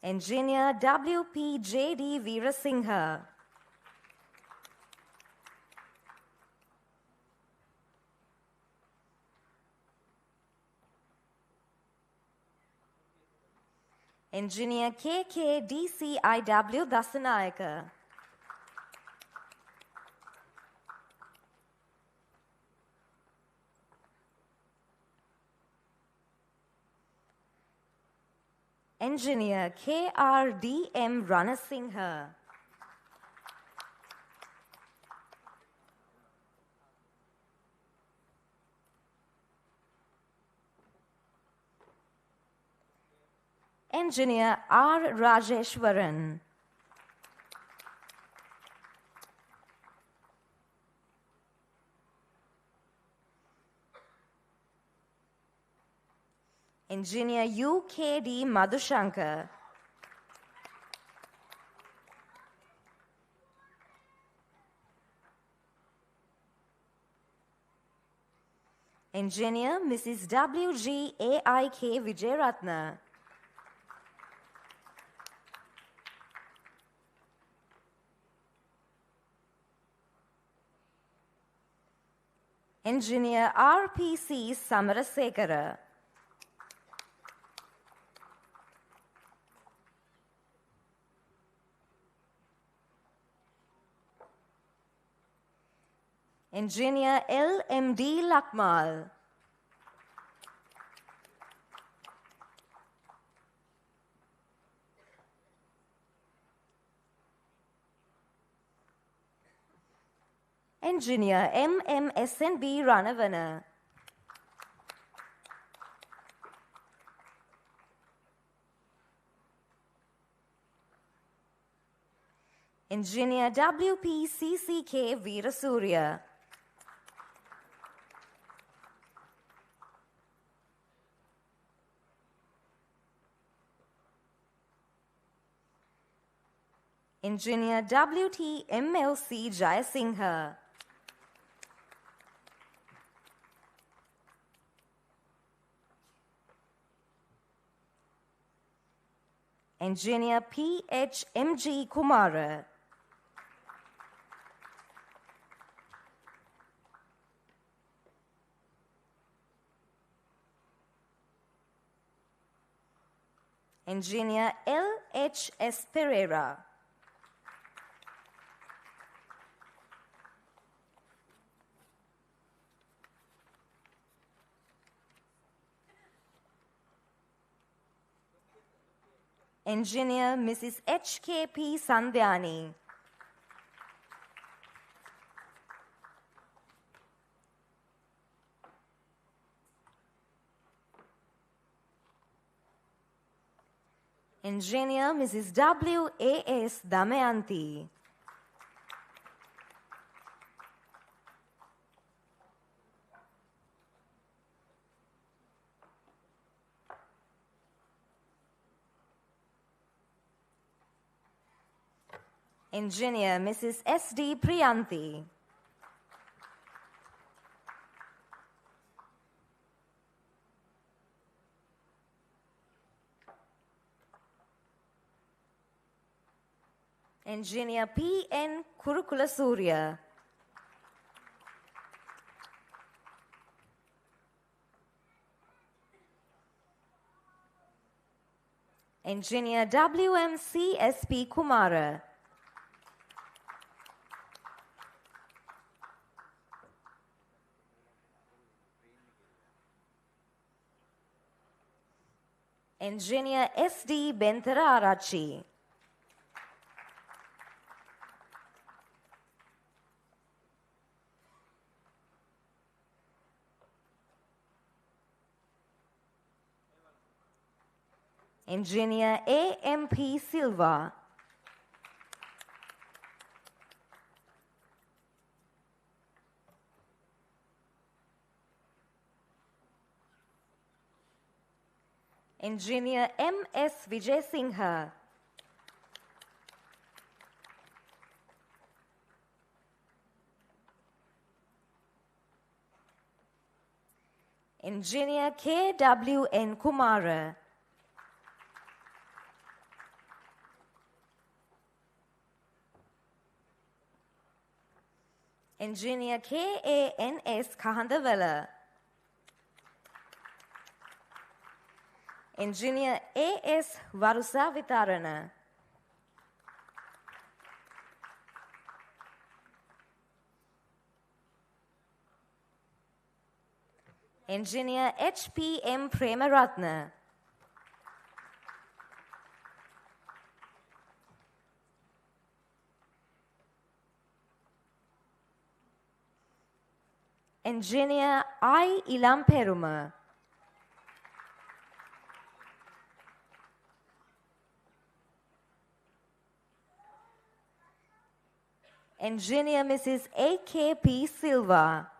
Engineer W.P.J.D. Veerasinghe. Engineer K.K.D.C.I.W. Dasanayaka. Engineer K.R.D.M. Ranasinghe. Engineer R. Rajeshwaran. Engineer U.K.D. Madhushankar. Engineer Mrs. W.G.A.I.K. Vijayaratna. Engineer R.P.C. Samarasekara. Engineer L.M.D. Lakmal. Engineer M.M.S.N.B. Ranavana. Engineer W.P.C.C.K. Veerasurya. Engineer W.T.M.L.C. Jayasingha. Engineer P.H.M.G. Kumara. Engineer L.H.S. Pereira. Engineer Mrs. H.K.P. Sandhyani. Engineer Mrs. W.A.S. Damayanti. Engineer Mrs. S.D. Priyanti. Engineer P.N. Kurukula Surya. Engineer W.M.C.S.P. Kumara. Engineer S.D. Bentara Arachi. Engineer A.M.P. Silva. Engineer M.S. Vijay Singha. Engineer K.W.N. Kumara. Engineer K.A.N.S. Kahandavela. Engineer A.S. Varusa Vitarana. Engineer H.P.M. Premaratna. Engineer I. Ilam Peruma. Engineer Mrs. A.K.P. Silva.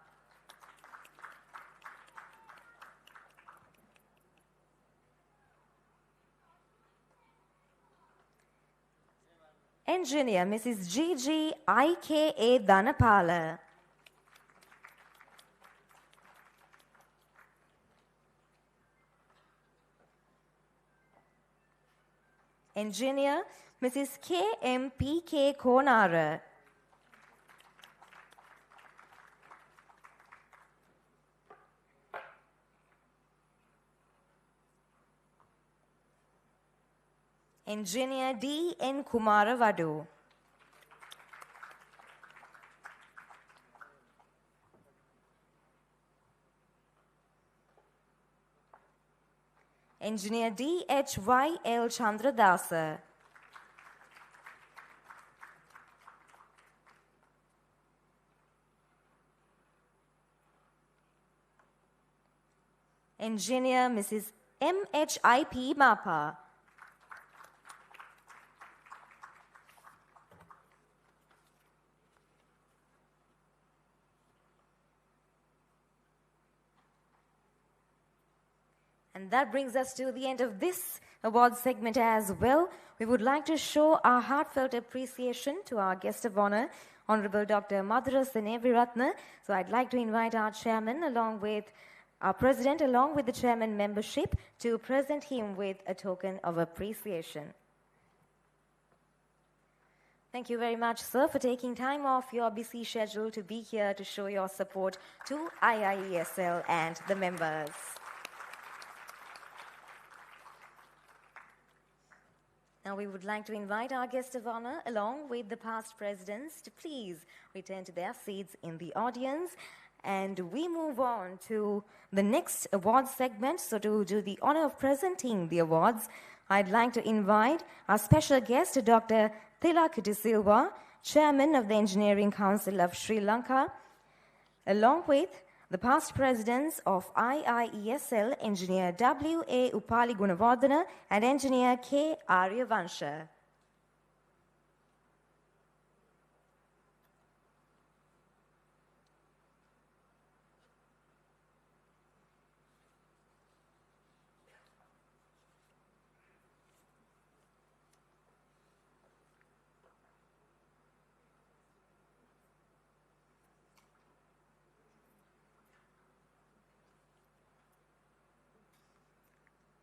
Engineer Mrs. G.G. I.K.A. Dhanapala. Engineer Mrs. K.M.P.K. Konara. Engineer D.N. Kumaravadu. Engineer D.H.Y.L. Chandradasa. Engineer Mrs. M.H.I.P. Mapa. And that brings us to the end of this award segment as well. We would like to show our heartfelt appreciation to our guest of honor, Honorable Dr. Madhura Seneviratne. So I'd like to invite our chairman along with our president along with the chairman membership to present him with a token of appreciation. Thank you very much, sir, for taking time off your busy schedule to be here to show your support to IIESL and the members. Now we would like to invite our guest of honor along with the past presidents to please return to their seats in the audience. And we move on to the next award segment. So to do the honor of presenting the awards, I'd like to invite our special guest, Dr. Tilak De Silva, Chairman of the Engineering Council of Sri Lanka, along with the past presidents of IIESL, Engineer W.A. Upali Gunawardena and Engineer K. Aryavansha.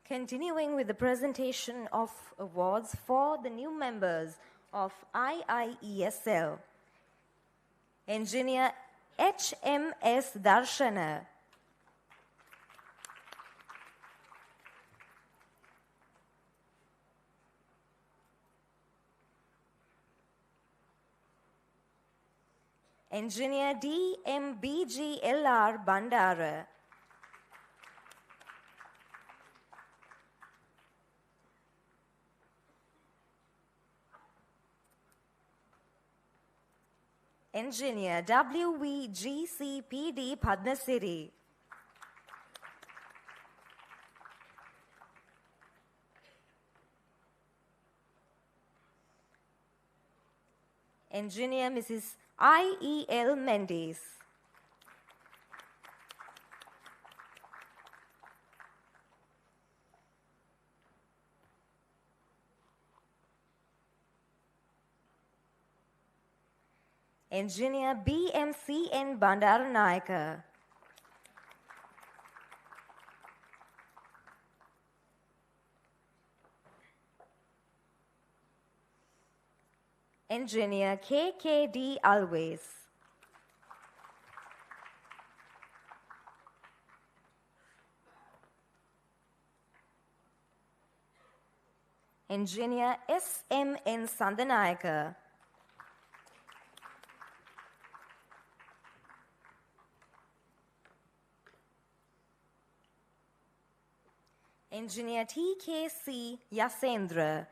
Continuing with the presentation of awards for the new members of IIESL, Engineer H.M.S. Darshana, Engineer D.M.B.G.L.R. Bandara, Engineer W.V.G.C.P.D. Padmasiri, Engineer Mrs. I.E.L. Mendes, Engineer B.M.C.N. Bandaranayaka, Engineer K.K.D. Always, Engineer S.M.N. Sandanayaka, Engineer T.K.C. Yasendra,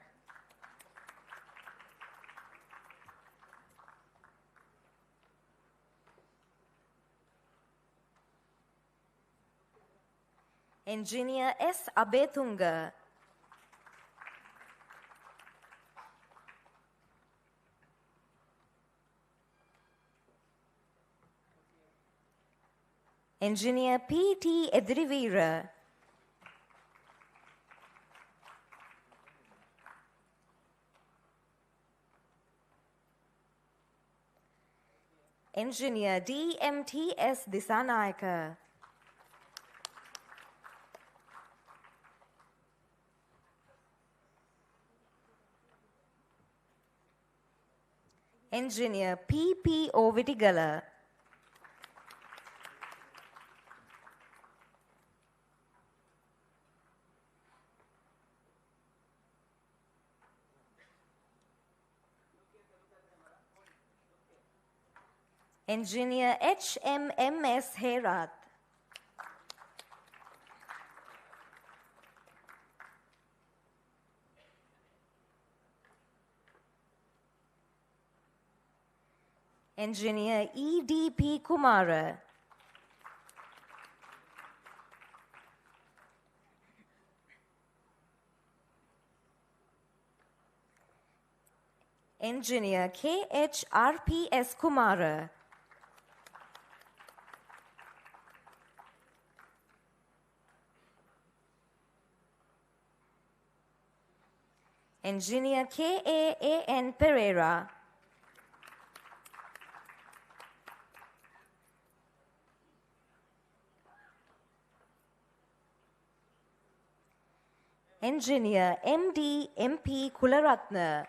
Engineer S. Abetunga, Engineer P.T. Edrivira, Engineer D.M.T.S. Disanayaka, Engineer P.P.O. Vitigala, Engineer H.M.M.S. Herat, Engineer E.D.P. Kumara. Engineer K.H.R.P.S. Kumara. Engineer K.A.A.N. Pereira. Engineer M.D. M.P. Kularatna.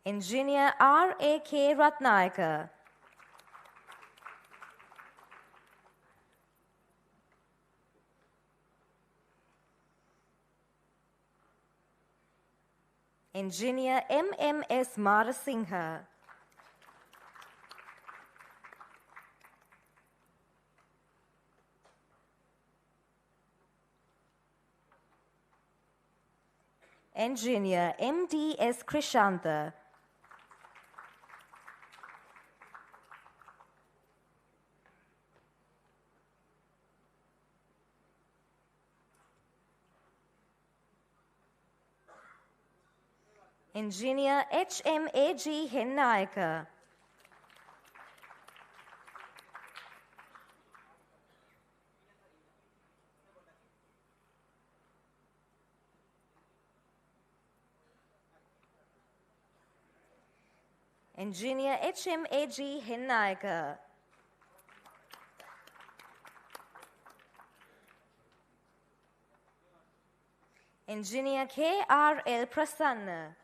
Engineer R.A.K. Ratnayaka. Engineer M.M.S. Marasingha. Engineer M.D.S. Krishantha. Engineer H.M.A.G. Hennayaka. Engineer H.M.A.G. Hennayaka. Engineer K.R.L. Prasanna.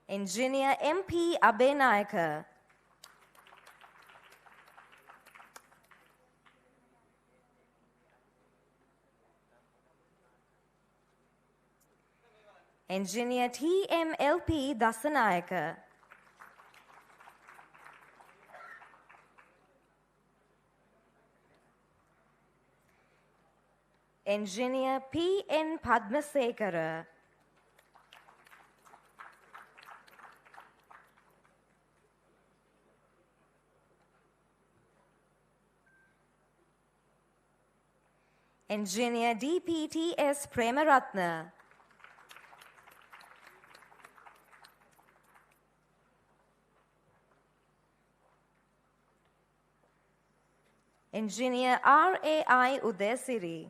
Engineer M.P. Abhenayaka. Engineer T.M.L.P. Dasanayaka. Engineer P.N. Padmasekara. Engineer D.P.T.S. Premaratna. Engineer R.A.I. Udesiri.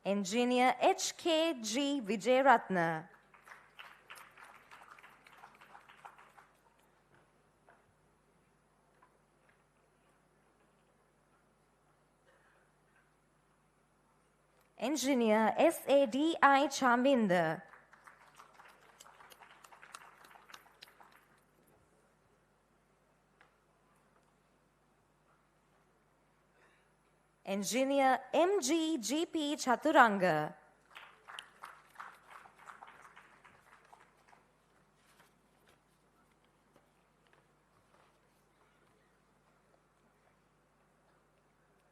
Engineer H.K.G. Vijayaratna. Engineer S.A.D.I. Chaminda. Engineer M.G.G.P. Chaturanga.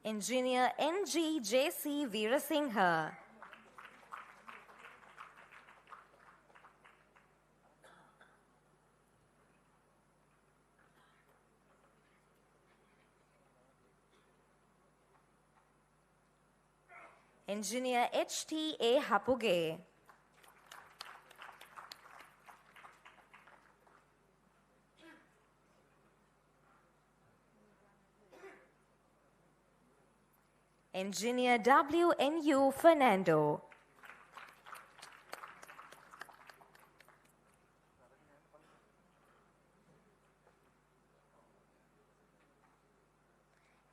Engineer N.G.J.C. Veerasinghe. Engineer H.T.A. Hapuge. Engineer W.N.U. Fernando.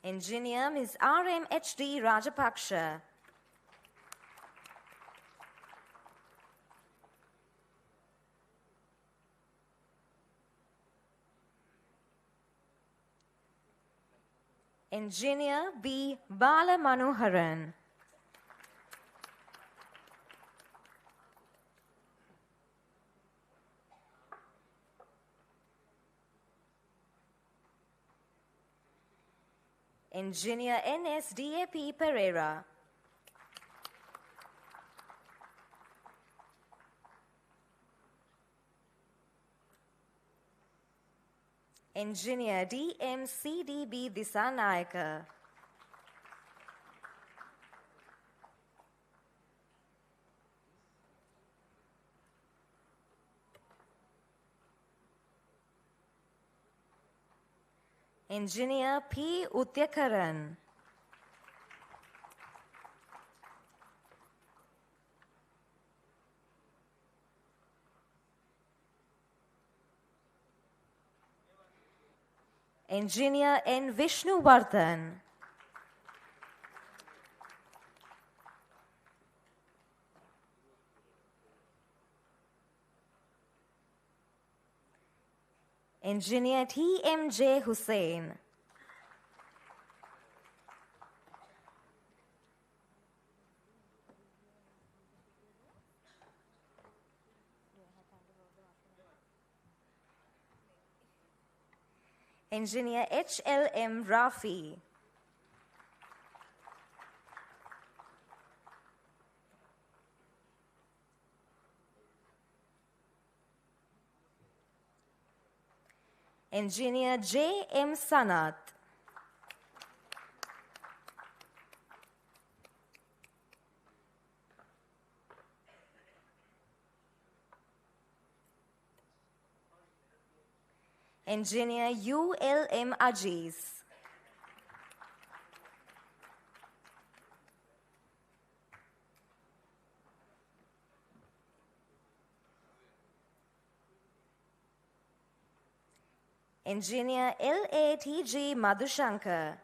Engineer Ms. R.M.H.D. Rajapaksha. Engineer B. Bala Manoharan. Engineer N.S.D.A.P. Pereira. Engineer D.M.C.D.B. Disanayaka. Engineer P. Utyakaran. Engineer N. Vishnuvardhan. Engineer T.M.J. Hussain. Engineer H.L.M. Rafi. Engineer J.M. Sanat. Engineer U.L.M. Aziz. Engineer L.A.T.G. Madhushankar.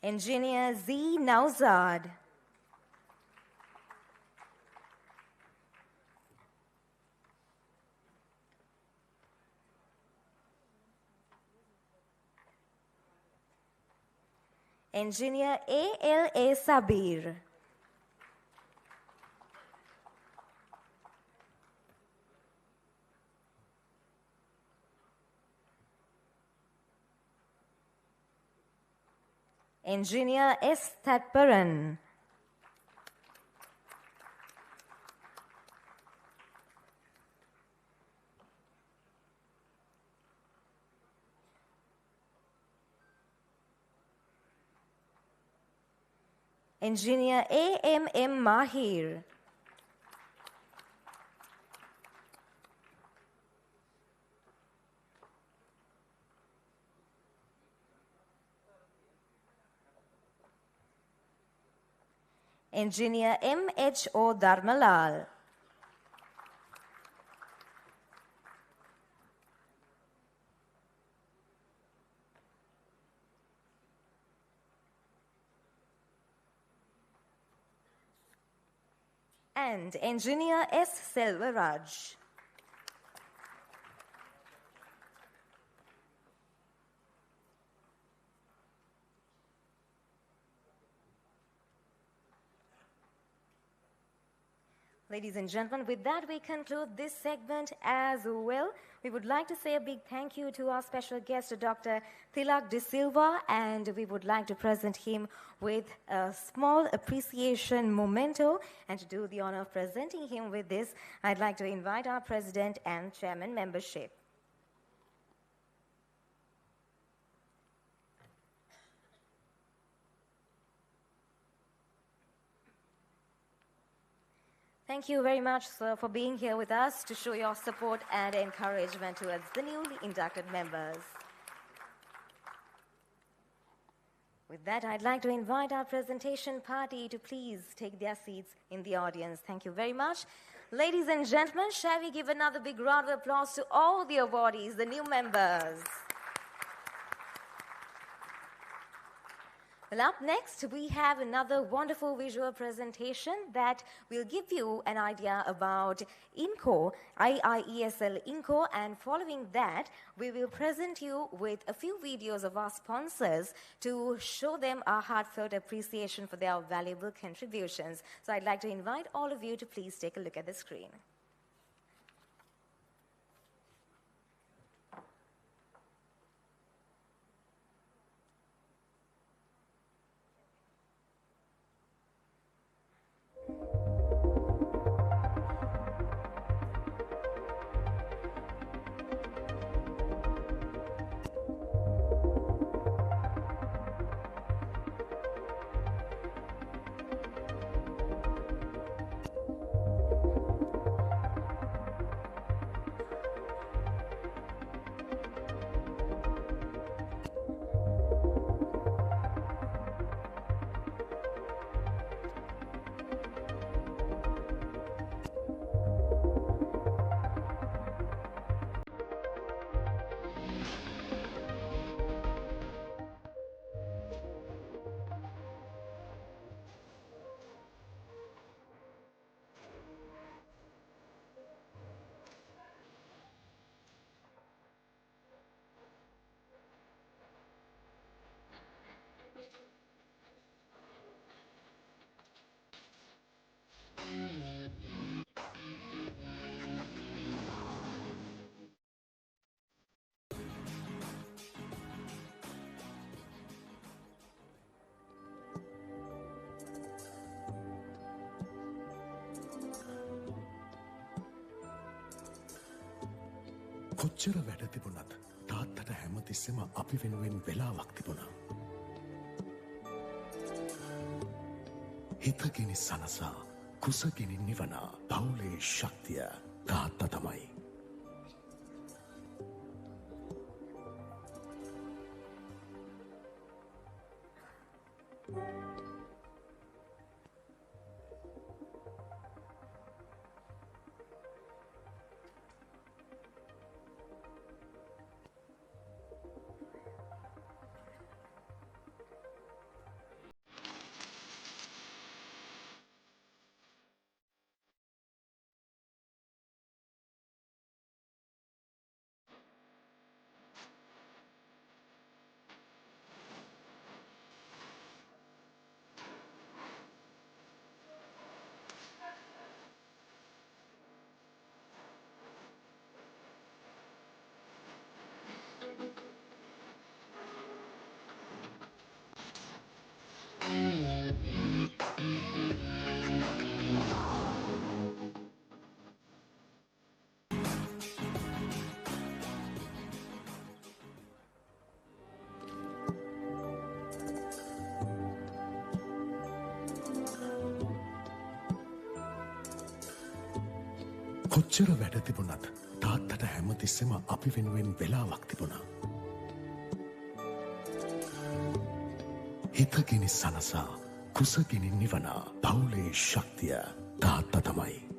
Engineer Z. Nauzad. Engineer A.L.A. Sabir. Engineer S. Thatparan. Engineer A.M.M. Mahir. Engineer M.H.O. Dharmalal. And Engineer S. Selvaraj. Ladies and gentlemen, with that we conclude this segment as well. We would like to say a big thank you to our special guest, Dr. Tilak De Silva, and we would like to present him with a small appreciation memento. And to do the honor of presenting him with this, I'd like to invite our President and Chairman membership. Thank you very much, sir, for being here with us to show your support and encouragement towards the newly inducted members. With that, I'd like to invite our presentation party to please take their seats in the audience. Thank you very much. Ladies and gentlemen, shall we give another big round of applause to all the awardees, the new members. Well, up next, we have another wonderful visual presentation that will give you an idea about INCO, IIESL INCO, and following that, we will present you with a few videos of our sponsors to show them our heartfelt appreciation for their valuable contributions. So I'd like to invite all of you to please take a look at the screen. කොච්චර වැඩ තිබුණත් තාත්තට හැමතිස්සෙම අපි වෙනුවෙන් වෙලාවක් තිබුණා. හිතගෙනි සනසා කුසගෙනි නිවනා පවුලේ ශක්තිය තාත්තා තමයි. කොච්චර වැඩ තිබුණත් තාත්තට හැමතිස්සෙම අපි වෙනුවෙන් වෙලාවක් තිබුණා. හිතගෙනි සනසා කුසගෙනි නිවනා පවුලේ ශක්තිය තාත්තා තමයි.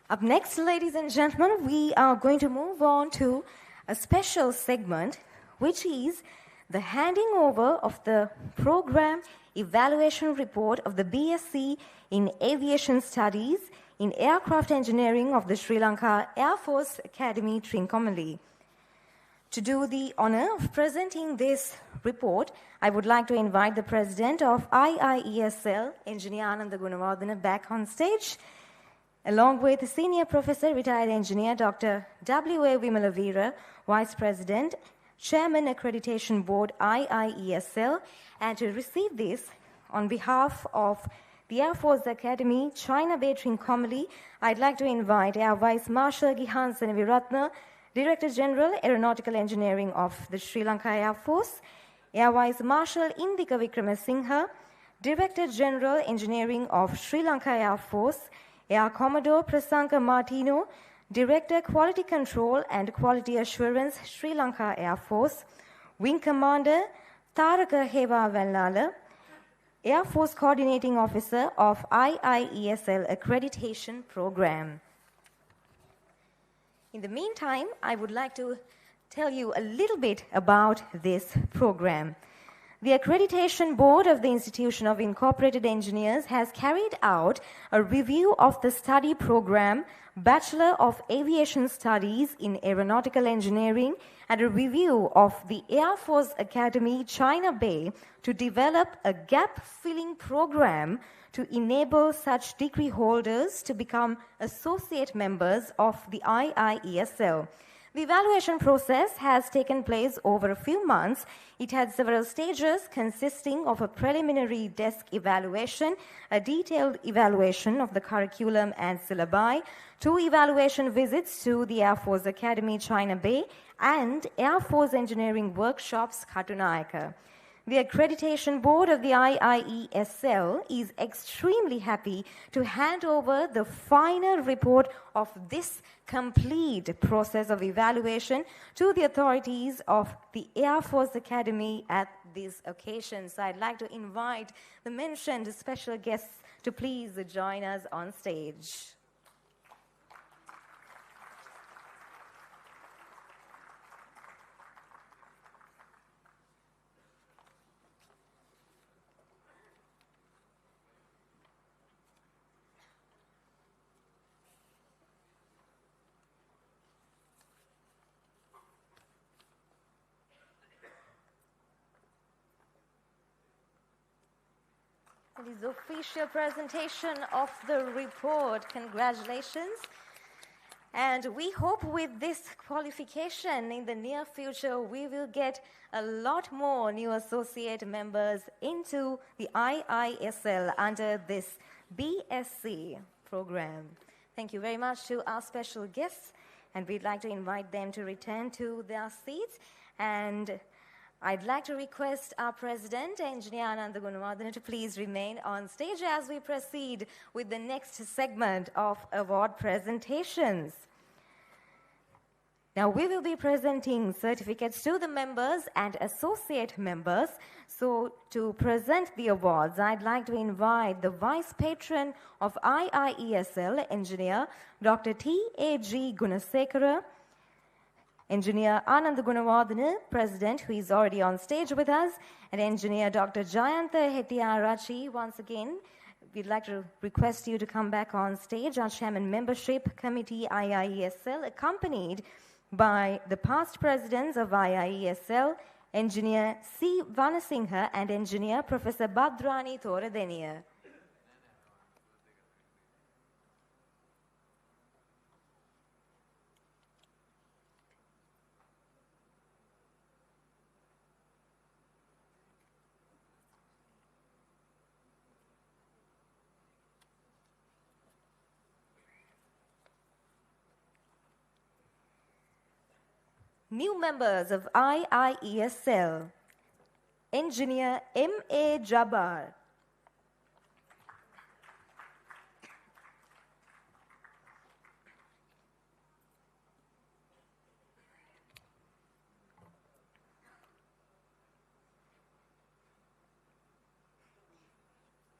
Up next, ladies and gentlemen, we are going to move on to a special segment, which is the handing over of the program evaluation report of the BSc in Aviation Studies in Aircraft Engineering of the Sri Lanka Air Force Academy, Trincomalee. To do the honor of presenting this report, I would like to invite the President of IIESL, Engineer Ananda Gunawardena, back on stage, along with Senior Professor, Retired Engineer Dr. W.A. Vimalavira, Vice President, Chairman, Accreditation Board, IIESL, and to receive this on behalf of the Air Force Academy, China Bay Trincomalee, I'd like to invite Air Vice Marshal Gihan Senaviratna, Director General, Aeronautical Engineering of the Sri Lanka Air Force, Air Vice Marshal Indika Wickramasinghe, Director General, Engineering of Sri Lanka Air Force, Air Commodore Prasanka Martino, Director, Quality Control and Quality Assurance, Sri Lanka Air Force, Wing Commander Taraka Heva Vellala, Air Force Coordinating Officer of IIESL Accreditation Program. In the meantime, I would like to tell you a little bit about this program. The Accreditation Board of the Institution of Incorporated Engineers has carried out a review of the study program Bachelor of Aviation Studies in Aeronautical Engineering and a review of the Air Force Academy, China Bay, to develop a gap-filling program to enable such degree holders to become associate members of the IIESL. The evaluation process has taken place over a few months. It had several stages consisting of a preliminary desk evaluation, a detailed evaluation of the curriculum and syllabi, 2 evaluation visits to the Air Force Academy, China Bay, and Air Force Engineering Workshops, Katunayaka. The Accreditation Board of the IIESL is extremely happy to hand over the final report of this complete process of evaluation to the authorities of the Air Force Academy at this occasion. So I'd like to invite the mentioned special guests to please join us on stage. It is the official presentation of the report. Congratulations. And we hope with this qualification in the near future, we will get a lot more new associate members into the IISL under this BSc program. Thank you very much to our special guests, and we'd like to invite them to return to their seats. And I'd like to request our President, Engineer Ananda Gunawardena, to please remain on stage as we proceed with the next segment of award presentations. Now, we will be presenting certificates to the members and associate members. So, to present the awards, I'd like to invite the Vice Patron of IIESL, Engineer Dr. T.A.G. Gunasekara, Engineer Ananda Gunawardena, President, who is already on stage with us, and Engineer Dr. Jayantha Hettiarachi. Once again, we'd like to request you to come back on stage. Our Chairman Membership Committee, IIESL, accompanied by the past presidents of IIESL, Engineer C. Vanasinghe and Engineer Professor Badrani Thoradeniya. New members of IIESL, Engineer M.A. Jabbar,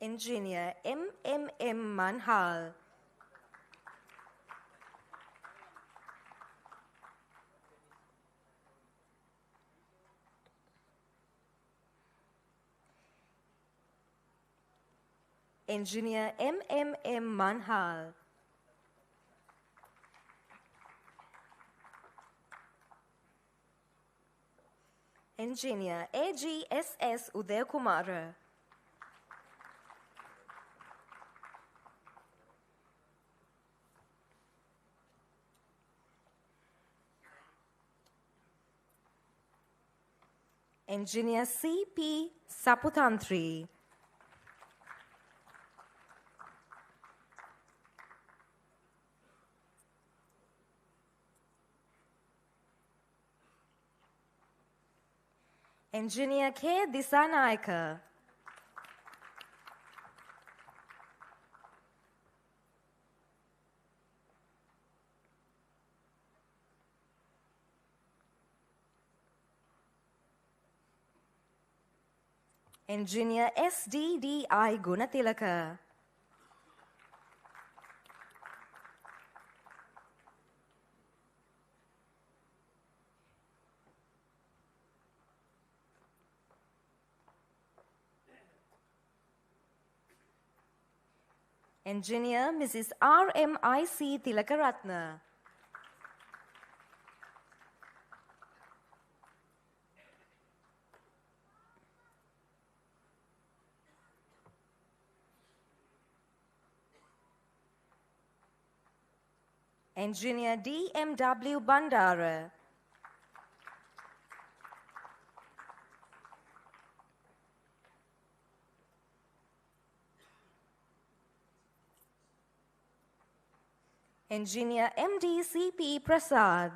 Engineer M.M.M. Manhal, Engineer M.M.M. Manhal, Engineer AGSS Udayakumara. Engineer CP Saputantri. Engineer K. Disanayaka. Engineer SDDI Gunatilaka. Engineer Mrs. RMIC Tilakaratna. Engineer DMW Bandara. Engineer MDCP Prasad.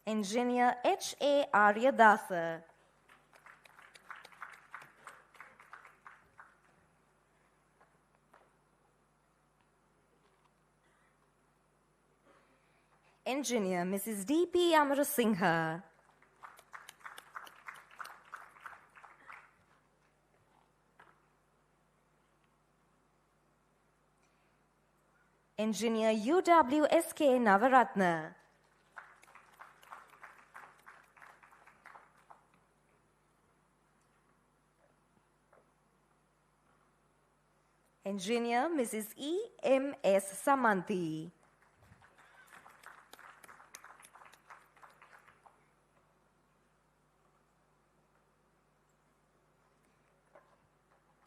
Engineer H.A. Aryadasa. Engineer Mrs. D.P. Amarasinghe. Engineer UWSK Navaratna. Engineer Mrs. E.M.S. Samanthi.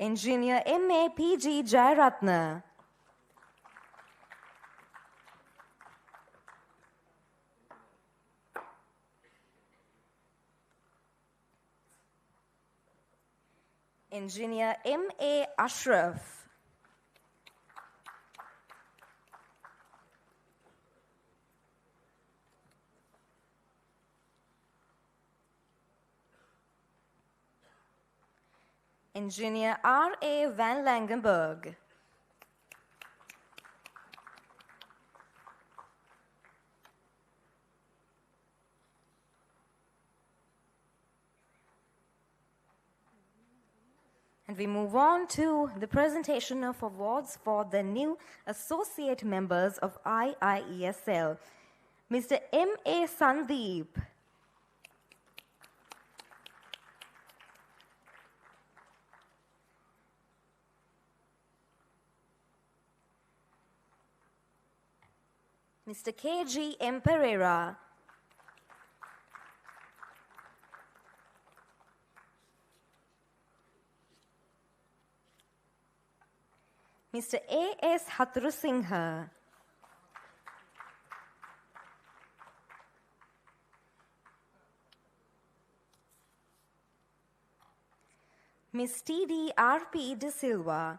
Engineer M.A.P.G. Jayaratna. Engineer M.A. Ashraf. Engineer R.A. Van Langenberg. And we move on to the presentation of awards for the new associate members of IIESL. Mr. M.A. Sandeep. Mr. K.G. M. Pereira. Mr. A.S. Hatrusinghe. Ms. T.D. R.P. De Silva.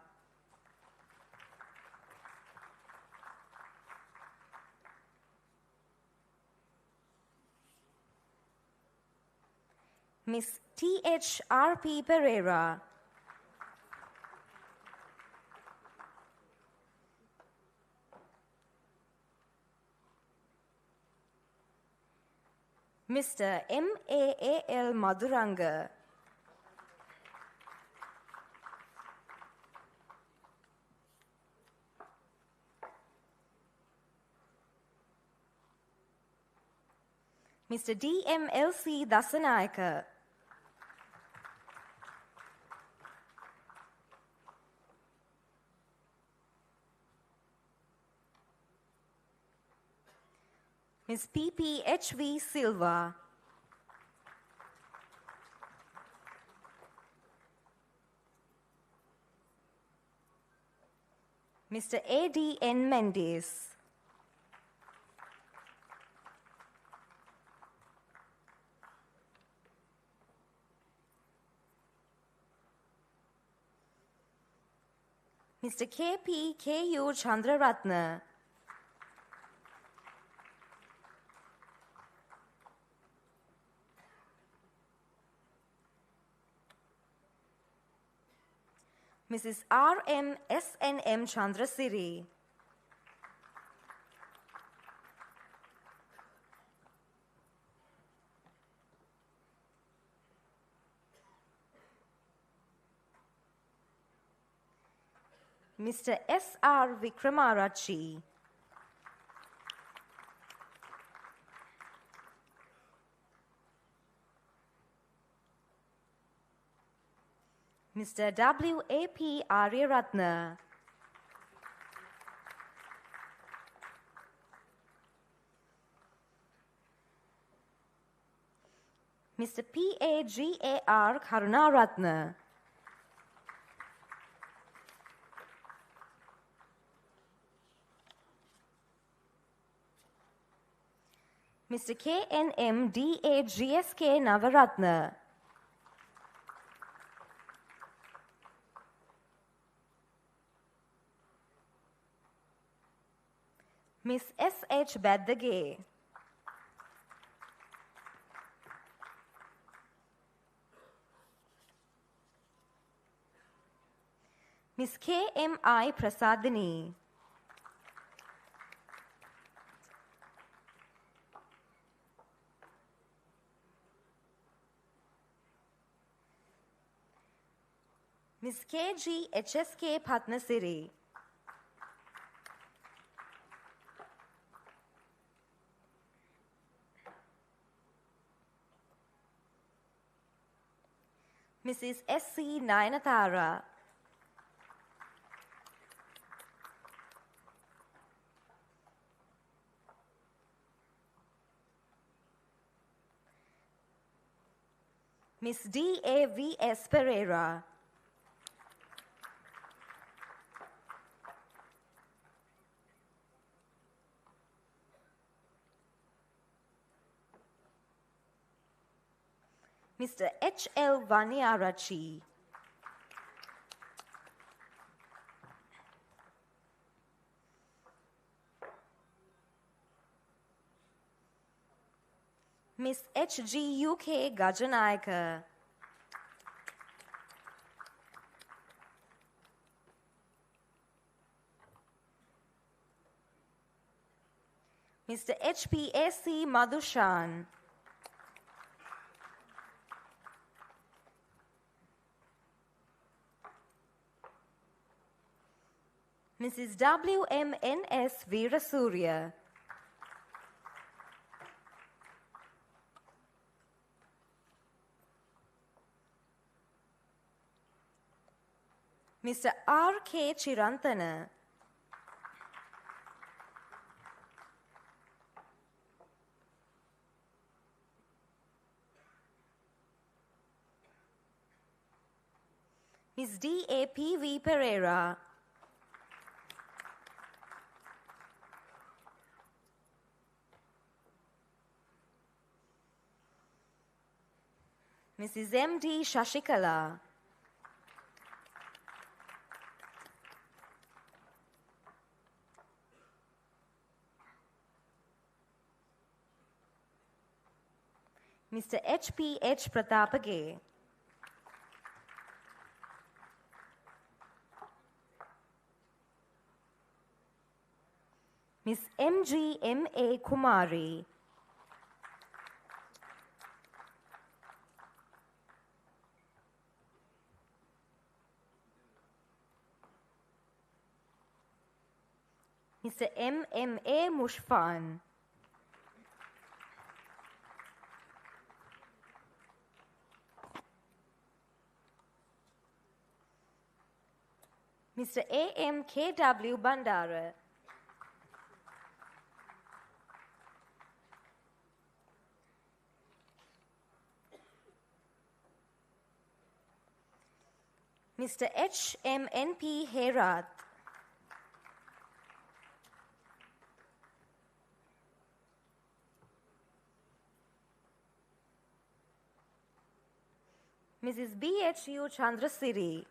Ms. T.H. R.P. Pereira. Mr. M.A.A.L. Madhuranga. Mr. D.M.L.C. Dasanayaka. Ms. P.P.H.V. Silva. Mr. A.D.N. Mendes. Mr. K.P. K.U. Chandraratna. Mrs. R.M. S.N.M. Chandrasiri. Mr. S.R. Vikramarachi. Mr. W.A.P. Aryaratna. Mr. P.A.G.A.R. Karunaratna. Mr. K.N.M. D.A.G.S.K. Navaratna. Miss S.H. Baddage. Miss K.M.I. Prasadini. Miss K.G. H.S.K. Patnasiri. Mrs. S.C. Nayanatara. Miss D.A.V.S. Pereira. Mr. H.L. Vaniarachi. Miss H.G.U.K. Gajanayaka. Mr. H.P.A.C. Madhushan. Mrs. W.M.N.S. Veerasurya. Mr. R.K. Chirantana. Ms. D.A.P.V. Pereira. Mrs. M.D. Shashikala. Mr. H.P.H. Pratapage. Miss M.G.M.A. Kumari. Mr. M.M.A. Mushfan. Mr. A.M.K.W. Bandara. Mr. HMNP Herath. Mrs. BHU Chandrasiri.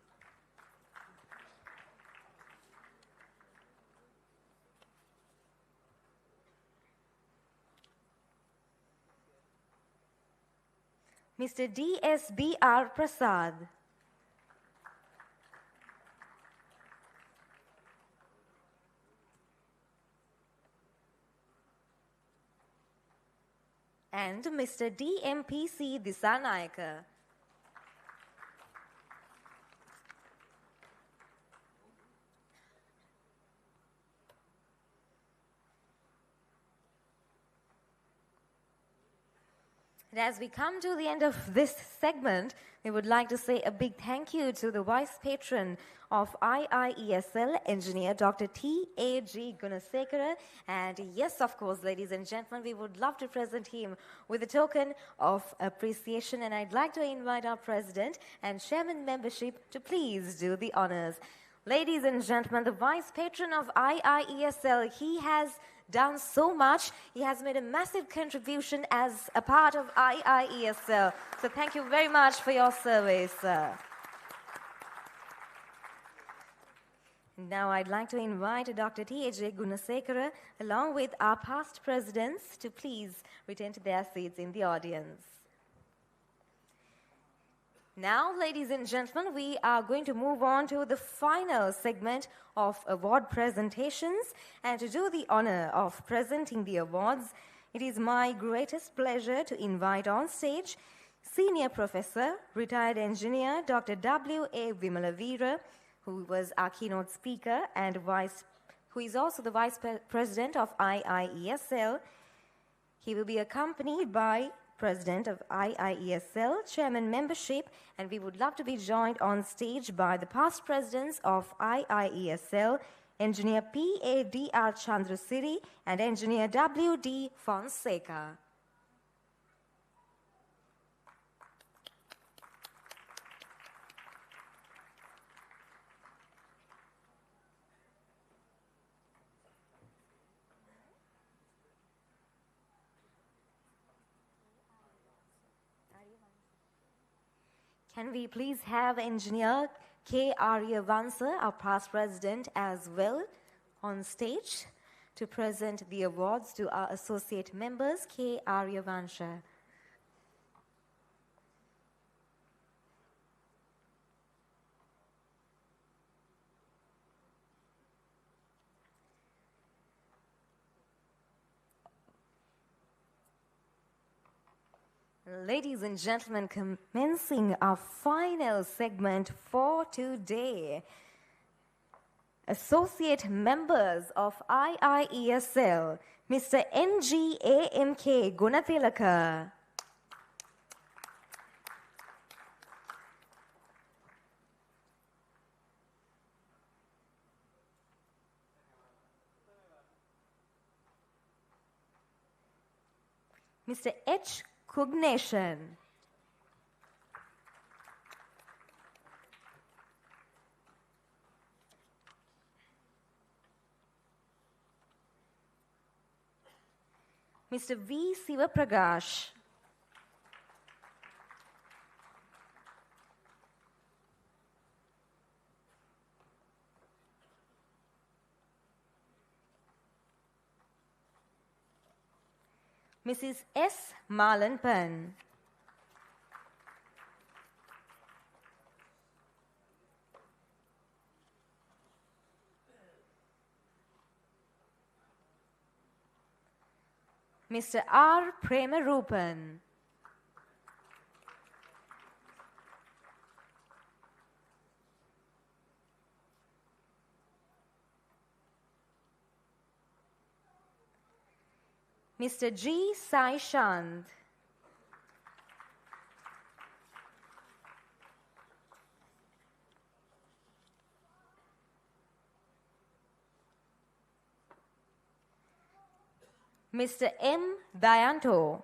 Mr. DSBR Prasad. And Mr. DMPC Disanayaka. And as we come to the end of this segment, we would like to say a big thank you to the Vice Patron of IIESL, Engineer Dr. T.A.G. Gunasekara. And yes, of course, ladies and gentlemen, we would love to present him with a token of appreciation. And I'd like to invite our President and Chairman membership to please do the honors. Ladies and gentlemen, the Vice Patron of IIESL, he has done so much. He has made a massive contribution as a part of IIESL. So thank you very much for your service, sir. Now I'd like to invite Dr. T.A.J. Gunasekara along with our past presidents to please return to their seats in the audience. Now, ladies and gentlemen, we are going to move on to the final segment of award presentations. And to do the honor of presenting the awards, it is my greatest pleasure to invite on stage Senior Professor, Retired Engineer Dr. W.A. Vimalavira, who was our keynote speaker and who is also the Vice President of IIESL. He will be accompanied by President of IIESL, Chairman Membership, and we would love to be joined on stage by the past presidents of IIESL, Engineer P.A.D.R. Chandrasiri and Engineer W.D. Fonseca. Can we please have Engineer K. Aryavansa, our past president, as well on stage to present the awards to our associate members, K. Aryavansa. Ladies and gentlemen, commencing our final segment for today, associate members of IIESL, Mr. N.G.A.M.K. Gunatilaka. Mr. H. Kugnation. Mr. V. Sivapragash. Mrs. S. Malanpan. Mr. R. Premarupan. Mr. G. Sai Shant. Mr. M. Dayanto.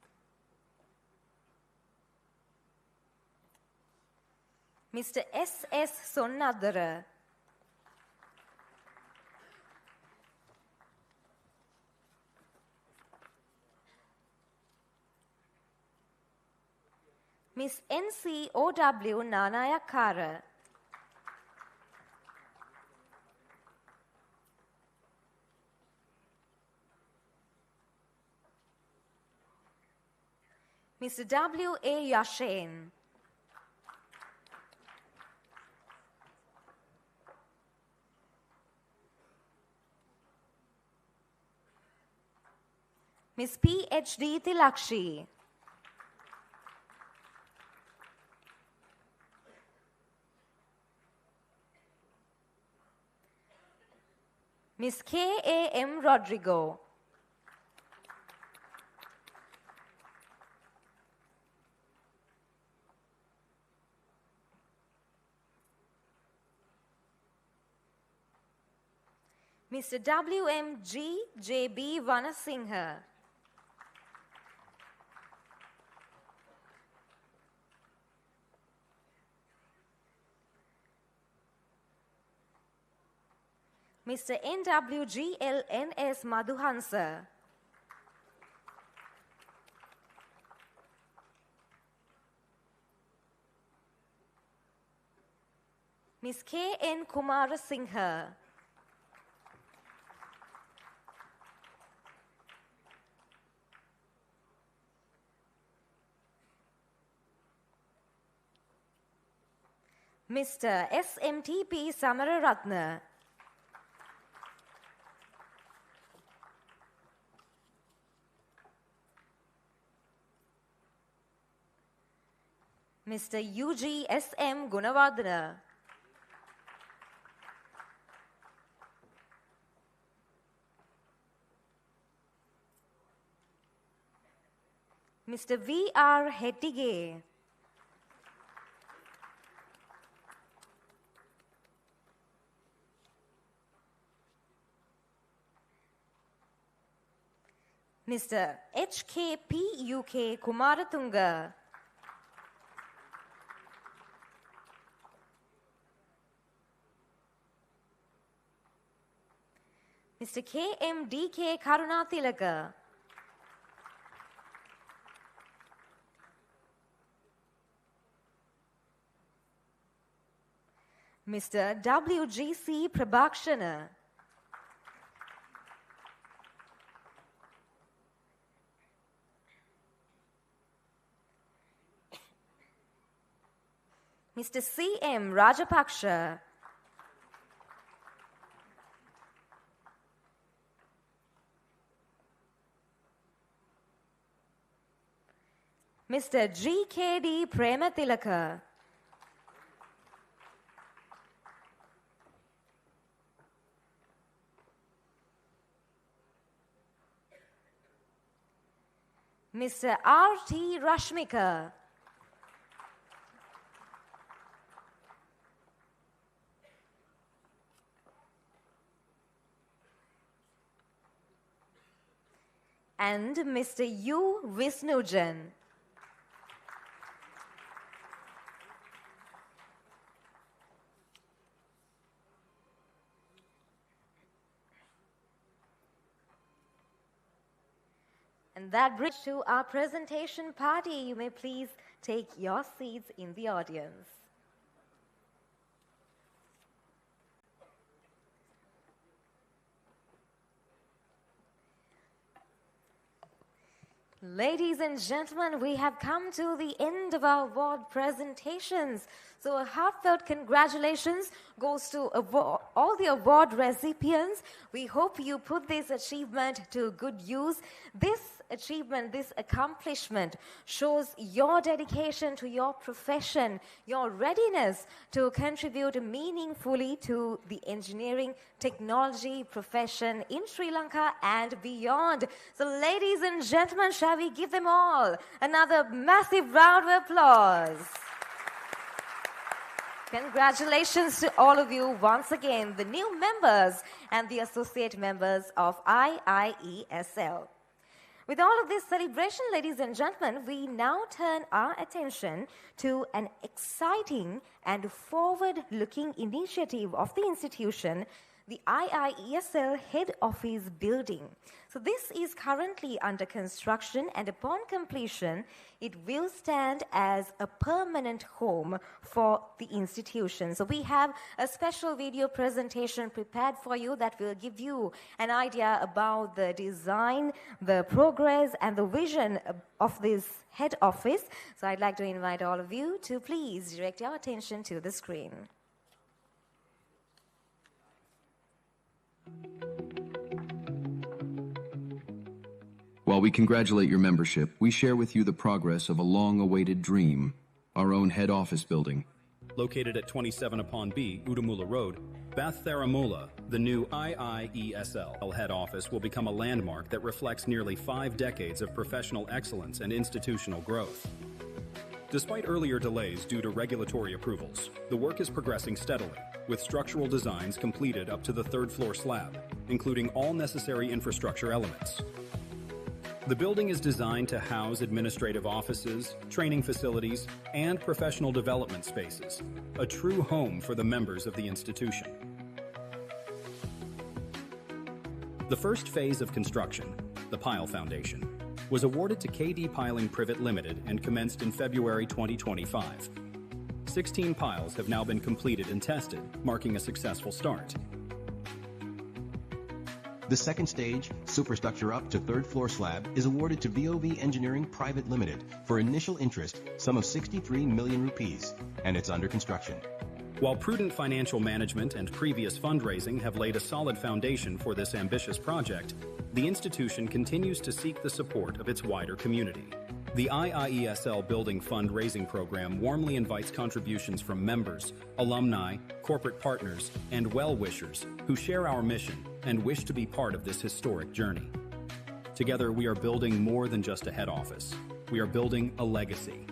Mr. S.S. Sonnadara. Miss N.C.O.W. Nanayakara. Mr. W.A. Yashen. Miss P.H.D. Tilakshi. Miss K.A.M. Rodrigo. Mr. W.M.G. J.B. Vanasinghe. Mr. N.W.G.L.N.S. Madhuhansa. Miss K.N. Kumarasinghe. Mr. S.M.T.P. Samararatna. Mr. U.G.S.M. Gunavardhana. Mr. V.R. Hettige. Mr. H.K.P.U.K. Kumaratunga. Mr. K.M.D.K. Karunatilaka. Mr. W.G.C. Prabhakshana. Mr. C.M. Rajapaksha. Mr. G.K.D. Prematilaka. Mr. R.T. Rashmika. And Mr. U. Visnujan. And that brings to our presentation party. You may please take your seats in the audience. Ladies and gentlemen, we have come to the end of our award presentations. So a heartfelt congratulations goes to all the award recipients. We hope you put this achievement to good use. This achievement, this accomplishment shows your dedication to your profession, your readiness to contribute meaningfully to the engineering technology profession in Sri Lanka and beyond. So ladies and gentlemen, shall we give them all another massive round of applause? Congratulations to all of you once again, the new members and the associate members of IIESL. With all of this celebration, ladies and gentlemen, we now turn our attention to an exciting and forward-looking initiative of the institution, the IIESL head office building. So this is currently under construction, and upon completion, it will stand as a permanent home for the institution. So we have a special video presentation prepared for you that will give you an idea about the design, the progress, and the vision of this head office. So I'd like to invite all of you to please direct your attention to the screen. While we congratulate your membership, we share with you the progress of a long-awaited dream, our own head office building. Located at 27 upon B, Udamula Road, Bath Tharamola, the new IIESL head office will become a landmark that reflects nearly 5 decades of professional excellence and institutional growth. Despite earlier delays due to regulatory approvals, the work is progressing steadily, with structural designs completed up to the 3rd floor slab, including all necessary infrastructure elements. The building is designed to house administrative offices, training facilities, and professional development spaces, a true home for the members of the institution. The first phase of construction, the pile foundation, was awarded to KD Piling Privet Limited and commenced in February 2025. 16 piles have now been completed and tested, marking a successful start. The second stage, superstructure up to 3rd floor slab, is awarded to VOV Engineering Private Limited for initial interest, sum of 63 million rupees, and it's under construction. While prudent financial management and previous fundraising have laid a solid foundation for this ambitious project, the institution continues to seek the support of its wider community. The IIESL Building Fundraising Program warmly invites contributions from members, alumni, corporate partners, and well-wishers who share our mission and wish to be part of this historic journey. Together, we are building more than just a head office. We are building a legacy.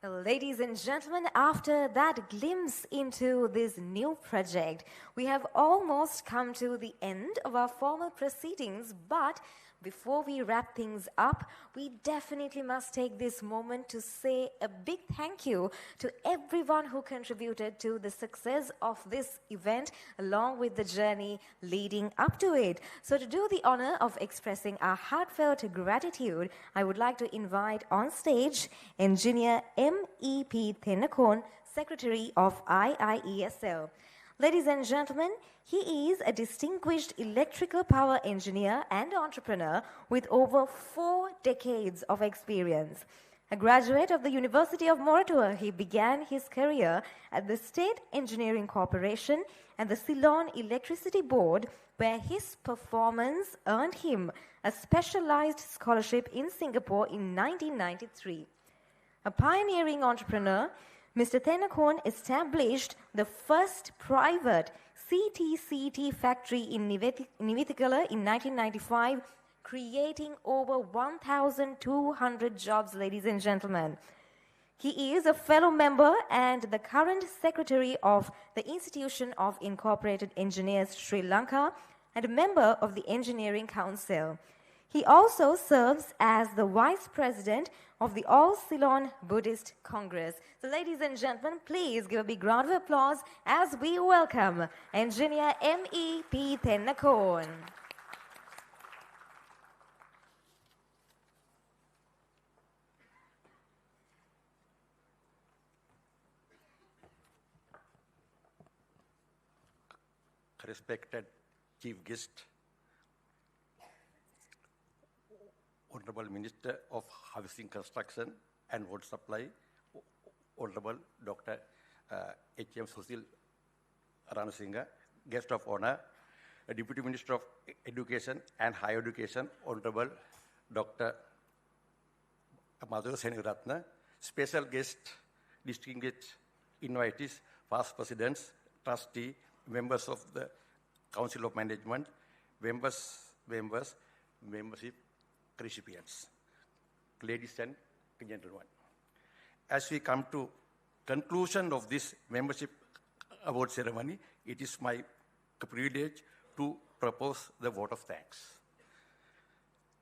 Ladies and gentlemen, after that glimpse into this new project, we have almost come to the end of our formal proceedings, but before we wrap things up, we definitely must take this moment to say a big thank you to everyone who contributed to the success of this event, along with the journey leading up to it. So to do the honor of expressing our heartfelt gratitude, I would like to invite on stage Engineer M.E.P. Thenakon, Secretary of IIESL. Ladies and gentlemen, he is a distinguished electrical power engineer and entrepreneur with over 4 decades of experience. A graduate of the University of Moratuwa, he began his career at the State Engineering Corporation and the Ceylon Electricity Board, where his performance earned him a specialized scholarship in Singapore in 1993. A pioneering entrepreneur, Mr. Thenakon established the first private CTCT factory in Nivithikala in 1995, creating over 1,200 jobs, ladies and gentlemen. He is a fellow member and the current secretary of the Institution of Incorporated Engineers Sri Lanka and a member of the Engineering Council. He also serves as the vice president of the All Ceylon Buddhist Congress. So ladies and gentlemen, please give a big round of applause as we welcome Engineer M.E.P. Thenakon. Respected Chief Guest, Honorable Minister of Housing Construction and Water Supply, Honorable Dr. H.M. Susil Ranasinghe, Guest of Honor, Deputy Minister of Education and Higher Education, Honorable Dr. Madhura Seniratna, special guest, distinguished invitees, past presidents, trustee, members of the Council of Management, membership recipients, ladies and gentlemen. As we come to conclusion of this membership award ceremony, it is my privilege to propose the vote of thanks.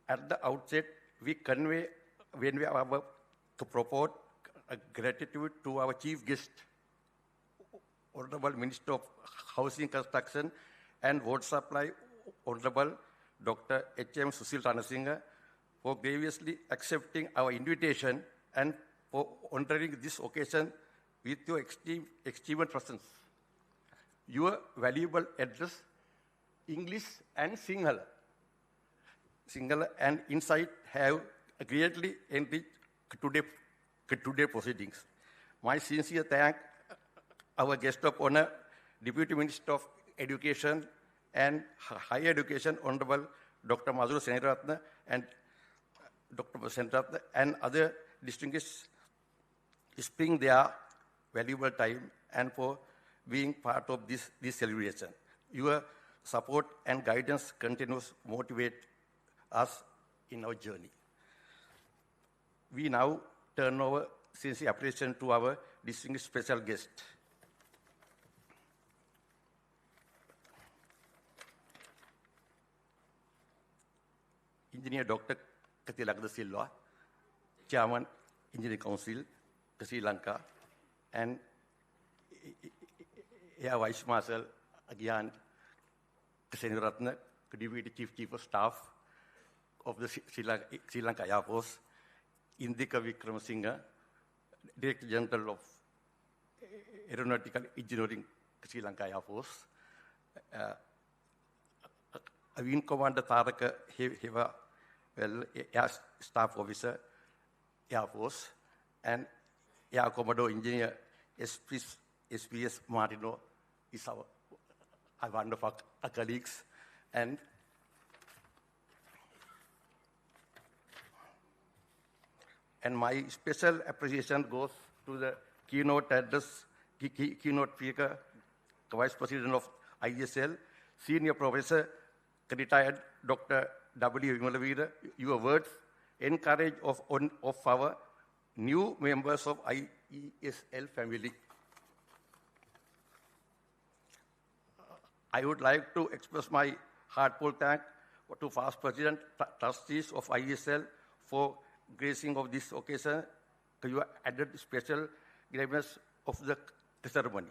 At the outset, we convey our to propose gratitude to our chief guest, Honorable Minister of Housing Construction and Water Supply, Honorable Dr. H.M. Susil Ranasinghe, for graciously accepting our invitation and for honoring this occasion with your extreme presence. Your valuable address, English and Sinhala and insight have greatly enriched today's proceedings. My sincere thanks our guest of honor, Deputy Minister of Education and Higher Education, Honorable Dr. Madhur Senaratne and Dr. Senaratne and other distinguished spending their valuable time and for being part of this celebration. Your support and guidance continues to motivate us in our journey. We now turn over sincere appreciation to our distinguished special guest. Engineer Dr. Katilagda Silva, Chairman, Engineering Council, Sri Lanka, and Air Vice Marshal Agyan Senaratne, Deputy Chief of Staff of the Sri Lanka Air Force, Indika Vikramasinghe, Director General of Aeronautical Engineering, Sri Lanka Air Force, Wing Commander Taraka Heva, Air Staff Officer, Air Force, and Air Commodore Engineer SPS Martino is one of our colleagues. And my special appreciation goes to the keynote address, keynote speaker, Vice President of IIESL, Senior Professor, retired Dr. W. Vimalavira. Your words encourage of our new members of IIESL family. I would like to express my heartfelt thanks to past President, trustees of IIESL for gracing of this occasion. You added special graveness of the ceremony.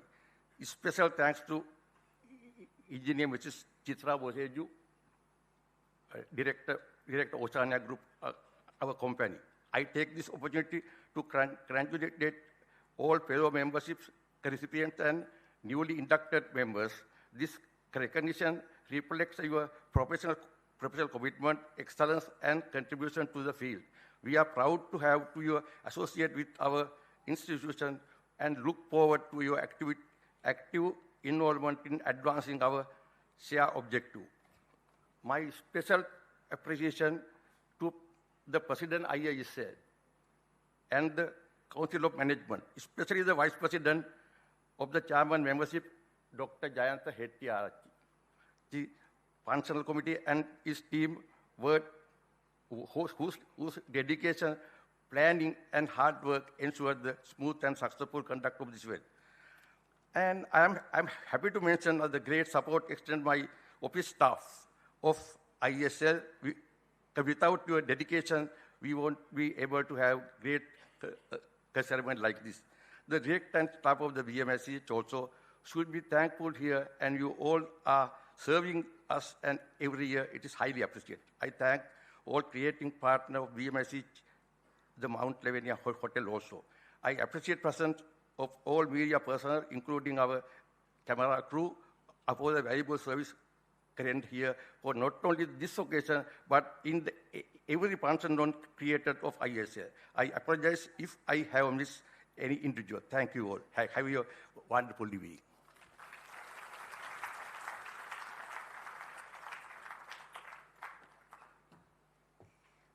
Special thanks to Engineer Mrs. Chitra Boseju, Director Oceania Group, our company. I take this opportunity to congratulate all fellow memberships, recipients, and newly inducted members. This recognition reflects your professional commitment, excellence, and contribution to the field. We are proud to have you associate with our institution and look forward to your active involvement in advancing our shared objective. My special appreciation to the President IIESL and the Council of Management, especially the Vice President of the Chairman Membership, Dr. Jayanta Hettiarachchi. The Functional Committee and his team were whose dedication, planning, and hard work ensured the smooth and successful conduct of this event. And I'm happy to mention the great support extended by office staff of IIESL. Without your dedication, we won't be able to have great ceremony like this. The direct and staff of the BMSC also should be thankful here, and you all are serving us, and every year it is highly appreciated. I thank all creating partners of BMSC, the Mount Lavinia Hotel also. I appreciate presence of all media personnel, including our camera crew, for the valuable service current here for not only this occasion, but in every function created of IIESL. I apologize if I have missed any individual. Thank you all. Have a wonderful evening.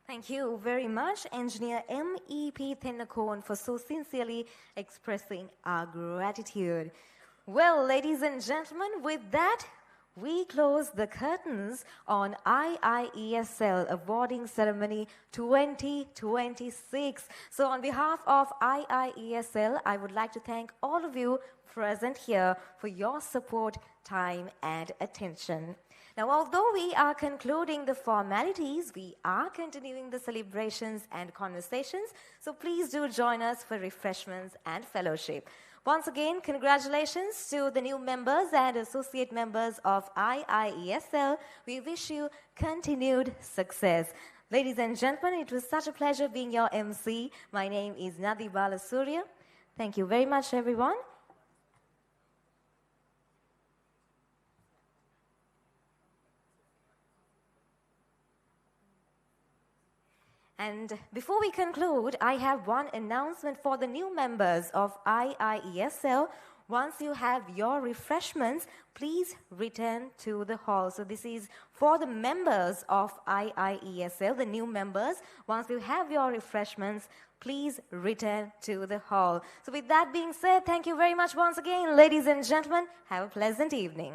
Thank you very much, Engineer M.E.P. Thennakoon, for so sincerely expressing our gratitude. Well, ladies and gentlemen, with that, we close the curtains on IIESL Awarding Ceremony 2026. So on behalf of IIESL, I would like to thank all of you present here for your support, time, and attention. Now, although we are concluding the formalities, we are continuing the celebrations and conversations, so please do join us for refreshments and fellowship. Once again, congratulations to the new members and associate members of IIESL. We wish you continued success. Ladies and gentlemen, it was such a pleasure being your MC. My name is Nadi Balasurya. Thank you very much, everyone. And before we conclude, I have one announcement for the new members of IIESL. Once you have your refreshments, please return to the hall. So this is for the members of IIESL, the new members. Once you have your refreshments, please return to the hall. So with that being said, thank you very much once again, ladies and gentlemen. Have a pleasant evening.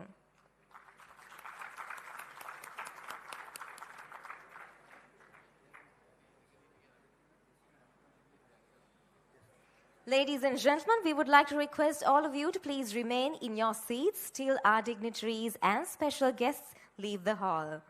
Ladies and gentlemen, we would like to request all of you to please remain in your seats till our dignitaries and special guests leave the hall.